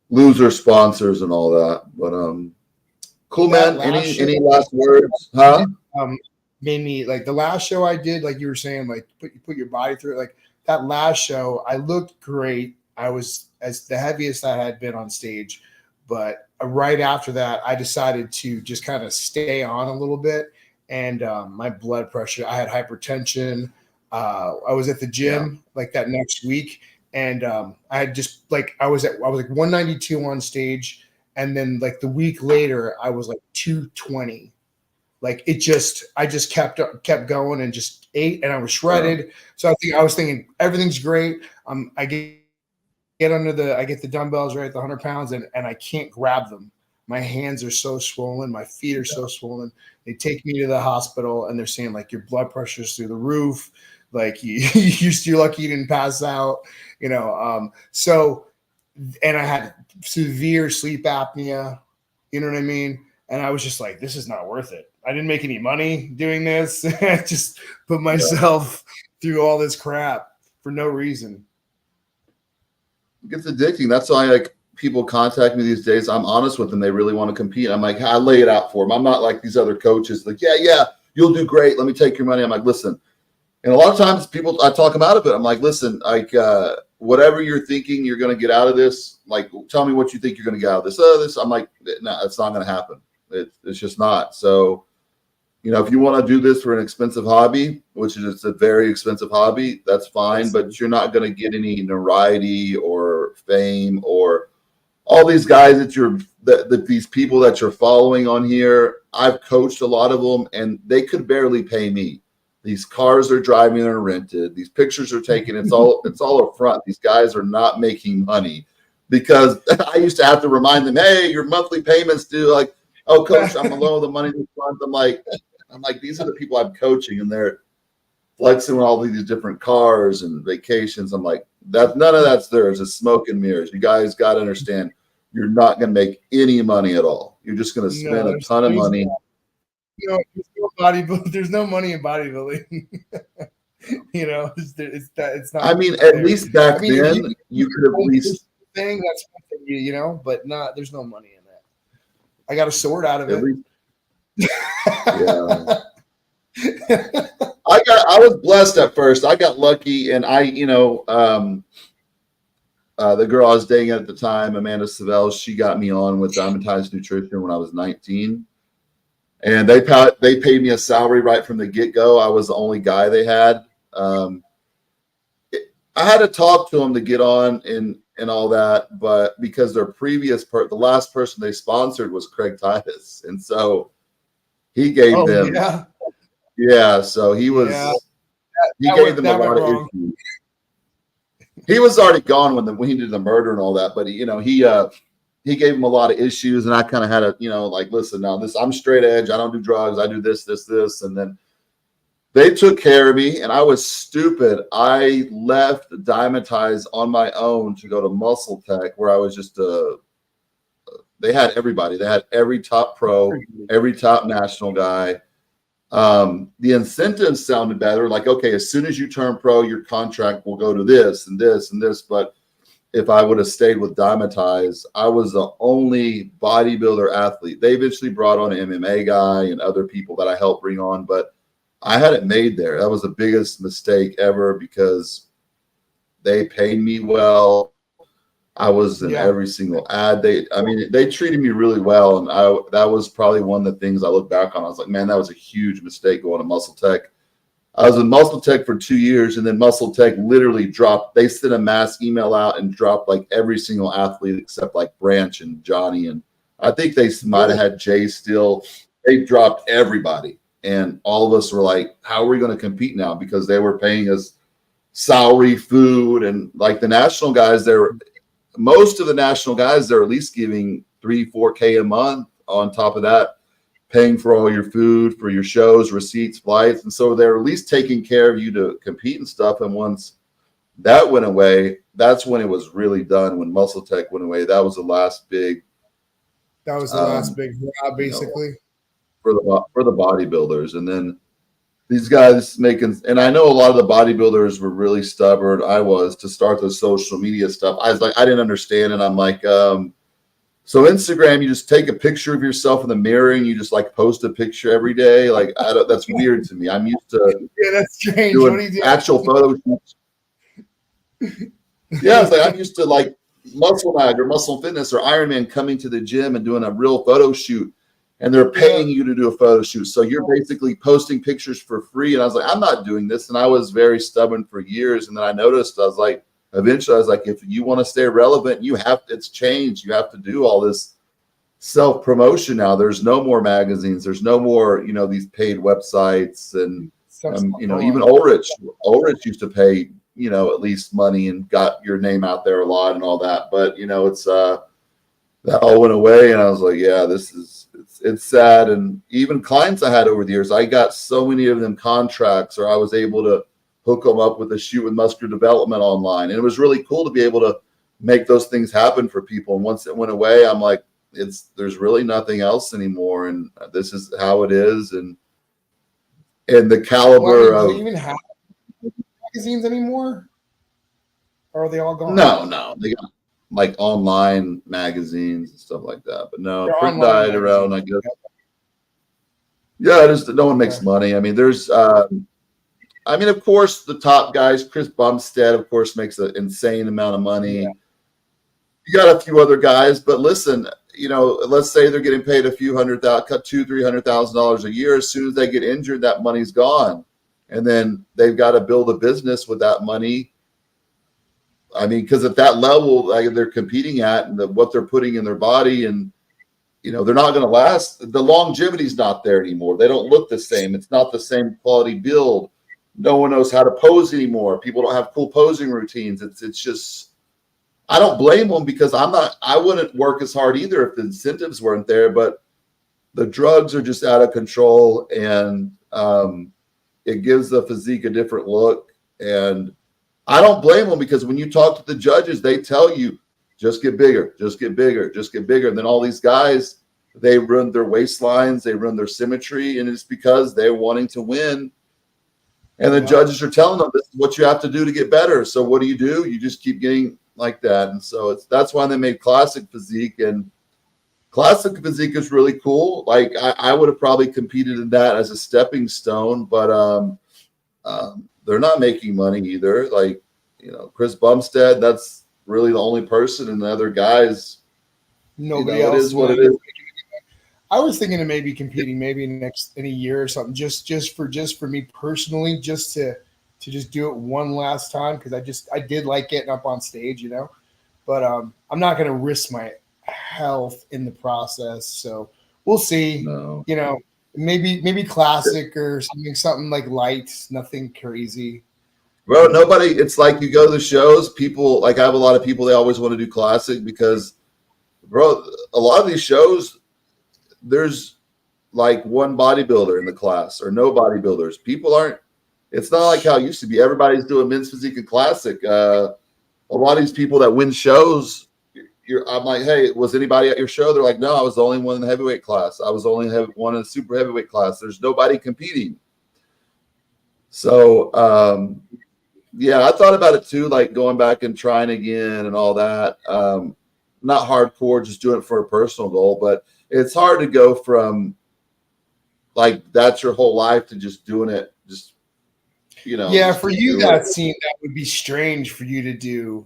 lose their sponsors and all that. But cool, man. Any last words? Huh?
Made me like the last show I did, like you were saying, like put your body through it. Like that last show, I looked great. I was as the heaviest I had been on stage, but right after that, I decided to just kind of stay on a little bit. And my blood pressure, I had hypertension. I was at the gym like that next week, and I had just like I was like 192 on stage, and then like the week later, I was like 220. Like I just kept going and just ate, and I was shredded. So I was thinking everything's great. I get the dumbbells, right, the 100 pounds, and I can't grab them. My hands are so swollen. My feet are so swollen. They take me to the hospital, and they're saying like your blood pressure's through the roof. Like you're lucky you didn't pass out, you know. So, and I had severe sleep apnea. You know what I mean? And I was just like, this is not worth it. I didn't make any money doing this. I just put myself through all this crap for no reason.
It gets addicting. That's why like people contact me these days. I'm honest with them. They really want to compete. I'm like, I lay it out for them. I'm not like these other coaches. Like, yeah, you'll do great. Let me take your money. I'm like, listen. And a lot of times people, I talk them out of it. I'm like, listen, like whatever you're thinking you're going to get out of this, like, tell me what you think you're going to get out of this. I'm like, no, it's not going to happen. It's just not. So, you know, if you want to do this for an expensive hobby, which is a very expensive hobby, that's fine. But you're not going to get any notoriety or fame or all these guys that these people that you're following on here. I've coached a lot of them, and they could barely pay me. These cars they're driving are rented. These pictures are taken. It's all a front. These guys are not making money, because I used to have to remind them, hey, your monthly payments due. Like, oh, coach, I'm below the money this month. I'm like, these are the people I'm coaching, and they're flexing with all these different cars and vacations. I'm like, none of that's theirs. It's smoke and mirrors. You guys got to understand, you're not going to make any money at all. You're just going to spend a ton of money.
There's no money in bodybuilding. You know, it's not.
I mean, at least back then, you could at least
thing that's you know, but there's no money in that. I got a sword out of it.
Yeah. I was blessed at first. I got lucky, and the girl I was dating at the time, Amanda Savell, she got me on with Diamondized Nutrition when I was 19. And they paid me a salary right from the get-go. I was the only guy they had. I had to talk to them to get on and all that, but because their the last person they sponsored was Craig Titus. And so he gave them, so he gave them a lot of issues. He was already gone when he did the murder and all that, but he gave him a lot of issues, and I kind of had to, like, listen, now I'm straight edge. I don't do drugs. I do this, and then they took care of me, and I was stupid. I left Diamatize on my own to go to Muscle Tech, where I was just they had everybody. They had every top pro, every top national guy. The incentives sounded better. Like, okay, as soon as you turn pro, your contract will go to this and this and this. But if I would have stayed with Diamatize, I was the only bodybuilder athlete. They eventually brought on an MMA guy and other people that I helped bring on, but I had it made there. That was the biggest mistake ever because they paid me well. I was in every single ad. They treated me really well, and that was probably one of the things I look back on. I was like, man, that was a huge mistake going to Muscle Tech. I was in Muscle Tech for 2 years, and then Muscle Tech literally dropped. They sent a mass email out and dropped like every single athlete except like Branch and Johnny, and I think they might have had Jay still. They dropped everybody, and all of us were like, how are we going to compete now? Because they were paying us salary, food, and like the national guys, most of the national guys, they're at least giving $3-4K a month on top of that, paying for all your food, for your shows, receipts, flights. And so they're at least taking care of you to compete and stuff. And once that went away, that's when it was really done. When Muscle Tech went away, that was the last big.
That was the last big job, basically.
For the bodybuilders. And then these guys and I know a lot of the bodybuilders were really stubborn. I was to start the social media stuff. I was like, I didn't understand. And I'm like, so Instagram, you just take a picture of yourself in the mirror and you just like post a picture every day. Like, that's weird to me. I'm used to
that's strange.
doing actual photo shoots. Yeah, it's like I'm used to like Muscle Mag or Muscle Fitness or Ironman coming to the gym and doing a real photo shoot. And they're paying you to do a photo shoot. So you're basically posting pictures for free. And I was like, I'm not doing this. And I was very stubborn for years. And then I noticed, eventually I was like, if you want to stay relevant, it's changed. You have to do all this self-promotion now. There's no more magazines. There's no more, these paid websites. And, even Ulrich used to pay, at least money and got your name out there a lot and all that. But, it's, that all went away. And I was like, yeah, it's sad. And even clients I had over the years, I got so many of them contracts, or I was able to hook them up with a shoot with Muscular Development online. And it was really cool to be able to make those things happen for people. And once it went away, I'm like, there's really nothing else anymore. And this is how it is. And the caliber of.
Do you even have magazines anymore? Or are they all gone?
No. They got like online magazines and stuff like that. But no, print died around, I guess. Yeah, just no one makes money. I mean, there's of course, the top guys, Chris Bumstead, of course, makes an insane amount of money. Yeah. You got a few other guys, but listen, let's say they're getting paid a few $200,000-$300,000 a year. As soon as they get injured, that money's gone. And then they've got to build a business with that money. I mean, because at that level, like they're competing at and what they're putting in their body, and they're not going to last. The longevity's not there anymore. They don't look the same. It's not the same quality build. No one knows how to pose anymore. People don't have cool posing routines. It's just, I don't blame them because I wouldn't work as hard either if the incentives weren't there. But the drugs are just out of control, and it gives the physique a different look. And I don't blame them because when you talk to the judges, they tell you, just get bigger, just get bigger, just get bigger. And then all these guys, they run their waistlines, they run their symmetry, and it's because they're wanting to win. And the judges are telling them, this is what you have to do to get better. So what do? You just keep getting like that. And so that's why they made Classic Physique. And Classic Physique is really cool. Like I would have probably competed in that as a stepping stone, but they're not making money either. Like, Chris Bumstead, really the only person, and the other guys,
Nobody
it
else.
is what it is.
I was thinking of maybe competing maybe in a year or something, just for me personally, just to just do it one last time, because I did like getting up on stage, but I'm not going to risk my health in the process. So we'll see.
No.
Maybe classic or something like light, nothing crazy.
Bro, nobody. It's like you go to the shows. People, like, I have a lot of people. They always want to do classic because, bro, a lot of these shows, there's like one bodybuilder in the class or no bodybuilders. People aren't. It's not like how it used to be. Everybody's doing men's physique and classic. A lot of these people that win shows, I'm like, hey, was anybody at your show? They're like, no, I was the only one in the heavyweight class. I was the only one in the super heavyweight class. There's nobody competing. So, yeah, I thought about it too, like going back and trying again and all that. Not hardcore, just doing it for a personal goal, but it's hard to go from like that's your whole life to just doing it, just
Yeah, for you that would be strange for you to do.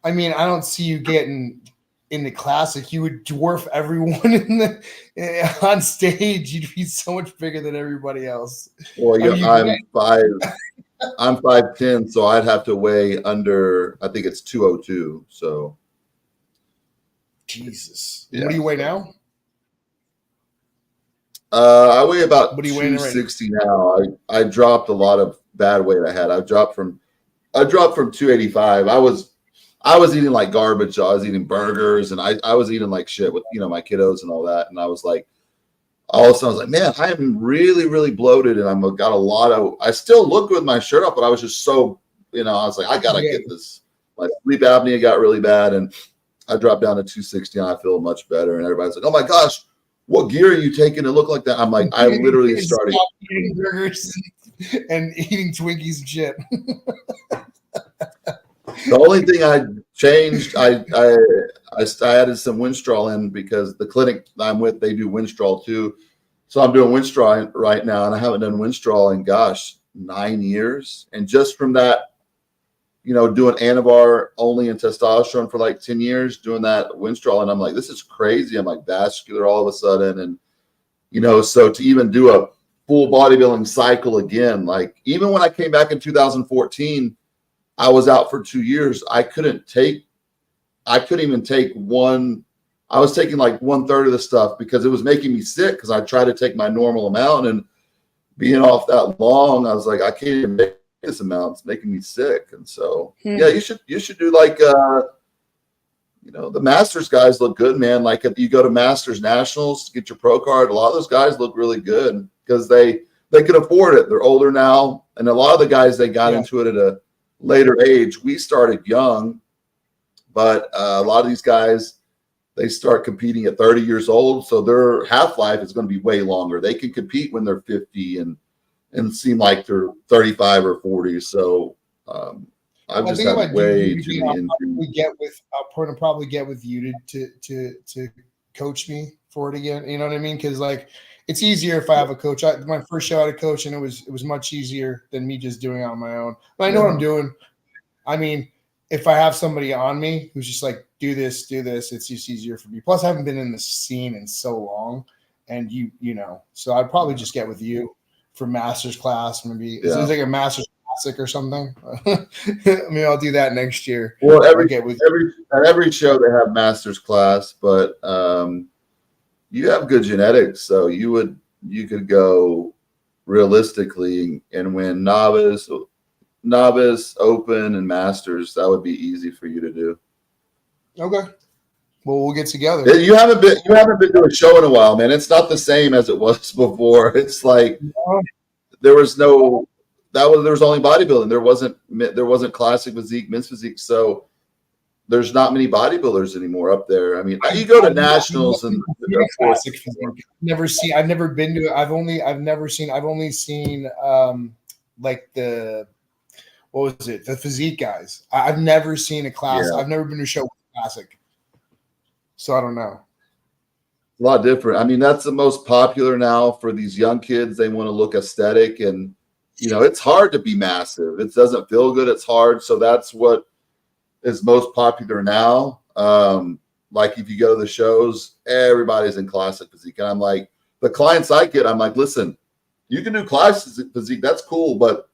I mean, I don't see you getting in the classic. You would dwarf everyone on stage. You'd be so much bigger than everybody else.
Well, I'm 5'10", so I'd have to weigh under, I think it's 202. So
Jesus. Yeah. What do you weigh now?
I weigh about 260 now. I dropped a lot of bad weight I had. I dropped from 285. I was eating like garbage. I was eating burgers and I was eating like shit with my kiddos and all that. And I was like, all of a sudden I was like, man, I am really, really bloated and I still look good with my shirt off, but I was just so, I was like, I gotta get this. My sleep apnea got really bad and I dropped down to 260 and I feel much better. And everybody's like, oh my gosh, what gear are you taking to look like that? I'm like, I literally started
eating burgers and eating Twinkies and shit.
The only thing I changed, I added some Winstrol in because the clinic I'm with, they do Winstrol too. So I'm doing Winstrol right now, and I haven't done Winstrol in, 9 years. And just from that, doing Anavar only and testosterone for like 10 years, doing that Winstrol, and I'm like, this is crazy. I'm like vascular all of a sudden. And, so to even do a full bodybuilding cycle again, like even when I came back in 2014, I was out for 2 years. I couldn't even take one. I was taking like 1/3 of the stuff because it was making me sick because I tried to take my normal amount, and being off that long, I was like, I can't even make this amount. It's making me sick. And so, yeah, you should do like, the Masters guys look good, man. Like if you go to Masters Nationals to get your pro card, a lot of those guys look really good because they can afford it. They're older now. And a lot of the guys, they got into it at a later age. We started young, but a lot of these guys, they start competing at 30 years old. So their half-life is going to be way longer. They can compete when they're 50 and seem like they're 35 or 40. So I've just had way too many injuries.
I'll probably get with you to coach me for it again. You know what I mean? Because like it's easier if I have a coach. My first show I had a coach, and it was much easier than me just doing it on my own. But I know what I'm doing. I mean, if I have somebody on me who's just like, do this, it's just easier for me. Plus, I haven't been in the scene in so long, and so I'd probably just get with you for master's class. Maybe it's like a master's classic or something. I mean, I'll do that next year.
Well, every show they have master's class, but you have good genetics, so you could go realistically and win novice, open, and masters. That would be easy for you to do.
Okay. Well, we'll get together.
You haven't been to a show in a while, man. It's not the same as it was before. It's like there was only bodybuilding. There wasn't classic physique, men's physique. So there's not many bodybuilders anymore up there. I mean, you go to nationals and
classic physique. I've never been to it. I've only seen like the, what was it? The physique guys. I've never seen a class. Yeah. I've never been to a show with classic. So I don't know.
A lot different. I mean, that's the most popular now for these young kids. They want to look aesthetic, and it's hard to be massive. It doesn't feel good. It's hard. So that's what is most popular now. Like if you go to the shows, everybody's in classic physique. And I'm like, the clients I get, I'm like, listen, you can do classic physique. That's cool. But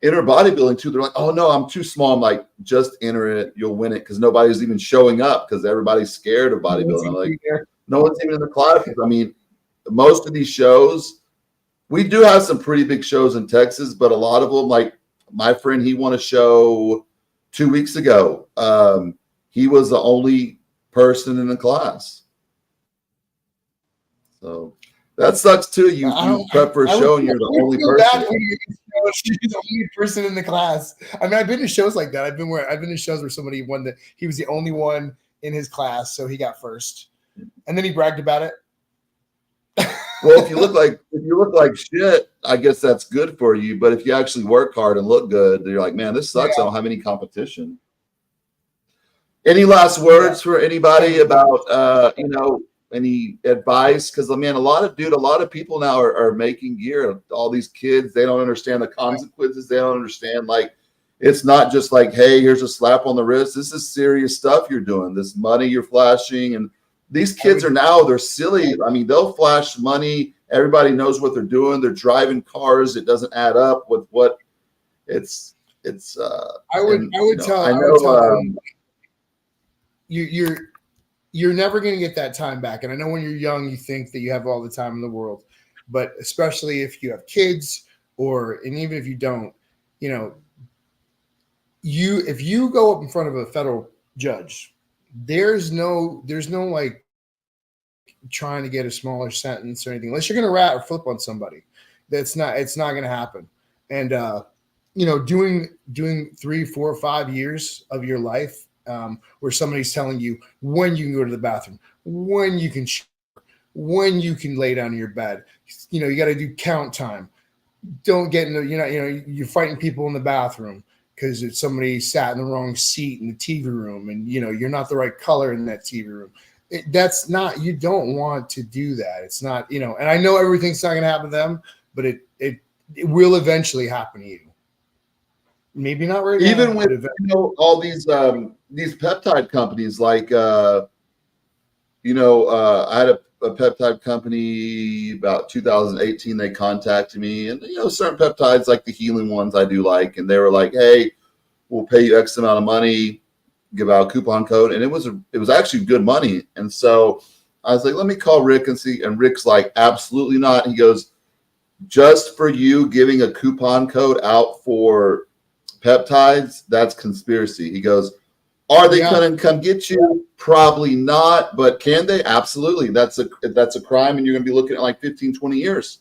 enter bodybuilding too. They're like, oh no, I'm too small. I'm like, just enter it. You'll win it. Because nobody's even showing up because everybody's scared of bodybuilding. I'm like, no one's even in the classes. I mean, most of these shows, we do have some pretty big shows in Texas, but a lot of them, like my friend, he won a show 2 weeks ago. He was the only person in the class. So that sucks too. You prep for a show and you're the only person.
You're the only person in the class. I mean, I've been to shows like that. I've been to shows where somebody won that he was the only one in his class, so he got first, and then he bragged about it.
Well, if you look like shit, I guess that's good for you. But if you actually work hard and look good, you're like, man, this sucks. I don't have any competition. Any last words for anybody about any advice? Because man, a lot of people now are making gear. All these kids, they don't understand the consequences. They don't understand, like, it's not just like, hey, here's a slap on the wrist. This is serious stuff you're doing. This money you're flashing, and these kids they're silly. I mean, they'll flash money. Everybody knows what they're doing. They're driving cars. It doesn't add up with what it's. I would tell them,
you're never going to get that time back. And I know when you're young, you think that you have all the time in the world, but especially if you have kids and even if you don't, if you go up in front of a federal judge, there's no like trying to get a smaller sentence or anything, unless you're going to rat or flip on somebody. It's not going to happen. And, doing 3, 4, 5 years of your life, where somebody's telling you when you can go to the bathroom, when you can shower, when you can lay down in your bed, you got to do count time. Don't get into, you're fighting people in the bathroom because it's somebody sat in the wrong seat in the TV room, and you're not the right color in that TV room. You don't want to do that. It's not, and I know everything's not going to happen to them, but it will eventually happen to you. Maybe not right now.
Even with all these peptide companies, like I had a peptide company about 2018. They contacted me, and certain peptides like the healing ones I do like, and they were like, "Hey, we'll pay you X amount of money, give out a coupon code," and it was actually good money. And so I was like, "Let me call Rick and see." And Rick's like, "Absolutely not." He goes, "Just for you giving a coupon code out for peptides, that's conspiracy." He goes, "Are they going to come get you? Probably not, but can they? Absolutely. That's a crime, and you're going to be looking at like 15, 20 years.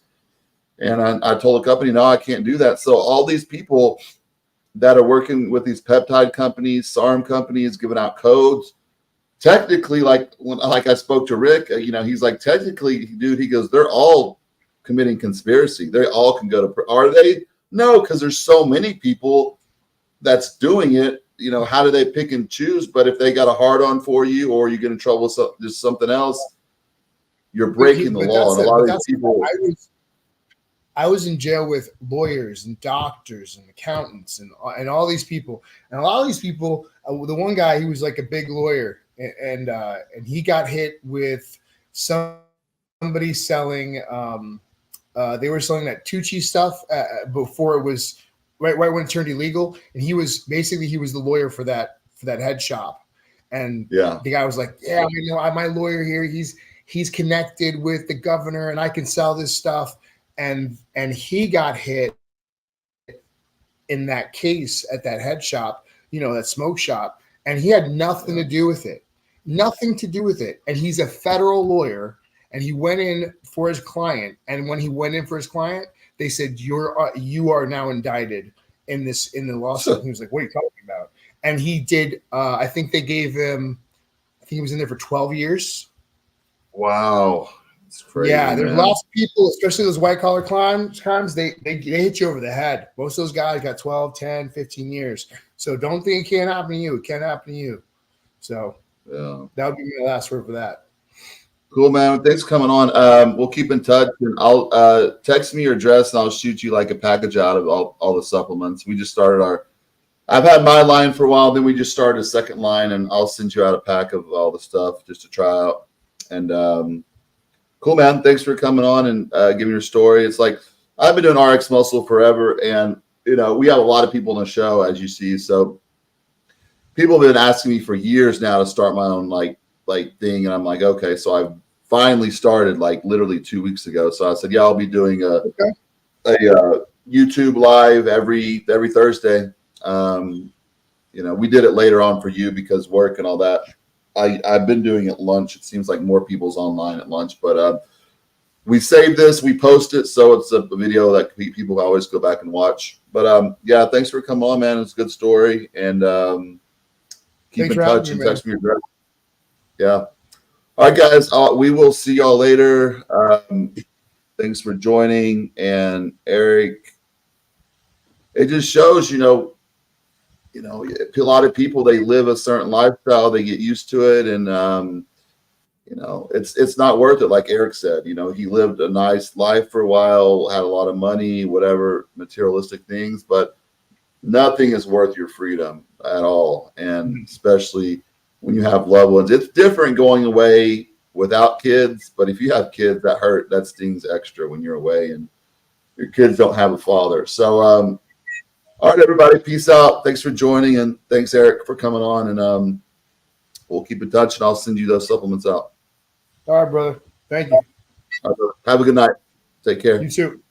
And I told the company, no, I can't do that. So all these people that are working with these peptide companies, SARM companies, giving out codes, technically, like I spoke to Rick, he's like, technically, dude, he goes, they're all committing conspiracy. They all can go to, are they? No, because there's so many people that's doing it. How do they pick and choose? But if they got a hard on for you, or you get in trouble with just something else, you're breaking the law. And a lot of these people.
I was in jail with lawyers and doctors and accountants and all these people. And a lot of these people, the one guy, he was like a big lawyer, and he got hit with somebody selling. They were selling that Tucci stuff before it was. Right when it turned illegal, and he was the lawyer for that head shop, and the guy was like, "Yeah, my lawyer here, he's connected with the governor, and I can sell this stuff," and he got hit in that case at that head shop, that smoke shop, and he had nothing to do with it, and he's a federal lawyer, and he went in for his client, and when he went in for his client, they said, you are now indicted in the lawsuit. He was like, "What are you talking about?" And he did. I think they gave him. I think he was in there for 12 years.
Wow, it's crazy.
Yeah, there's lots of people, especially those white collar crimes. They hit you over the head. Most of those guys got 12, 10, 15 years. So don't think it can't happen to you. It can't happen to you. So that would be my last word for that.
Cool, man. Thanks for coming on. We'll keep in touch, and I'll text me your address, and I'll shoot you like a package out of all the supplements. We just started I've had my line for a while, then we just started a second line, and I'll send you out a pack of all the stuff just to try out. And cool, man. Thanks for coming on and giving your story. It's like I've been doing RX Muscle forever, and we have a lot of people on the show, as you see. So people have been asking me for years now to start my own like thing, and I'm like, okay. So I've finally started like literally 2 weeks ago. So I said, yeah, I'll be doing a YouTube live every Thursday. We did it later on for you because work and all that. I've been doing it at lunch. It seems like more people's online at lunch, but we saved this, we post it, so it's a video that people always go back and watch. But yeah, thanks for coming on, man. It's a good story, and keep in touch and text me your address. Yeah. All right, guys. We will see y'all later. Thanks for joining. And Eric, it just shows, a lot of people, they live a certain lifestyle, they get used to it, and it's not worth it. Like Eric said, he lived a nice life for a while, had a lot of money, whatever materialistic things, but nothing is worth your freedom at all. And especially when you have loved ones, it's different going away without kids. But if you have kids, that stings extra when you're away and your kids don't have a father. So, all right, everybody, peace out. Thanks for joining, and thanks, Eric, for coming on. And we'll keep in touch, and I'll send you those supplements out.
All right, brother. Thank you.
All right, brother. Have a good night. Take care.
You too.